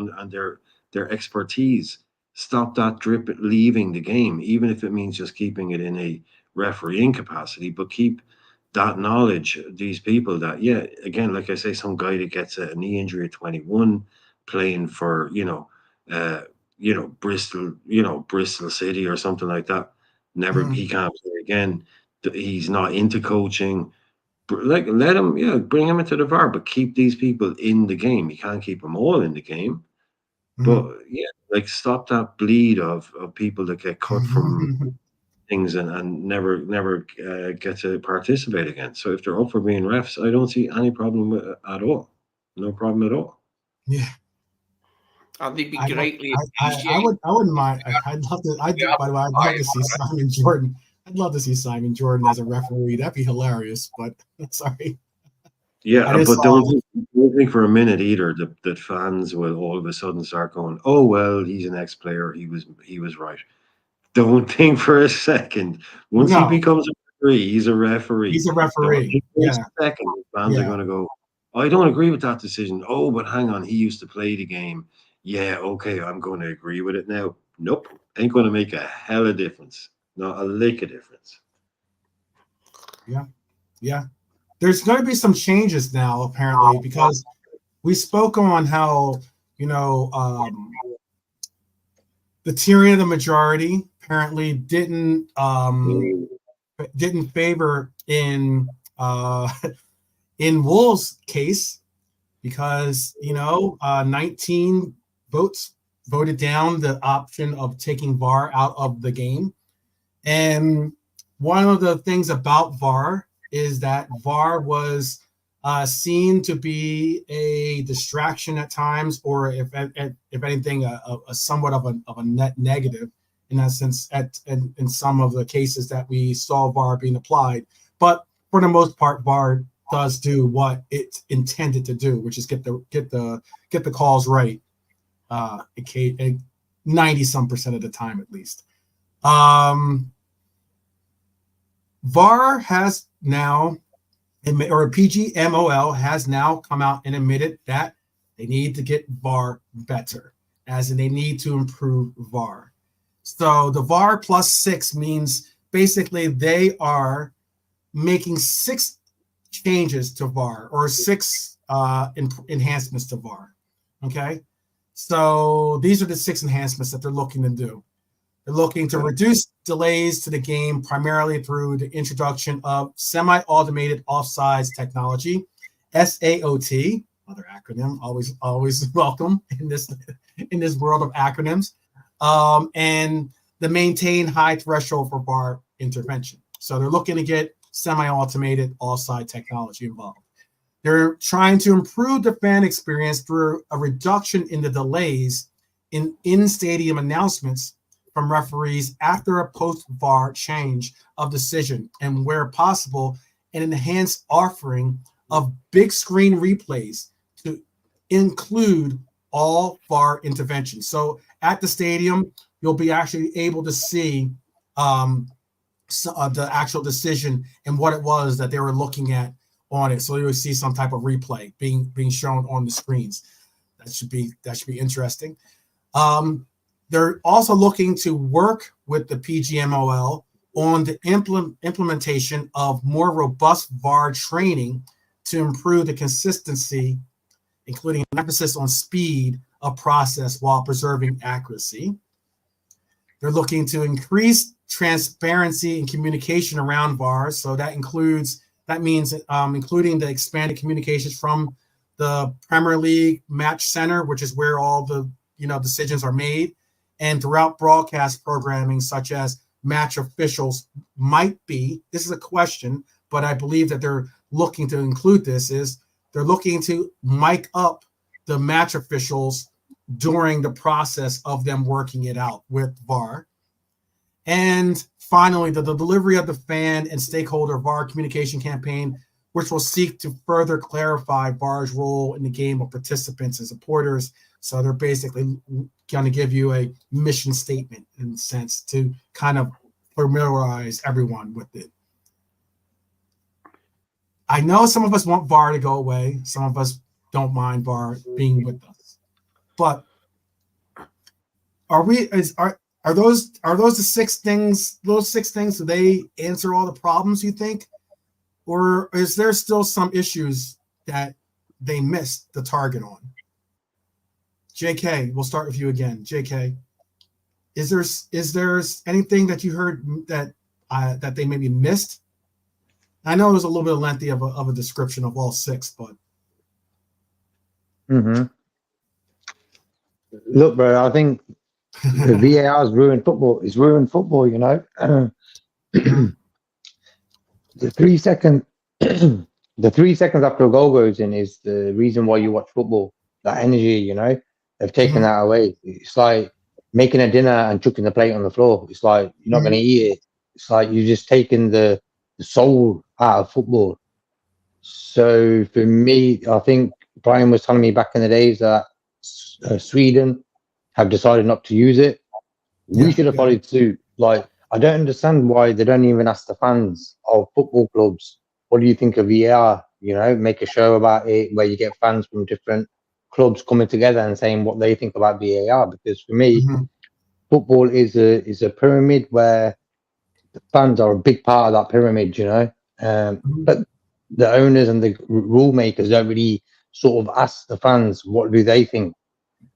Speaker 2: expertise. Stop that drip leaving the game, even if it means just keeping it in a refereeing capacity, but keep that knowledge. These people that, again, like I say, some guy that gets a knee injury at 21 playing for, Bristol City or something like that. He can't play again. He's not into coaching. Like, let him, bring him into the VAR, but keep these people in the game. You can't keep them all in the game. But stop that bleed of people that get cut from things and never get to participate again. So if they're up for being refs, I don't see any problem with it at all. No problem at all.
Speaker 1: Yeah.
Speaker 4: And they'd be greatly.
Speaker 1: I wouldn't mind. I'd love to. By the way, I'd love to see Simon Jordan. I'd love to see Simon Jordan as a referee. That'd be hilarious. But sorry.
Speaker 2: Yeah, but don't think for a minute either that fans will all of a sudden start going, "Oh well, he's an ex-player. He was right." Don't think for a second. Once he becomes a referee, he's a referee.
Speaker 1: He's a referee.
Speaker 2: For a second, fans are going to go, "I don't agree with that decision." Oh, but hang on, he used to play the game. Yeah, okay, I'm going to agree with it now. Nope, ain't going to make a hell of a difference. Not a lick of difference.
Speaker 1: Yeah. There's going to be some changes now, apparently, because we spoke on how, the tyranny of the majority apparently didn't favor in Wool's case, because 19 votes voted down the option of taking VAR out of the game. And one of the things about VAR is that VAR was seen to be a distraction at times, or if anything, a somewhat of a net negative in that sense. In some of the cases that we saw VAR being applied, but for the most part, VAR does do what it's intended to do, which is get the calls right, 90-some% of the time at least. VAR has now, or PGMOL has now come out and admitted that they need to get VAR better, as in they need to improve VAR. So the VAR +6 means basically they are making 6 changes to VAR, or 6 enhancements to VAR. Okay, so these are the 6 enhancements that they're looking to do. They're looking to reduce delays to the game primarily through the introduction of semi-automated offsides technology, SAOT, another acronym, always welcome in this world of acronyms, and the maintain high threshold for VAR intervention. So they're looking to get semi-automated offside technology involved. They're trying to improve the fan experience through a reduction in the delays in stadium announcements from referees after a post-VAR change of decision, and where possible, an enhanced offering of big screen replays include all VAR interventions. So at the stadium, you'll be actually able to see the actual decision and what it was that they were looking at on it. So you'll see some type of replay being shown on the screens. That should be interesting. They're also looking to work with the PGMOL on the implementation of more robust VAR training to improve the consistency, including an emphasis on speed of process while preserving accuracy. They're looking to increase transparency and communication around VAR. So that means including the expanded communications from the Premier League Match Center, which is where all the decisions are made, and throughout broadcast programming, such as match officials might be. This is a question, but I believe that they're looking to include this. They're looking to mic up the match officials during the process of them working it out with VAR. And finally, the delivery of the fan and stakeholder VAR communication campaign, which will seek to further clarify VAR's role in the game of participants and supporters. So they're basically going to give you a mission statement in a sense to kind of familiarize everyone with it. I know some of us want VAR to go away. Some of us don't mind VAR being with us. But are those the 6 things? Those 6 things, do they answer all the problems, you think? Or is there still some issues that they missed the target on? JK, we'll start with you again. JK, is there anything that you heard that they maybe missed? I know it was a little bit lengthy of a description of all 6, but
Speaker 3: look, bro, I think the VAR has ruined football. It's ruined football, you know. The 3 second, the 3 seconds after a goal goes in is the reason why you watch football. That energy, you know, they've taken that away. It's like making a dinner and chucking the plate on the floor. It's like you're not going to eat it. It's like you're just taking the soul out of football. So for me, I think Brian was telling me back in the days that Sweden have decided not to use it. We should have followed suit. Like, I don't understand why they don't even ask the fans of football clubs, what do you think of VAR? You know, make a show about it where you get fans from different clubs coming together and saying what they think about VAR. Because for me, football is a pyramid where the fans are a big part of that pyramid, you know. But the owners and the rule makers don't really sort of ask the fans what do they think.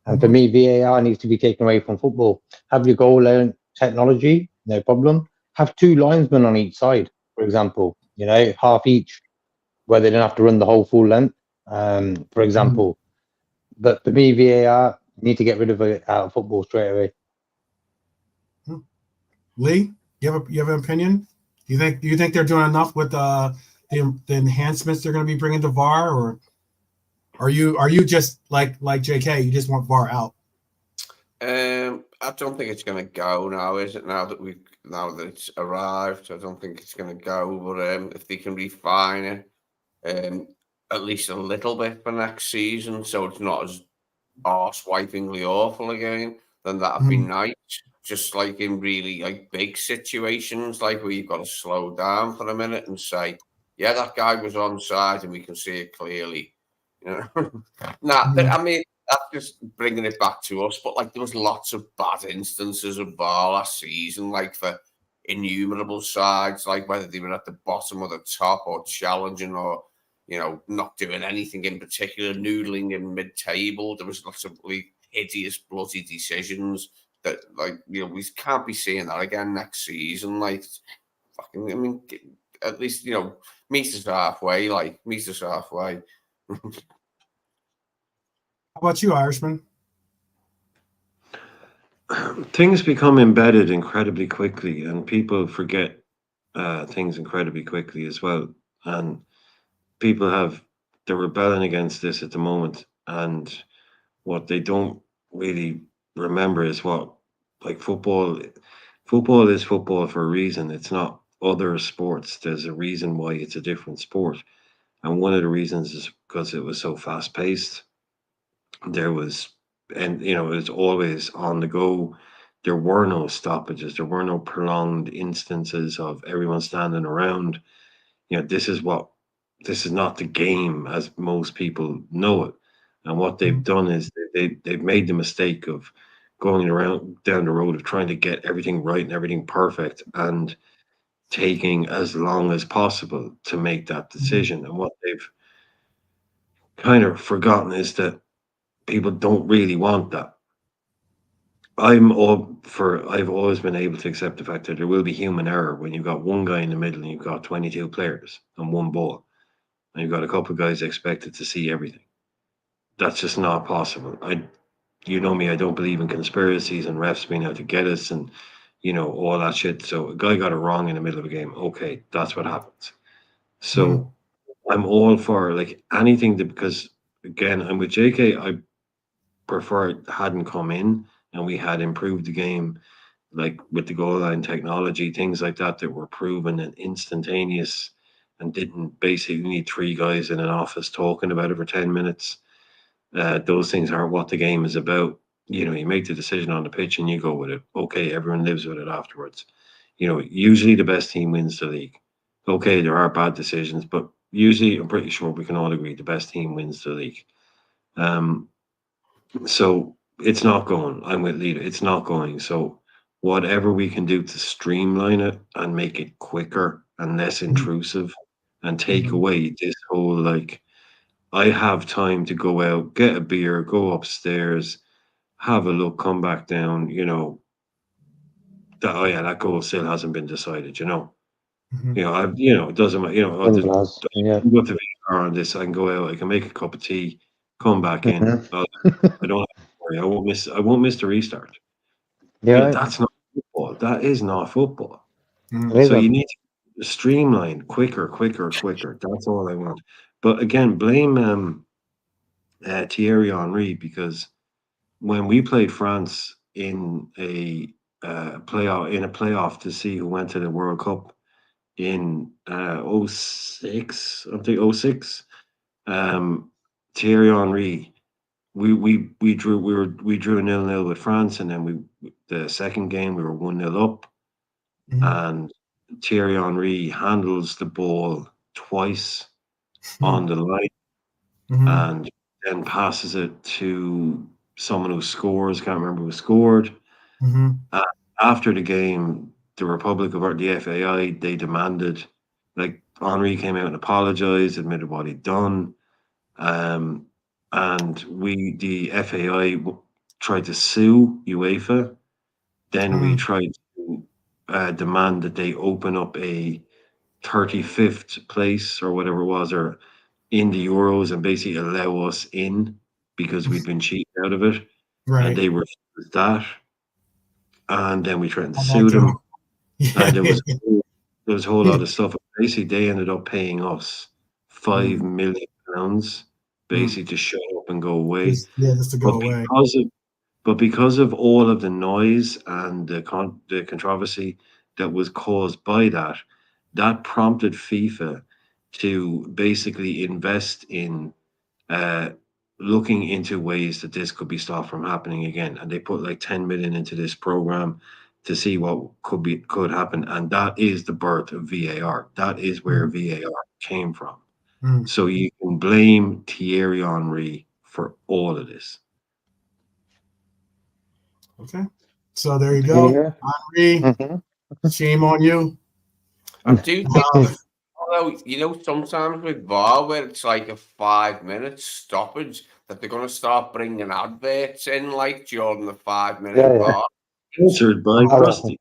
Speaker 3: And for me, VAR needs to be taken away from football. Have your goal line technology, no problem. Have 2 linesmen on each side, for example, you know, half each, where they don't have to run the whole full length, for example. But for me, VAR, need to get rid of it out of football straight away.
Speaker 1: Lee, you have an opinion? Do you think they're doing enough with the enhancements they're going to be bringing to VAR, or are you just like JK? You just want VAR out?
Speaker 4: I don't think it's going to go now, is it? Now that it's arrived, I don't think it's going to go. But if they can refine it, at least a little bit for next season, so it's not as arse-wipingly awful again, then that'd be nice. Just like in really like big situations, like where you've got to slow down for a minute and say, yeah, that guy was onside and we can see it clearly. You know? I mean, that's just bringing it back to us. But like, there was lots of bad instances of VAR last season, like for innumerable sides, like whether they were at the bottom or the top or challenging or, you know, not doing anything in particular, noodling in mid-table. There was lots of like hideous, bloody decisions that, like, you know, we can't be seeing that again next season. Like, fucking, I mean, at least, you know, meet us halfway.
Speaker 1: How about you, Irishman?
Speaker 2: Things become embedded incredibly quickly, and people forget things incredibly quickly as well. And they're rebelling against this at the moment. And what they don't really remember is like football is football for a reason. It's not other sports. There's a reason why it's a different sport. And one of the reasons is because it was so fast paced. there was, and it was always on the go. There were no stoppages. There were no prolonged instances of everyone standing around. This is not the game as most people know it. And what they've done is they've made the mistake of going around down the road of trying to get everything right and everything perfect, and taking as long as possible to make that decision. And what they've kind of forgotten is that people don't really want that. I've always been able to accept the fact that there will be human error when you've got one guy in the middle and you've got 22 players and one ball, and you've got a couple of guys expected to see everything. That's just not possible. You know me, I don't believe in conspiracies and refs being out to get us and all that shit. So a guy got it wrong in the middle of a game. Okay, that's what happens. So I'm all for like anything because again, I'm with JK. I prefer it hadn't come in and we had improved the game, like with the goal line technology, things like that were proven and instantaneous and didn't basically need three guys in an office talking about it for 10 minutes. Those things aren't what the game is about. You make the decision on the pitch and you go with it. Okay, everyone lives with it afterwards. Usually the best team wins the league. Okay, there are bad decisions, but usually I'm pretty sure we can all agree the best team wins the league. So it's not going. I'm with Lita. It's not going. So whatever we can do to streamline it and make it quicker and less intrusive and take away this whole like, I have time to go out, get a beer, go upstairs, have a look, come back down, that goal still hasn't been decided, it doesn't matter, I'll just
Speaker 3: Simple as, yeah.
Speaker 2: go to VR on this, I can go out, I can make a cup of tea, come back in. I don't have to worry, I won't miss the restart.
Speaker 3: Yeah,
Speaker 2: that's not football. That is not football.
Speaker 3: it
Speaker 2: So you
Speaker 3: isn't.
Speaker 2: need to streamline quicker. That's all I want. But again, blame Thierry Henry, because when we played France in a playoff to see who went to the World Cup in 06, I think 06, Thierry Henry, we drew 0-0 with France, and then the second game we were 1-0 up, and Thierry Henry handles the ball twice on the line and then passes it to someone who scores. Can't remember who scored. After the game, the FAI, they demanded, like, Henry came out and apologized, admitted what he'd done. And the FAI tried to sue UEFA. Then we tried to demand that they open up a 35th place or whatever it was, or in the Euros, and basically allow us in because we'd been cheated out of it.
Speaker 1: Right.
Speaker 2: And they refused that. And then we threatened to sue them. And there was a whole lot of stuff. Basically, they ended up paying us £5 million basically to shut up and go away.
Speaker 1: Just to go away.
Speaker 2: But because of all of the noise and the controversy that was caused by that prompted FIFA to basically invest in looking into ways that this could be stopped from happening again. And they put like 10 million into this program to see what could happen. And that is the birth of VAR. That is where VAR came from. So you can blame Thierry Henry for all of this.
Speaker 1: Okay. So there you go. Henry, shame on you.
Speaker 4: I do think, although, sometimes with VAR, where it's like a 5-minute stoppage, that they're going to start bringing adverts in, like, during the 5-minute VAR.
Speaker 2: Sponsored by Krusty.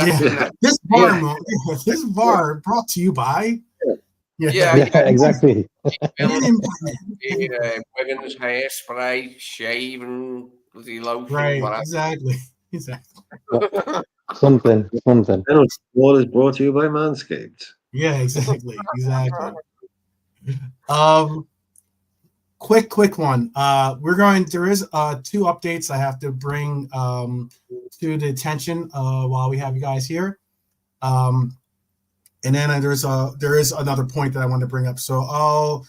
Speaker 1: Yeah. This VAR brought to you by.
Speaker 4: Yeah,
Speaker 3: exactly.
Speaker 4: Women's hairspray, shaving, bloody lotion,
Speaker 1: right,
Speaker 4: whatever.
Speaker 1: exactly.
Speaker 3: Something.
Speaker 2: All is brought to you by Manscaped.
Speaker 1: Yeah, exactly. Quick one. There is 2 updates I have to bring to the attention while we have you guys here. And then there is another point that I want to bring up. So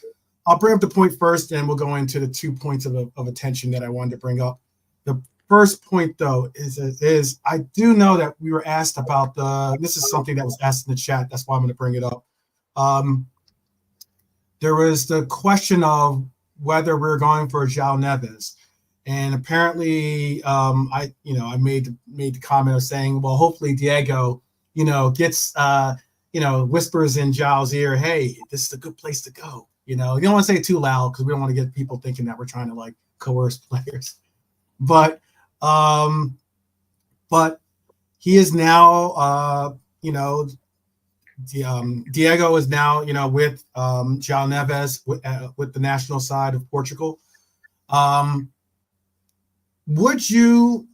Speaker 1: I'll bring up the point first, and we'll go into the 2 points of attention that I wanted to bring up. The first point, though, is I do know that we were asked about this is something that was asked in the chat. That's why I'm going to bring it up. There was the question of whether we're going for João Neves. And apparently, I made the comment of saying, well, hopefully Diego, gets, whispers in João's ear, hey, this is a good place to go. You don't want to say it too loud because we don't want to get people thinking that we're trying to like coerce players. But he is now, Diego is now, with João Neves with the national side of Portugal. Would you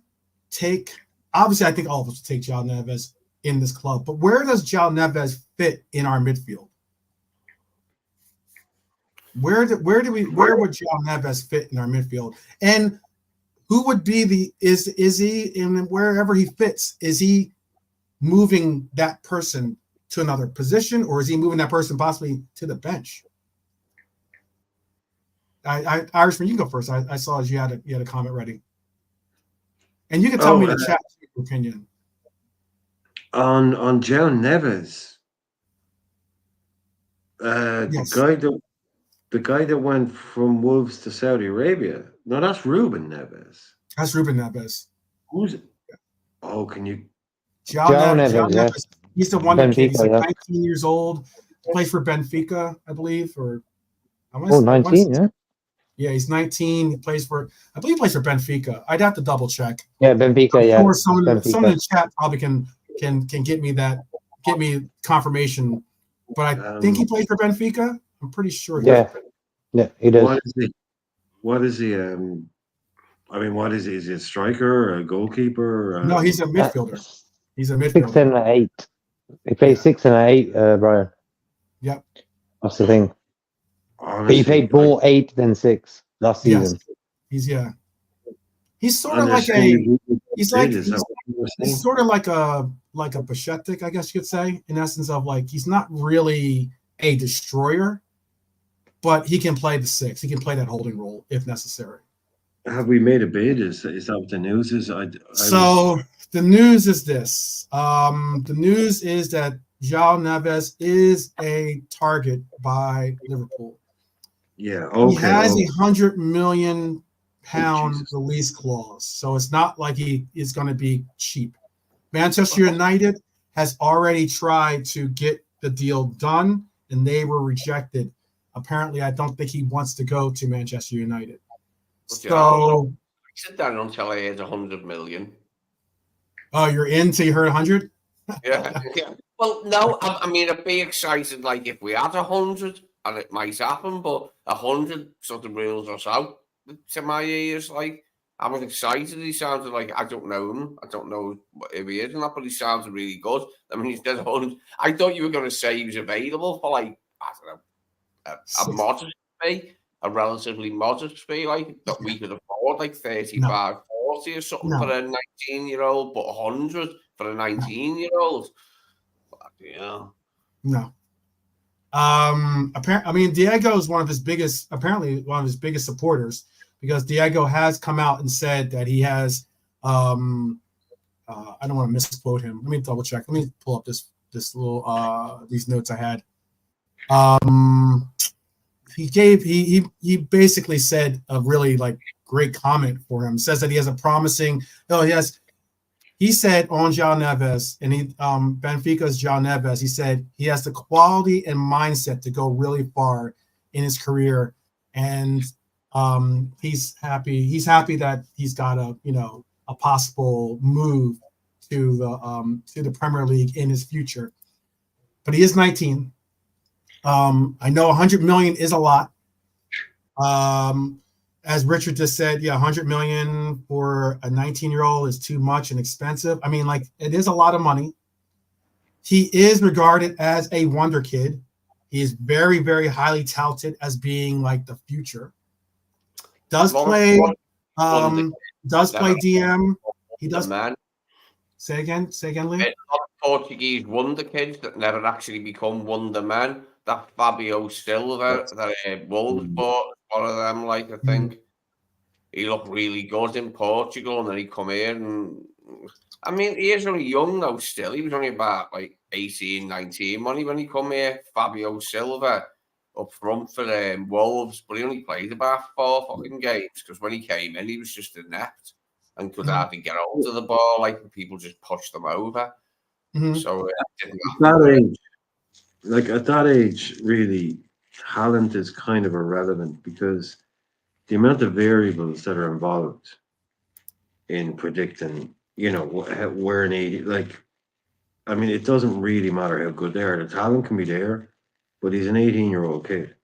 Speaker 1: take? Obviously, I think all of us would take João Neves in this club. But where does João Neves fit in our midfield? Where would João Neves fit in our midfield? And who would be is he in wherever he fits? Is he moving that person to another position, or is he moving that person possibly to the bench? Irishman, you can go first. I saw you had a comment ready, and you can tell me in the chat your opinion
Speaker 2: on João Neves.
Speaker 1: Yes.
Speaker 2: The guy that went from Wolves to Saudi Arabia. No, that's Ruben Neves.
Speaker 1: That's Ruben Neves.
Speaker 2: Who's it? Oh, can you?
Speaker 1: João Neves. He's the wonder kid. He's like 19 years old. Plays for Benfica, I believe, or
Speaker 3: 19, yeah.
Speaker 1: Yeah, he's 19. He plays for, I believe, he plays for Benfica. I'd have to double check.
Speaker 3: Yeah, Benfica. Yeah.
Speaker 1: Or someone in the chat probably can get me confirmation. But I think he plays for Benfica. I'm pretty sure.
Speaker 3: Yeah, he does.
Speaker 2: What is he? What is he? Is he a striker or a goalkeeper?
Speaker 1: No, he's a midfielder. He's a midfielder.
Speaker 3: 6 and 8. He plays 6 and 8, Brian.
Speaker 1: Yep.
Speaker 3: That's the thing.
Speaker 2: Honestly,
Speaker 3: but he played more 8 than 6 last season.
Speaker 1: He's sort of like he's sort of like a Pachetic, I guess you could say, in essence of like he's not really a destroyer, but he can play the 6. He can play that holding role if necessary.
Speaker 2: Have we made a bid? Is that what the news is?
Speaker 1: The news is this. The news is that João Neves is a target by Liverpool.
Speaker 2: Yeah, okay.
Speaker 1: He has a £100 million release clause, so it's not like he is going to be cheap. Manchester United has already tried to get the deal done, and they were rejected. Apparently, I don't think he wants to go to Manchester United. So
Speaker 4: I sit down until I hit 100 million.
Speaker 1: Oh, you're in till you heard 100?
Speaker 4: Yeah. Well, no, I mean, I'd be excited like if we had 100, and it might happen, but 100 sort of rules us out to my ears. Like, I was excited. He sounded like, I don't know him. I don't know if he is or not, but he sounds really good. I mean, he's dead 100. I thought you were going to say he was available for like, I don't know, a modest fee, a relatively modest fee, like that we could afford, like 35, 40 or something for a 19-year-old, but 100 for a 19-year-old. Yeah.
Speaker 1: No. Apparently, I mean, Diego is one of his biggest supporters, because Diego has come out and said that he has. I don't want to misquote him. Let me double check. Let me pull up this little these notes I had. He basically said a really like great comment for him. Says that he has a promising. He said on João Neves, and Benfica's João Neves, he said he has the quality and mindset to go really far in his career, and he's happy. He's happy that he's got a possible move to the Premier League in his future. But he is 19. I know 100 million is a lot. As Richard just said, 100 million for a 19-year-old is too much and expensive. I mean, like, it is a lot of money. He is regarded as a wonder kid. He is very, very highly touted as being like the future. Does play DM. He does.
Speaker 4: Man.
Speaker 1: Say again, Lee.
Speaker 4: Portuguese wonder kids that never actually become wonder man. that Fabio Silva that Wolves bought, one of them, like, I think. He looked really good in Portugal, and then he come here, and I mean, he is only young though still. He was only about like 18, 19 when he come here. Fabio Silva up front for Wolves, but he only played about 4 fucking games, because when he came in, he was just inept and could hardly get hold of the ball. Like, people just pushed them over. So
Speaker 2: at that age, really, talent is kind of irrelevant, because the amount of variables that are involved in predicting, where an 80, like, I mean, it doesn't really matter how good they are. The talent can be there, but he's an 18-year-old kid.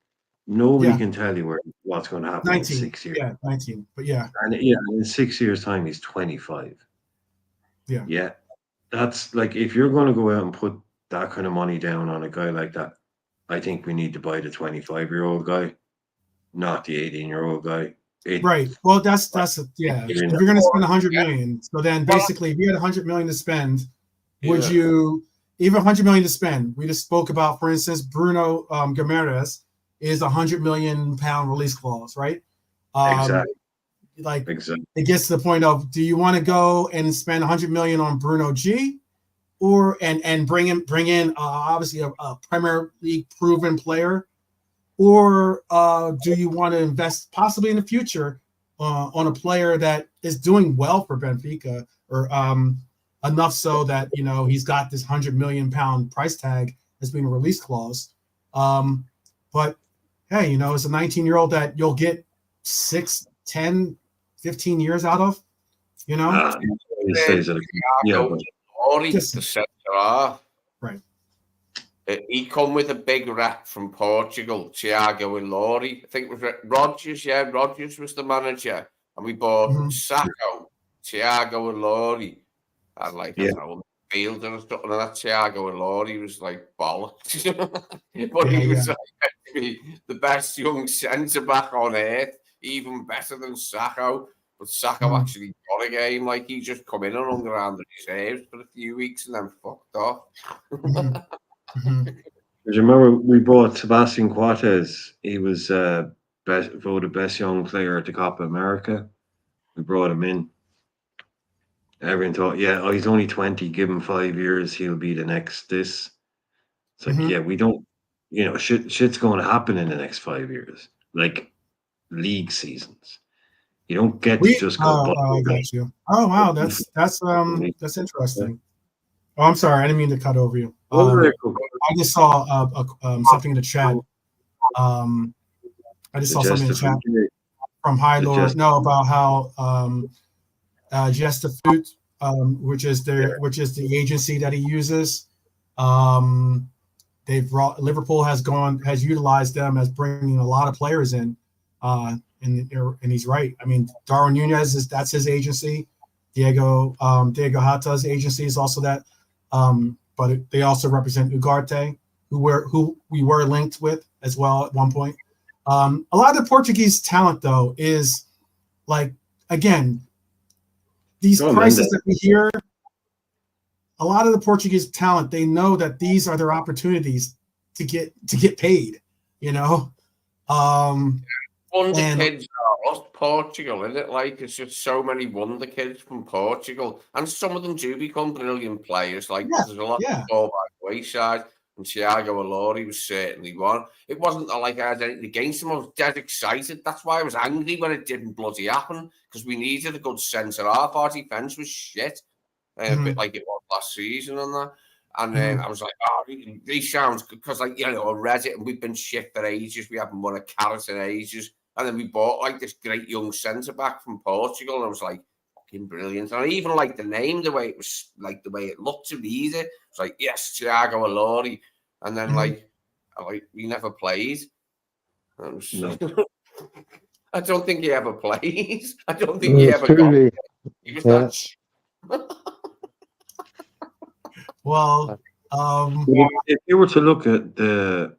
Speaker 2: Nobody can tell you what's going to happen
Speaker 1: 19.
Speaker 2: in 6 years.
Speaker 1: Yeah, 19. But yeah.
Speaker 2: And in 6 years' time, he's 25.
Speaker 1: Yeah.
Speaker 2: Yeah. That's like, if you're going to go out and put that kind of money down on a guy like that, I think we need to buy the 25-year-old guy, not the 18-year-old guy.
Speaker 1: Right. Well, that's yeah. If you're going to spend 100 million, so then basically, if you had 100 million to spend, would you even 100 million to spend? We just spoke about, for instance, Bruno Guimaraes is a 100 million pound release clause, right?
Speaker 2: Exactly.
Speaker 1: Like, it gets to the point of, do you want to go and spend 100 million on Bruno G, or and bring in obviously a Premier League proven player? Or do you want to invest possibly in the future on a player that is doing well for Benfica, or enough so that he's got this 100 million pound price tag as being a release clause? But hey, it's a 19-year-old that you'll get 6, 10, 15 years out of. Right.
Speaker 4: He come with a big rep from Portugal, Thiago Ilori. I think it was Rodgers. Yeah, Rodgers was the manager, and we bought Sacco, Thiago Ilori, and like I don't know, fielder or something. And that Thiago Ilori was like bollocks, but he was like the best young centre back on earth, even better than Sacco. But Sacco actually got a game. Like, he just come in and hung around the reserves for a few weeks and then fucked off.
Speaker 2: Because remember, we bought Sebastian Coates. He was voted best young player at the Copa America. We brought him in. Everyone thought, he's only 20. Give him 5 years, he'll be the next this. It's like, we don't, shit's going to happen in the next 5 years, like league seasons. You don't get to just go.
Speaker 1: I got you. Oh wow, that's interesting. Oh, I'm sorry, I didn't mean to cut over you. I just saw something in the chat. I just saw something in the chat from High Lord. No, about how Gestafoot, which is the agency that he uses. Liverpool has utilized them as bringing a lot of players in. And he's right. I mean, Darwin Nunez that's his agency. Diego Hata's agency is also that. But they also represent Ugarte, who we were linked with as well at one point. A lot of the Portuguese talent, though, is like, again, these prices that we hear. A lot of the Portuguese talent, they know that these are their opportunities to get paid.
Speaker 4: Wonder kids are Portugal, isn't it? Like, it's just so many wonder kids from Portugal, and some of them do become brilliant players. Like, there's a lot of fall by the wayside, and Thiago Ilori was certainly one. It wasn't like I had anything against him. I was dead excited. That's why I was angry when it didn't bloody happen, because we needed a good centre half. Our defence was shit, a bit like it was last season and that. And then I was like, he sounds good, because, like, I read it, and we've been shit for ages. We haven't won a carrot in ages. And then we bought like this great young centre back from Portugal, and I was like, fucking brilliant. And I even liked the name, the way it was, like the way it looked to read it. It's like, yes, Thiago Ilori. And then we never played. I don't think he ever played. I don't think he ever got it. He was that.
Speaker 1: Well,
Speaker 2: if you were to look at the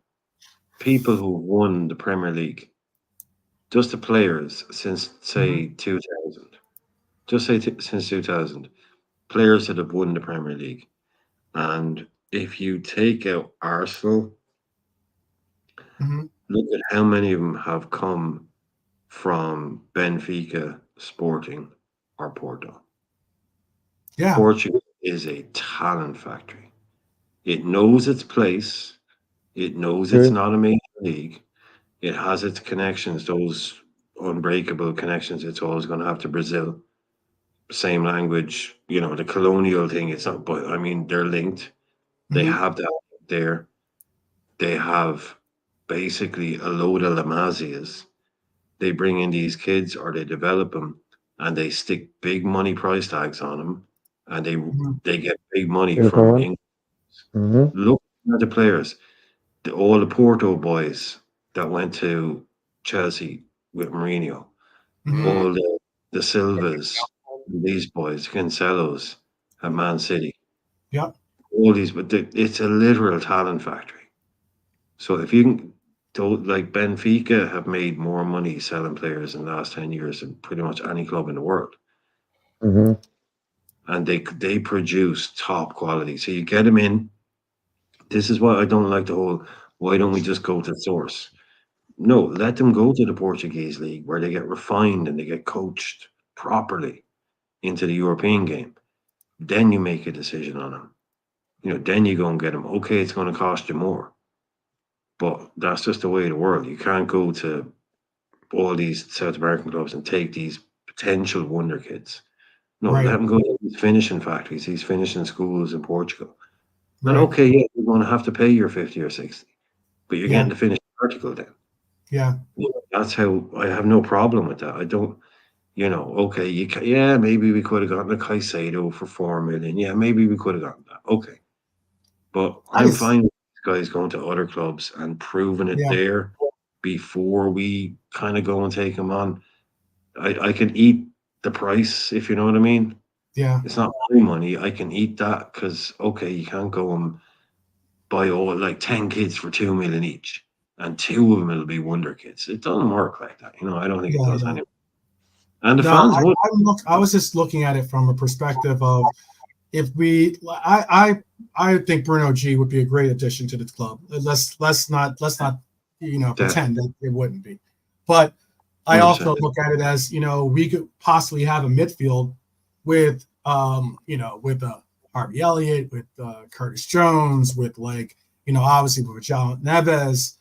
Speaker 2: people who won the Premier League, just the players since, say, 2000, since 2000, players that have won the Premier League. And if you take out Arsenal, Look at how many of them have come from Benfica, Sporting, or Porto.
Speaker 1: Yeah.
Speaker 2: Portugal is a talent factory. It knows its place. It knows it's not a major league. It has its connections, those unbreakable connections it's always going to have to Brazil. Same language, the colonial thing. It's not, but I mean, they're linked. They have that there. They have basically a load of Lamasias. They bring in these kids or they develop them and they stick big money price tags on them and they get big money from England. Look at the players, all the Porto boys that went to Chelsea with Mourinho, all the Silvas, these boys, Cancelos at Man City.
Speaker 1: Yep.
Speaker 2: All these, but it's a literal talent factory. So if you can, like Benfica have made more money selling players in the last 10 years than pretty much any club in the world. And they produce top quality. So you get them in. This is why I don't like the whole, why don't we just go to the source? No, let them go to the Portuguese league where they get refined and they get coached properly into the European game. Then you make a decision on them. Then you go and get them. Okay, it's going to cost you more. But that's just the way of the world. You can't go to all these South American clubs and take these potential wonder kids. No, let them go to these finishing factories, these finishing schools in Portugal. And okay, yeah, you're going to have to pay your 50 or 60, but you're getting the finished article then.
Speaker 1: Yeah.
Speaker 2: That's how I have no problem with that. I don't, okay, maybe we could have gotten a Caicedo for 4 million. Yeah, maybe we could have gotten that. Okay. But I'm fine with these guys going to other clubs and proving it there before we kind of go and take them on. I can eat the price, if you know what I mean.
Speaker 1: Yeah.
Speaker 2: It's not my money. I can eat that because, okay, you can't go and buy all like 10 kids for 2 million each and 2 of them will be wonder kids. It doesn't work like that. I don't think it does anyway. And the fans would.
Speaker 1: I was just looking at it from a perspective of if we, I think Bruno G would be a great addition to the club. Let's not pretend that it wouldn't be. But I also look at it as we could possibly have a midfield with with Harvey Elliott, with Curtis Jones, with obviously with John Neves,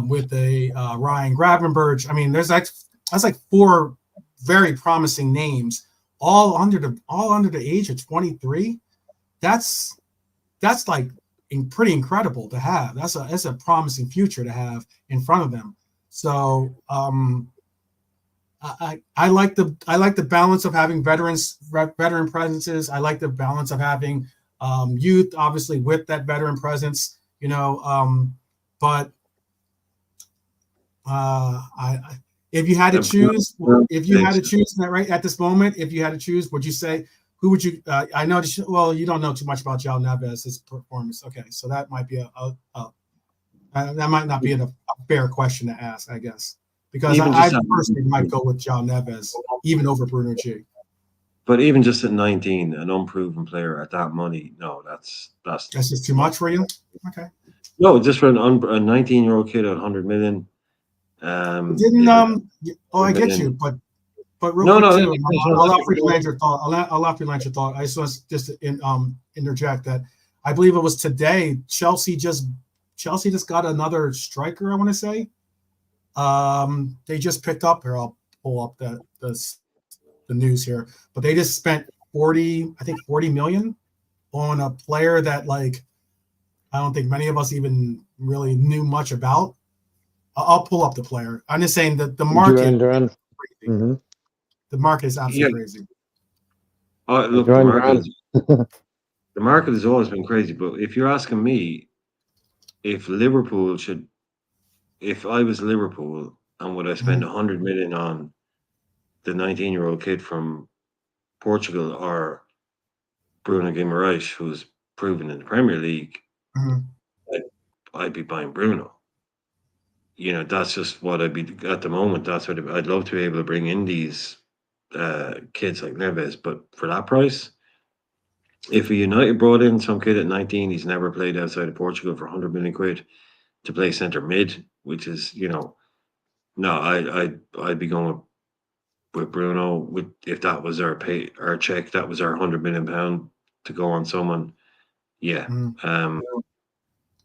Speaker 1: with a Ryan Gravenberch. I mean, that's like 4 very promising names, all under the age of 23. That's like pretty incredible to have. That's a promising future to have in front of them. So I like the balance of having veteran presences. I like the balance of having youth, obviously, with that veteran presence. But if you had to choose, that right at this moment, if you had to choose, would you say who would you? I know. Well, you don't know too much about João Neves' performance. Okay, so that might be that might not be a fair question to ask, I guess, because I personally might go with João Neves even over Bruno G.
Speaker 2: But even just at 19, an unproven player at that money, no, that's
Speaker 1: just too much for you. Okay.
Speaker 2: No, just for a 19-year-old kid at 100 million.
Speaker 1: I get you, but real quick too, I'll allow you to land your thought. I'll allow you to land your thought. I just want to interject that I believe it was today Chelsea just got another striker. I want to say they just picked up here. I'll pull up the news here, but they just spent 40 million on a player that I don't think many of us even really knew much about. I'll pull up the player. I'm just saying that the market, the market is absolutely crazy.
Speaker 2: Look, the market has always been crazy. But if you're asking me, if I was Liverpool, and would I spend 100 million on the 19-year-old kid from Portugal or Bruno Guimaraes, who's proven in the Premier League, I'd be buying Bruno. That's just what I'd be at the moment. That's what I'd love to be able to bring in these kids like Neves, but for that price, if a United brought in some kid at 19, he's never played outside of Portugal for 100 million quid to play centre mid, which is, no, I'd be going with Bruno. If that was our check, that was our £100 million to go on someone. Yeah, you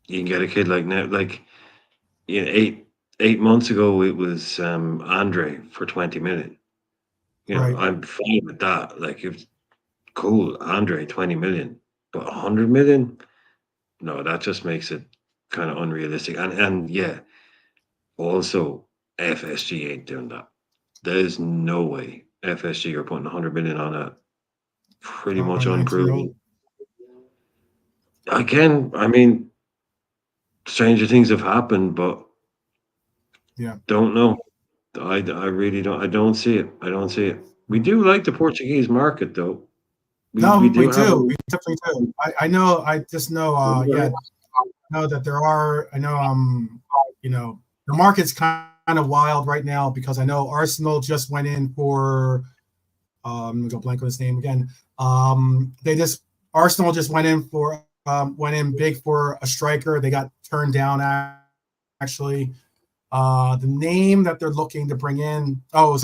Speaker 2: can get a kid like now, like 8 months ago it was Andre for 20 million.
Speaker 1: Right.
Speaker 2: I'm fine with that. Like, if cool, Andre 20 million, but 100 million, no, that just makes it kind of unrealistic. And yeah, also FSG ain't doing that. There's no way FSG are putting 100 million on a pretty much
Speaker 1: 19-year-old.
Speaker 2: unproven. I mean, stranger things have happened, but
Speaker 1: Yeah.
Speaker 2: don't know. I really don't. I don't see it. I don't see it. We do like the Portuguese market, though. We do have
Speaker 1: do. We definitely do. I know. I just know. Yeah, know that there are. I know. The market's kind of wild right now because I know Arsenal just went in for. I'm gonna go blank on his name again. Arsenal just went in big for a striker. They got turned down actually. The name that they're looking to bring in. Oh,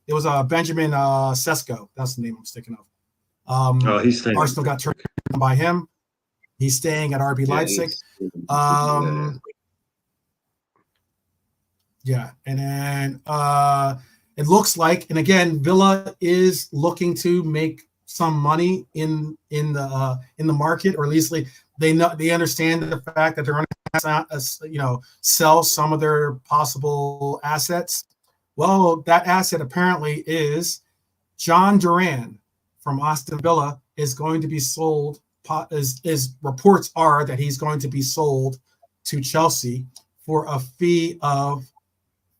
Speaker 1: it was Benjamin Sesko. That's the name I'm sticking of.
Speaker 2: he's staying.
Speaker 1: Arsenal got turned down by him. He's staying at RB Leipzig. Yeah, and then it looks like, and again, Villa is looking to make some money in the market, or at least they understand the fact that they're going to sell some of their possible assets. Well, that asset apparently is John Duran from Aston Villa is going to be sold. Is reports are that he's going to be sold to Chelsea for a fee of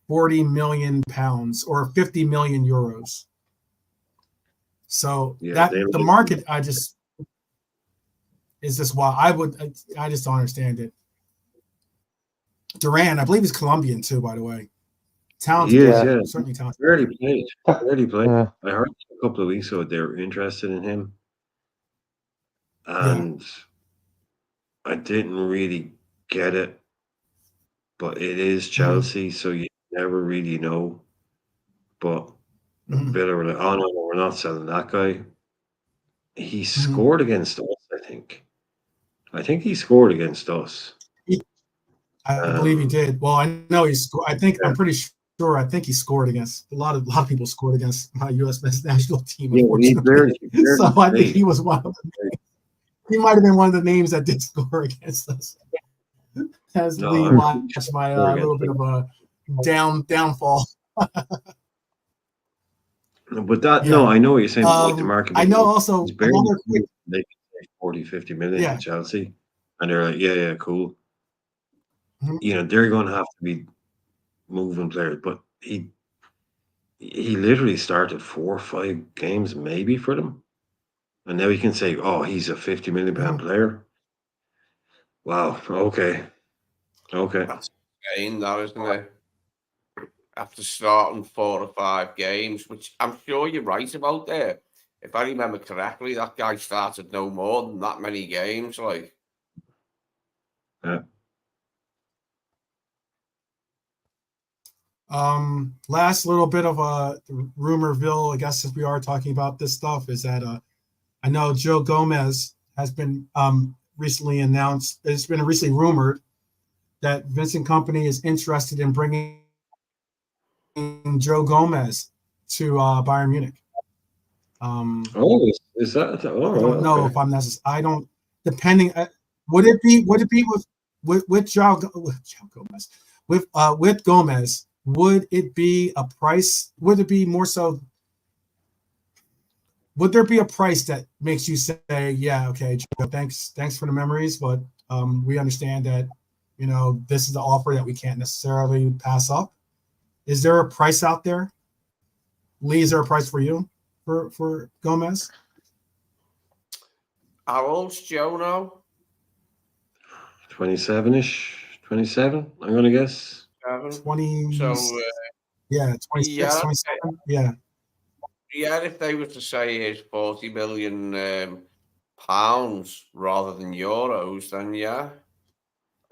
Speaker 1: £40 million or 50 million euros. So the market, is just why I just don't understand it. Duran, I believe he's Colombian too, by the way. Talented,
Speaker 2: he is,
Speaker 1: certainly talented.
Speaker 2: Rarely played.
Speaker 3: Yeah.
Speaker 2: I heard a couple of weeks ago they were interested in him, and I didn't really get it. But it is Chelsea, so you never really know. But Villa were like, "Oh no, we're not selling that guy." He scored against us, I think. I think he scored against us.
Speaker 1: I believe he did. Well, I know he scored. I'm pretty sure. I think he scored against a lot of people scored against my U.S. national team.
Speaker 2: Yeah, he barely
Speaker 1: so I think
Speaker 2: played.
Speaker 1: he was one of them. He might have been one of the names that did score against us. As we watched my little bit of a downfall.
Speaker 2: But that no, I know what you're saying. Like the market,
Speaker 1: I know also another quick.
Speaker 2: They can say 40, 50 million to Chelsea, and they're like, yeah, cool. They're going to have to be moving players, but he literally started 4 or 5 games maybe for them, and now you can say, oh, he's a 50 million pound player. Wow. Okay.
Speaker 4: That's insane, that, isn't it? After starting 4 or 5 games, which I'm sure you're right about there. If I remember correctly, that guy started no more than that many games. Like,
Speaker 2: yeah.
Speaker 1: Last little bit of a rumorville, I guess, if we are talking about this stuff, is that I know Joe Gomez has been recently announced. It's been recently rumored that Vincent Kompany is interested in bringing Joe Gomez to Bayern Munich.
Speaker 2: Is that? Oh,
Speaker 1: I don't know if I'm necessary. I don't. Depending, would it be with Joe Gomez with Gomez? Would it be a price? Would it be more so? Would there be a price that makes you say, yeah, okay, Joe, thanks for the memories, but we understand that this is the offer that we can't necessarily pass up. Is there a price out there? Lee, is there a price for you for Gomez?
Speaker 4: how old's Joe now?
Speaker 2: 27-ish, 27. I'm gonna guess
Speaker 1: 20.
Speaker 4: So
Speaker 1: 26, 27. Yeah.
Speaker 4: If they were to say it's 40 million pounds rather than euros, then yeah.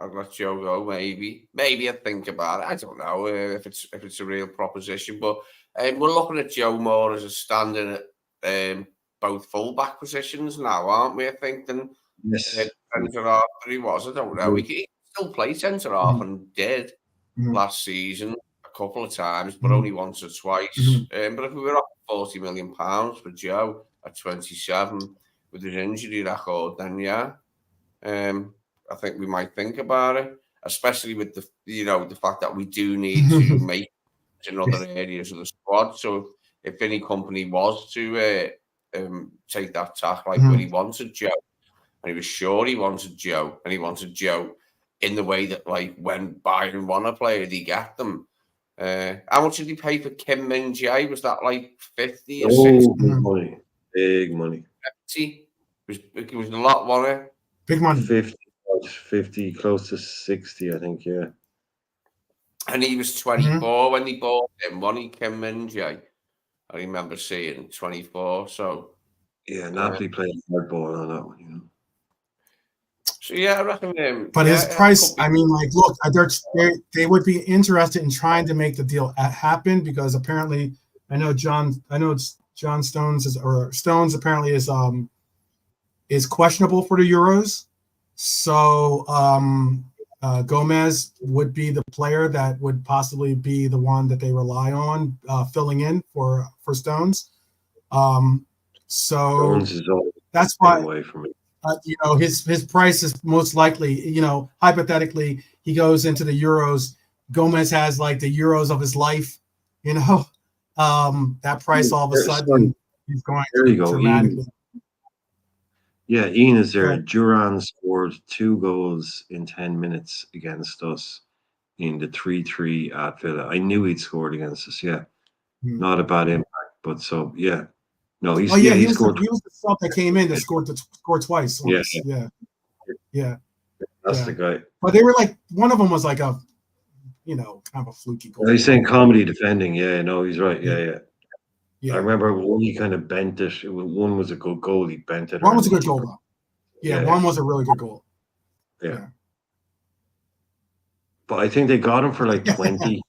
Speaker 4: I'd let Joe go. Maybe I'd think about it. I don't know if it's a real proposition, but we're looking at Joe more as a standing at both fullback positions now, aren't we? I think than
Speaker 2: Yes.
Speaker 4: centre half that he was. I don't know. He can still play centre half and did last season a couple of times, but only once or twice. But if we were up £40 million for Joe at 27 with his injury record, then yeah, I think we might think about it, especially with the fact that we do need to make in other areas of the squad. So if any company was to take that tack, like when he wanted Joe, and he was sure he wanted Joe, and he wanted Joe in the way that, like, when Bayern won a player, he got them. How much did he pay for Kim Min Jae? Was that like 50 or 60?
Speaker 2: Big money. Big money.
Speaker 4: 50? It was a lot, wasn't it?
Speaker 1: Big money.
Speaker 2: 50, close to 60, I think, yeah.
Speaker 4: And he was 24 when he bought him, wasn't he, Kim Min Jae? I remember seeing 24, so...
Speaker 2: Yeah, Napoli played hardball on that one, you know.
Speaker 4: So yeah, I reckon.
Speaker 1: But his price, I mean, like, look, they would be interested in trying to make the deal happen because apparently, John Stones apparently is questionable for the Euros. So Gomez would be the player that would possibly be the one that they rely on filling in for Stones. So
Speaker 2: Stones is all
Speaker 1: that's why.
Speaker 2: away from it.
Speaker 1: His price is most likely, hypothetically, he goes into the Euros. Gomez has like the Euros of his life, that price all of a sudden he's going to dramatically.
Speaker 2: Ian is there. Duran scored 2 goals in 10 minutes against us in the 3-3 at Villa. I knew he'd scored against us. Yeah, not a bad impact, but so yeah. No, he scored.
Speaker 1: He was the sub that came in that scored twice. Yeah.
Speaker 2: That's the guy.
Speaker 1: But they were like, one of them was like a, kind of a fluky goal.
Speaker 2: He's saying comedy defending. Yeah, no, he's right. Yeah. I remember one he kind of bent it. One was a good goal. He bent it.
Speaker 1: One was a good goal, though. Yeah, one was a really good goal.
Speaker 2: Yeah. But I think they got him for like 20.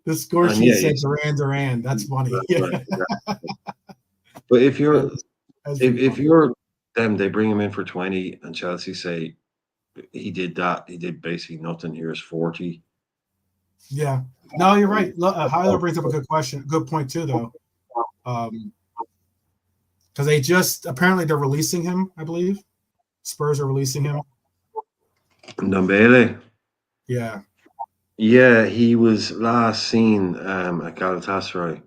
Speaker 1: The score sheet said Duran. That's funny.
Speaker 2: Right. But if you're them, they bring him in for 20, and Chelsea say he did that. He did basically nothing. Here's 40.
Speaker 1: Yeah. No, you're right. Hyler brings up a good question. Good point too, though. Because they're releasing him. I believe Spurs are releasing him.
Speaker 2: Ndombele.
Speaker 1: Yeah.
Speaker 2: Yeah, he was last seen at Galatasaray.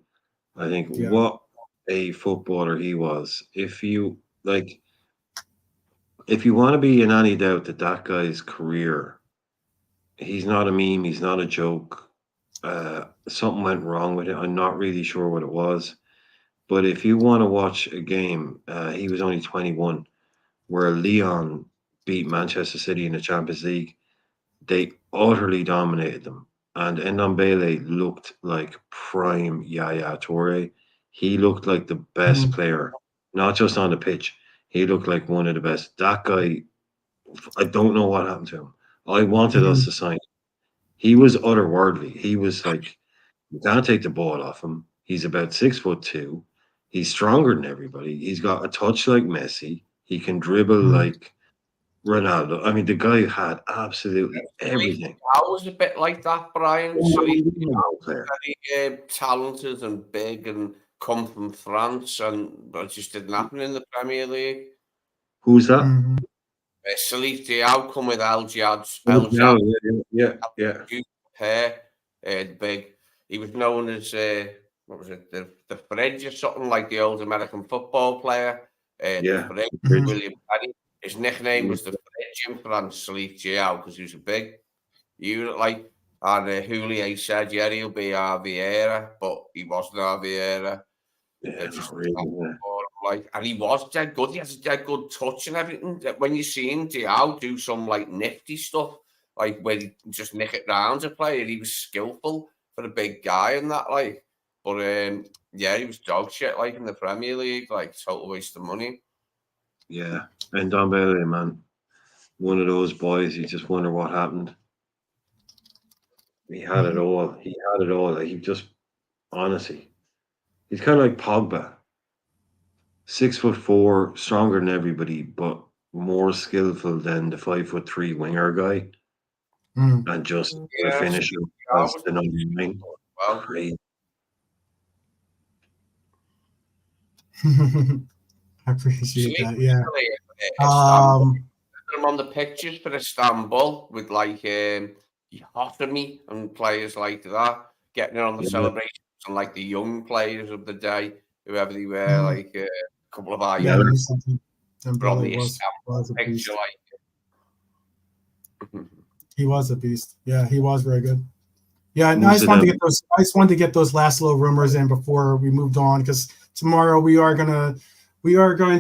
Speaker 2: I think what a footballer he was. If you want to be in any doubt that guy's career, he's not a meme, he's not a joke. Something went wrong with it. I'm not really sure what it was. But if you want to watch a game, he was only 21, where Lyon beat Manchester City in the Champions League. They utterly dominated them. And Ndombele looked like prime Yaya Toure. He looked like the best player, not just on the pitch. He looked like one of the best. That guy, I don't know what happened to him. I wanted us to sign him. He was otherworldly. He was like, you can't take the ball off him. He's about 6'2". He's stronger than everybody. He's got a touch like Messi. He can dribble like Ronaldo. I mean, the guy had absolutely everything.
Speaker 4: I was a bit like that, Brian. So he's very talented and big and come from France, and it just didn't happen in the Premier League.
Speaker 2: Who's that?
Speaker 4: Salif Diao come with El Jad.
Speaker 2: Yeah.
Speaker 4: Hair, big. He was known as what was it? The Fridge or something, like the old American football player. The Fridge, William Penny. His nickname was the Fridge in France, Salif Diao, because he was a big unit, like. And Houllier said, he'll be our Vieira, but he wasn't our Vieira. And he was dead good. He has a dead good touch and everything. When you seen Diao do some like nifty stuff, like where he just nick it round a player, he was skillful for a big guy and that, like. But he was dog shit, like, in the Premier League, like total waste of money.
Speaker 2: Yeah, and Ndombele, man, one of those boys. You just wonder what happened. He had it all. He had it all. Like, he just, honestly, he's kind of like Pogba. 6'4", stronger than everybody, but more skillful than the 5'3" winger guy, and just the finisher as the number 9.
Speaker 4: Well,
Speaker 2: Crazy.
Speaker 1: I appreciate that. Yeah.
Speaker 4: I'm on the pictures for Istanbul with like Hotami and players like that, getting it on the celebrations and like the young players of the day, whoever they were, like a couple of our young from the Istanbul picture, like
Speaker 1: he was a beast. Yeah, he was very good. Yeah, and I just wanted to get those last little rumors in before we moved on, because tomorrow we are going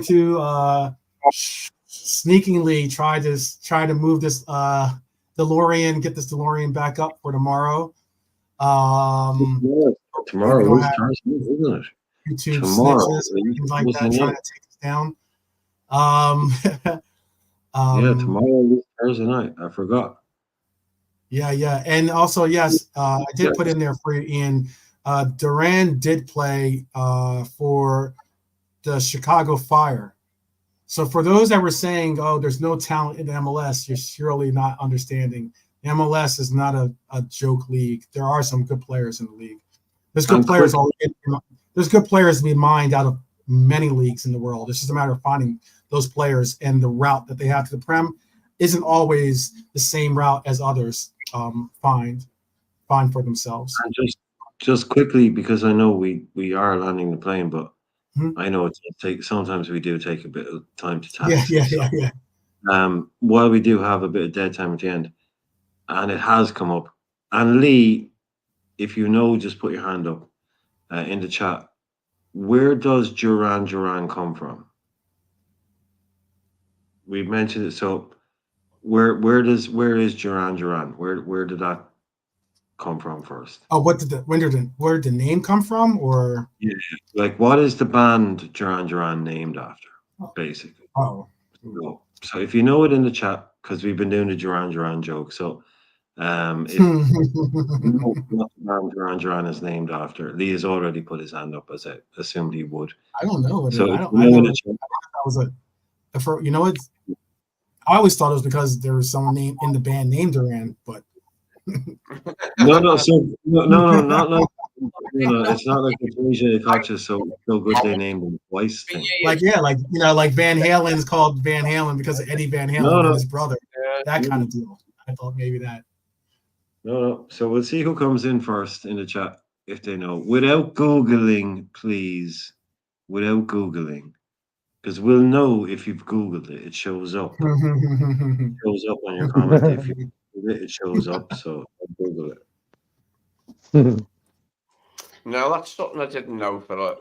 Speaker 1: to sneakingly try to move this DeLorean, get this DeLorean back up for tomorrow.
Speaker 2: Tomorrow is Thursday, isn't it?
Speaker 1: YouTube snitches, things like that, trying to take us down.
Speaker 2: Yeah, tomorrow is Thursday night. I forgot.
Speaker 1: Yeah, and also yes, I did put in there for you, Ian. Duran did play for the Chicago Fire. So for those that were saying, "Oh, there's no talent in the MLS," you're surely not understanding. The MLS is not a joke league. There are some good players in the league. There's good players There's good players to be mined out of many leagues in the world. It's just a matter of finding those players, and the route that they have to the Prem isn't always the same route as others find for themselves.
Speaker 2: And just quickly, because I know we are landing the plane, but I know sometimes we do take a bit of time to tax.
Speaker 1: Yeah.
Speaker 2: While we do have a bit of dead time at the end, and it has come up. And Lee, if you know, just put your hand up in the chat. Where does Duran come from? We mentioned it. So where is Duran? Where did that come from first?
Speaker 1: Oh, where did the name come from? Or
Speaker 2: yeah, like what is the band Duran named after, basically? So if you know it in the chat, because we've been doing the Duran joke. So if what the band Duran is named after, Lee has already put his hand up, as I assumed he would.
Speaker 1: I don't know.
Speaker 2: So
Speaker 1: I always thought it was because there was someone named in the band named Duran, but
Speaker 2: no, not like it's not like it's usually conscious, so good they named him twice.
Speaker 1: Like Van Halen's called Van Halen because of Eddie Van Halen and his brother. That kind of deal. I thought maybe that.
Speaker 2: No. So we'll see who comes in first in the chat if they know. Without Googling, please. Without Googling. Because we'll know if you've Googled it. It shows up. It shows up on your comment. If you Google it, it shows up. So I'll Google it.
Speaker 4: No, that's something I didn't know for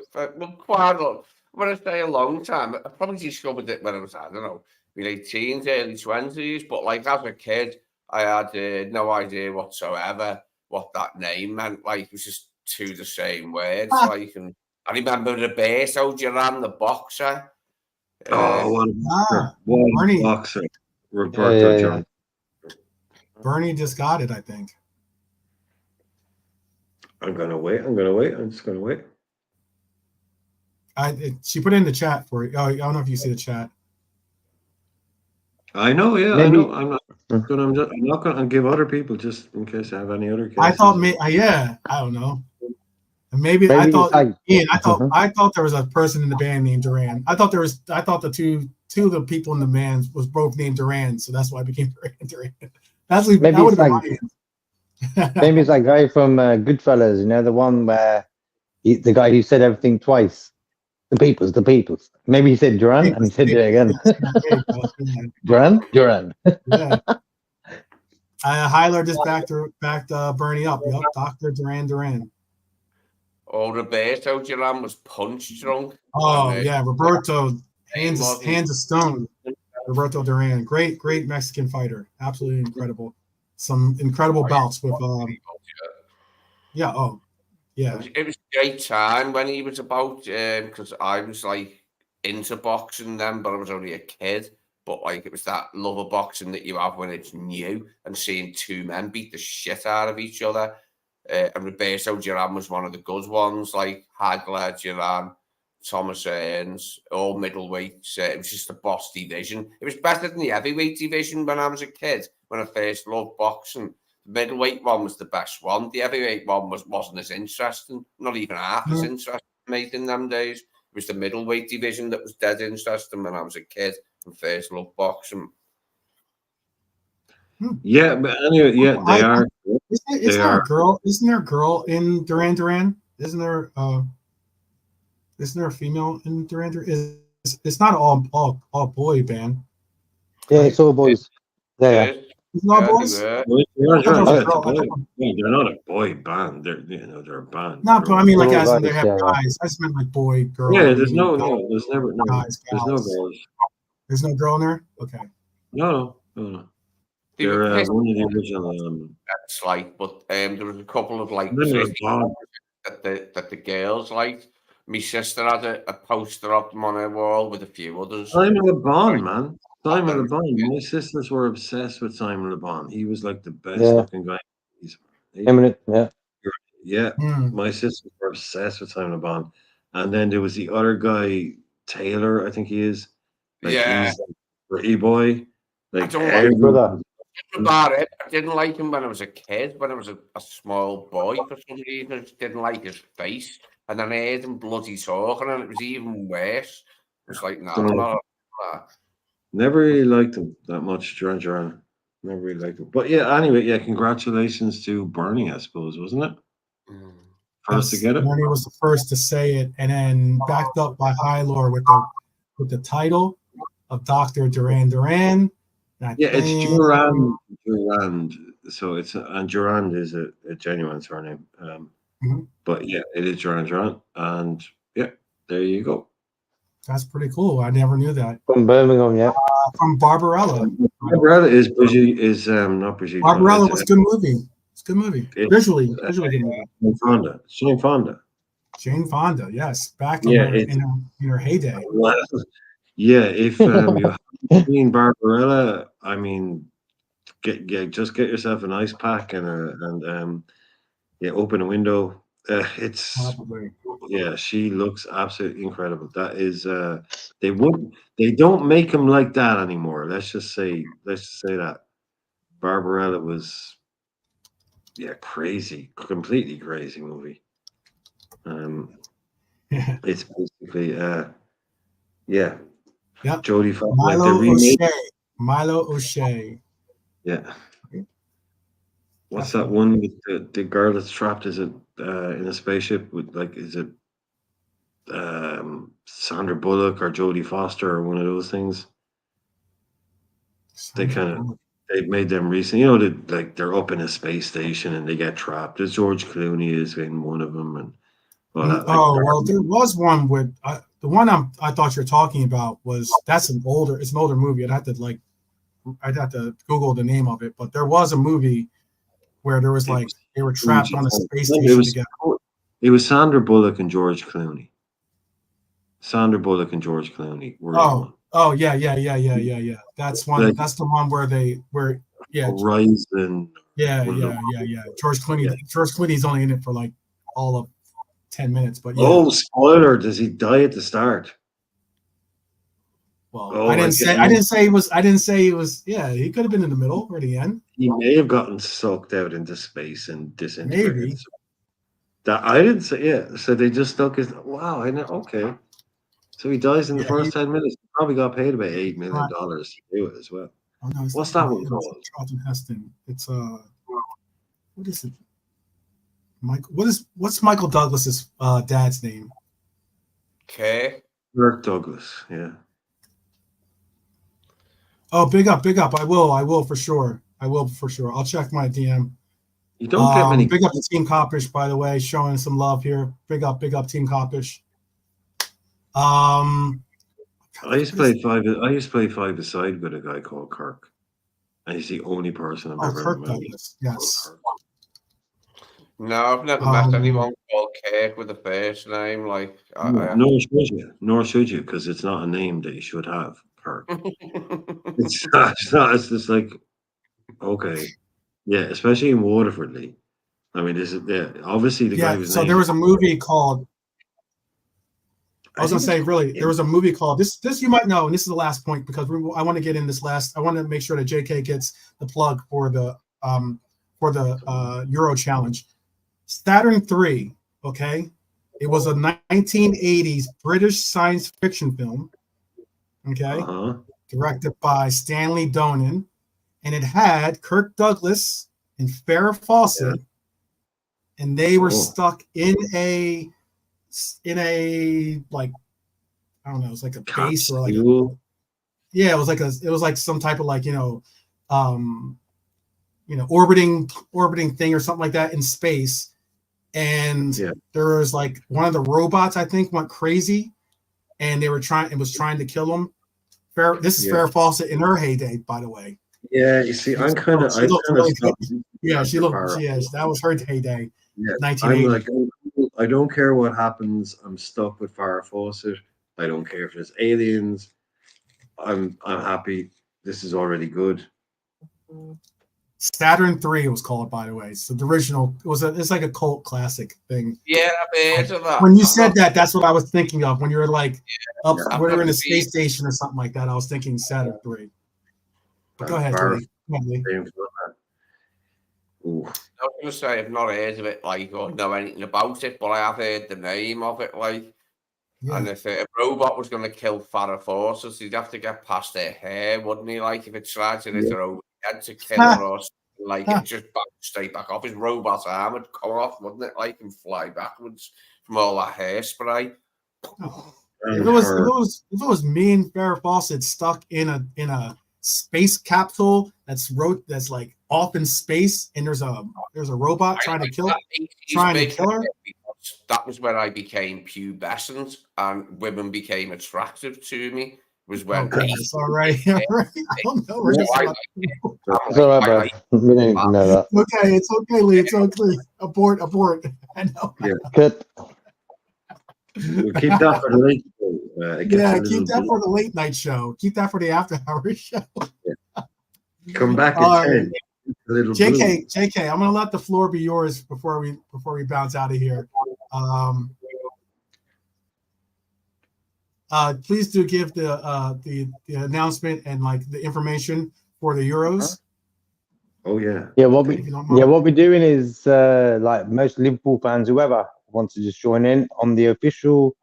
Speaker 4: quite a long. When I say a long time, I probably discovered it when I was, I don't know, late teens, early 20s. But like as a kid, I had no idea whatsoever what that name meant. Like it was just two the same words. Like, and I remember Roberto Duran, the boxer.
Speaker 2: What a boxer. Roberto Duran.
Speaker 1: Bernie just got it, I think.
Speaker 2: I'm gonna wait. I'm just gonna wait.
Speaker 1: She put it in the chat for you. Oh, I don't know if you see the chat.
Speaker 2: I know, yeah. Maybe. I know. I'm not gonna give other people just in case I have any other cases.
Speaker 1: I thought, I don't know. Maybe I thought, I thought there was a person in the band named Duran. I thought the two of the people in the band was both named Duran, so that's why it became Duran. That would have been my answer.
Speaker 3: Maybe it's that guy from Goodfellas, the one where the guy who said everything twice. The peoples. Maybe he said Duran and he said it again. Duran.
Speaker 1: Yeah. Hyler just backed Bernie up. Yep, Dr. Duran.
Speaker 4: Oh, Roberto Duran was punch drunk.
Speaker 1: Oh yeah, Roberto, hands of stone. Roberto Duran, great Mexican fighter, absolutely incredible. Some incredible bouts with
Speaker 4: It was a great time when he was about because I was like into boxing then, but I was only a kid. but like it was that love of boxing that you have when it's new, and seeing two men beat the shit out of each other. And Roberto Duran was one of the good ones, like Hagler, Duran, Thomas Hearns, all middleweights. It was just a boss division. It was better than the heavyweight division when I was a kid, when I first loved boxing. The middleweight one was the best one. The heavyweight one wasn't as interesting, not even half as interesting, mate, in them days. It was the middleweight division that was dead interesting when I was a kid and first loved boxing.
Speaker 2: Yeah, but anyway, yeah, they are.
Speaker 1: Isn't there a girl? Isn't there a girl in Duran Duran? Isn't there a female in Duran Duran? It's not all boy band.
Speaker 3: Yeah, it's all boys. Yeah.
Speaker 1: It's not boys.
Speaker 2: They're not a boy band. They're a band.
Speaker 1: No, but I mean, like, as in they
Speaker 3: guys,
Speaker 1: have guys. I just meant like boy, girl.
Speaker 2: Yeah, there's never guys,
Speaker 1: there's no girls. There's no girl in there. Okay.
Speaker 2: No. They're one of the original.
Speaker 4: That's like, but there was a couple of like that the girls liked. My sister had a poster up them on her wall with a few others.
Speaker 2: Simon Le Bon, man. Simon Le Bon. My sisters were obsessed with Simon Le Bon. He was like the best looking guy. Yeah. My sisters were obsessed with Simon Le Bon. And then there was the other guy, Taylor, I think he is. Like, he's like pretty boy. Like,
Speaker 4: about it. I didn't like him when I was a kid, when I was a small boy. For some reason, I just didn't like his face. And then I heard him bloody talking, and it was even worse. It was like, no.
Speaker 2: Never really liked him that much, Duran. Never really liked him. But yeah, anyway, yeah, congratulations to Bernie, I suppose, wasn't it? First to get it?
Speaker 1: Bernie was the first to say it, and then backed up by Hylor with the title of Dr. Duran Duran.
Speaker 2: It's Durand. So it's and Durand is a genuine surname. But yeah, it is Duran, and yeah, there you go.
Speaker 1: That's pretty cool. I never knew that.
Speaker 3: From Birmingham, yeah.
Speaker 1: From Barbarella.
Speaker 2: Barbarella is not Brigitte.
Speaker 1: Barbarella was a good movie. It's a good movie. Visually good movie.
Speaker 2: Jane Fonda.
Speaker 1: Jane Fonda, yes, back in her heyday.
Speaker 2: Well, yeah, if you haven't seen Barbarella, I mean, just get yourself an ice pack and open a window. She looks absolutely incredible. That is, they don't make them like that anymore. Let's just say that Barbarella was, crazy, completely crazy movie. It's basically, Jodie Foster.
Speaker 1: Milo O'Shea.
Speaker 2: Yeah. What's that one with the girl that's trapped? Is it in a spaceship with is it Sandra Bullock or Jodie Foster or one of those things? They've made them recent. They're up in a space station and they get trapped. There's George Clooney is in one of them, and
Speaker 1: there was one with the one I thought you're talking about it's an older movie. I'd have to Google the name of it, but there was a movie where there was they were trapped on a space station together.
Speaker 2: It was Sandra Bullock and George Clooney. Sandra Bullock and George Clooney were
Speaker 1: yeah. That's one. That's the one where
Speaker 2: Horizon.
Speaker 1: Yeah. George Clooney's only in it for all of 10 minutes, but
Speaker 2: oh, spoiler! Does he die at the start?
Speaker 1: Well, I didn't say he was. Yeah, he could have been in the middle or the end.
Speaker 2: He may have gotten sucked out into space and disintegrated.
Speaker 1: Maybe.
Speaker 2: That I didn't say. Yeah, so they just stuck his. Wow, I know. Okay, so he dies in the first 10 minutes. He probably got paid about $8 million to do it as well.
Speaker 1: Oh, no,
Speaker 2: what's that one called?
Speaker 1: Charlton Heston. It's what is it? What's Michael Douglas's dad's name?
Speaker 2: Kirk Douglas. Yeah.
Speaker 1: Oh, big up! I will for sure. I'll check my DM.
Speaker 2: You don't get many.
Speaker 1: Big up to Team Coppish, by the way, showing some love here. Big up, Team Coppish.
Speaker 2: I used to play five-a-side with a guy called Kirk, and he's the only person I've ever
Speaker 1: Kirk
Speaker 2: met.
Speaker 1: Douglas, yes.
Speaker 4: No, I've never met anyone called Kirk with a first name.
Speaker 2: Nor should you, because it's not a name that you should have. Park. It's not. It's not. It's just like, okay, yeah. Especially in Waterford League. I mean, this is obviously the guy was
Speaker 1: So
Speaker 2: named.
Speaker 1: there was a movie called. I was gonna say, really, there was a movie called this. This you might know, and this is the last point because I want to get in this last. I want to make sure that JK gets the plug for the Euro Challenge. Saturn III. Okay, it was a 1980s British science fiction film. Okay, directed by Stanley Donen, and it had Kirk Douglas and Farrah Fawcett, and they were stuck in a like, I don't know, it's like a base or like it was like some type of like orbiting thing or something like that in space, and there was like one of the robots I think went crazy, and it was trying to kill him. This is Farrah Fawcett in her heyday, by the way.
Speaker 2: Yeah, you see, I'm kind of.
Speaker 1: Yeah, she looked. Yeah, that was her heyday.
Speaker 2: Yeah,
Speaker 1: 1980.
Speaker 2: I'm like, I don't care what happens. I'm stuck with Farrah Fawcett. I don't care if there's aliens. I'm happy. This is already good.
Speaker 1: Saturn III it was called, by the way. So the original it's like a cult classic thing.
Speaker 4: Yeah, I've heard of that.
Speaker 1: When you said that, that's what I was thinking of. When you were like we're in a space station or something like that, I was thinking Saturn III. But go ahead, Lee.
Speaker 4: I was going to say I've not heard of it, like, or know anything about it, but I have heard the name of it, like. Yeah. And if a robot was going to kill Farrah Fawcett, he'd have to get past her hair, wouldn't he? Like, if it tried to hit her over the head to kill her or something, like, it just straight back off. His robot arm would come off, wouldn't it? Like, and fly backwards from all that hairspray.
Speaker 1: If it was me and Farrah Fawcett stuck in a space capsule that's like off in space, and there's a robot trying to kill her.
Speaker 4: That was when I became pubescent and women became attractive to me. Was when
Speaker 1: that's all right. I don't know.
Speaker 3: It's all right, bro. We didn't even know that.
Speaker 1: Okay, it's okay, Lee. It's okay. Abort. I know.
Speaker 2: Yeah.
Speaker 3: Good.
Speaker 2: We'll keep that for the late show.
Speaker 1: Keep that for the late night show. Keep that for the after hours show.
Speaker 2: Come back at 10.
Speaker 1: JK, I'm gonna let the floor be yours before we bounce out of here. Please do give the announcement and like the information for the Euros.
Speaker 2: Oh yeah.
Speaker 3: Yeah, what we're doing is like most Liverpool fans, whoever wants to just join in on the official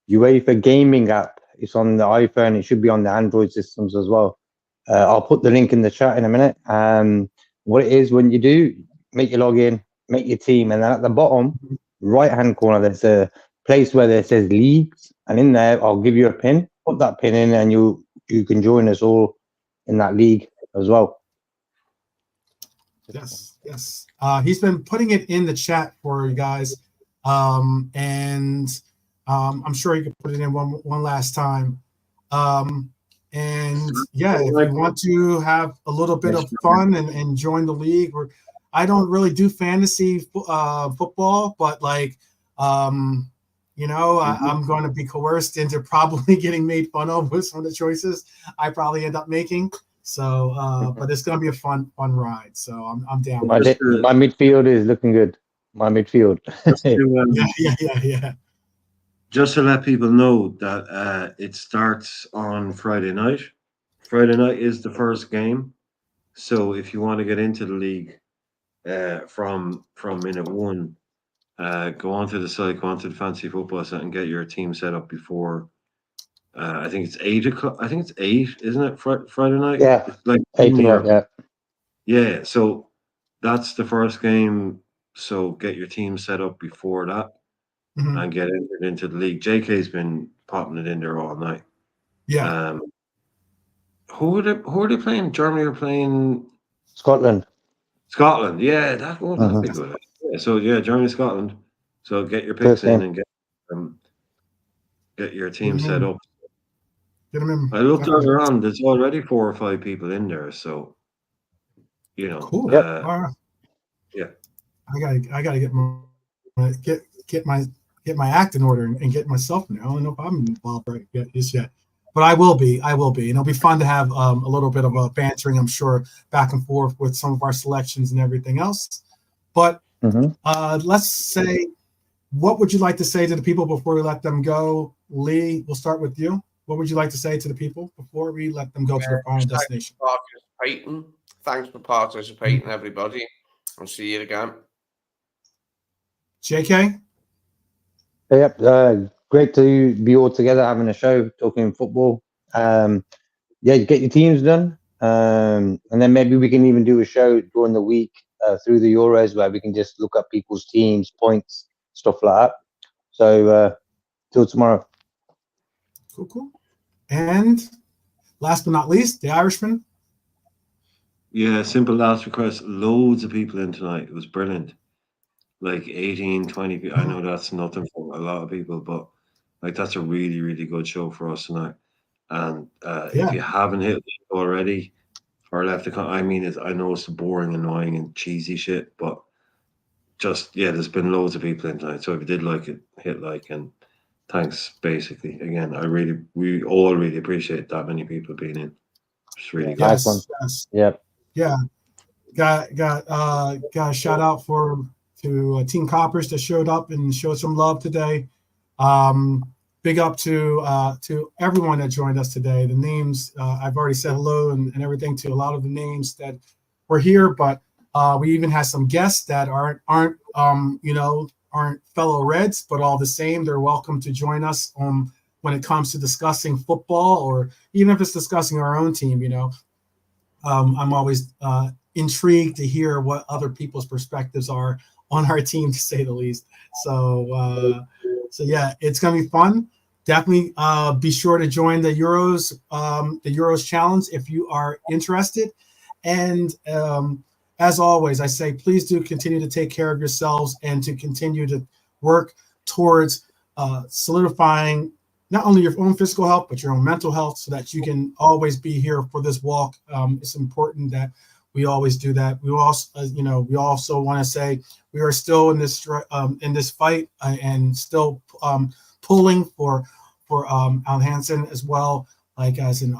Speaker 3: UEFA gaming app. It's on the iPhone. It should be on the Android systems as well. I'll put the link in the chat in a minute. What it is, when you do, make your login, make your team, and then at the bottom right-hand corner, there's a place where there says leagues, and in there, I'll give you a pin. Put that pin in, and you can join us all in that league as well.
Speaker 1: Yes. He's been putting it in the chat for you guys, and I'm sure he can put it in one last time. And yeah, if you want to have a little bit of fun and join the league, I don't really do fantasy football, but like, I'm going to be coerced into probably getting made fun of with some of the choices I probably end up making. So, but it's going to be a fun ride. So I'm down.
Speaker 3: My midfield is looking good. My midfield.
Speaker 1: Yeah.
Speaker 2: Just to let people know that it starts on Friday night. Friday night is the first game. So if you want to get into the league from minute one, go onto the site, go onto the Fantasy Football site and get your team set up before. I think it's 8 o'clock. I think it's 8, isn't it? Friday night?
Speaker 3: Yeah.
Speaker 2: It's like
Speaker 3: 8 o'clock, yeah.
Speaker 2: Yeah, so that's the first game. So get your team set up before that. Mm-hmm. And get into the league. JK's been popping it in there all night.
Speaker 1: Yeah.
Speaker 2: Who are they playing? Germany are playing
Speaker 3: Scotland.
Speaker 2: Yeah, that won't be good. Yeah, so yeah, Germany, Scotland. So get your picks in and get your team set up.
Speaker 1: Get them in.
Speaker 2: I looked earlier on. There's already 4 or 5 people in there. So
Speaker 1: cool.
Speaker 2: Yeah.
Speaker 1: I gotta get my act in order and get myself in there. I don't know if I'm involved right yet. but I will be, and it'll be fun to have a little bit of a bantering, I'm sure, back and forth with some of our selections and everything else. But let's say, what would you like to say to the people before we let them go? Lee, we'll start with you. What would you like to say to the people before we let them go to their final destination?
Speaker 4: Thanks for participating, everybody. I'll see you again.
Speaker 1: JK?
Speaker 3: Yep, great to be all together having a show, talking football. Yeah, get your teams done. And then maybe we can even do a show during the week through the Euros where we can just look up people's teams, points, stuff like that. So till tomorrow.
Speaker 1: Cool. And last but not least, the Irishman.
Speaker 2: Yeah, simple last request. Loads of people in tonight. It was brilliant. Like 18, 20 people. I know that's nothing for a lot of people, but like that's a really, really good show for us tonight. And if you haven't hit it already or left a comment, I mean, I know it's boring, annoying, and cheesy shit, but just, there's been loads of people in tonight. So if you did like it, hit like, and thanks, basically. Again, we all really appreciate that many people being in. It's really good.
Speaker 3: Nice one.
Speaker 1: Yes.
Speaker 3: Yep.
Speaker 1: Yeah. Got a shout out to Team Coppers that showed up and showed some love today. Big up to everyone that joined us today. The names, I've already said hello and everything to a lot of the names that were here, but we even had some guests that aren't fellow Reds, but all the same, they're welcome to join us when it comes to discussing football, or even if it's discussing our own team. I'm always intrigued to hear what other people's perspectives are on our team, to say the least. So yeah, it's gonna be fun. Definitely be sure to join the Euros challenge if you are interested. And as always, I say, please do continue to take care of yourselves and to continue to work towards solidifying not only your own physical health, but your own mental health, so that you can always be here for this walk. It's important that we always do that. We also want to say we are still in this fight and still pulling for Al Hansen as well. Like as in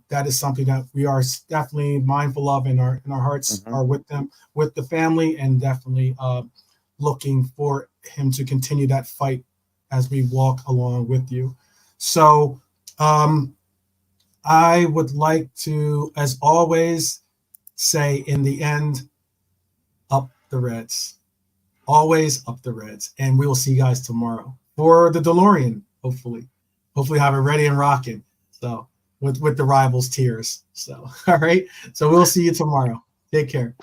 Speaker 1: that is something that we are definitely mindful of, and our hearts are with them, with the family, and definitely looking for him to continue that fight as we walk along with you. So I would like to, as always, say in the end, up the Reds. Always up the Reds. And we will see you guys tomorrow for the DeLorean, hopefully have it ready and rocking. So with the rivals tears. So all right. So we'll see you tomorrow. Take care.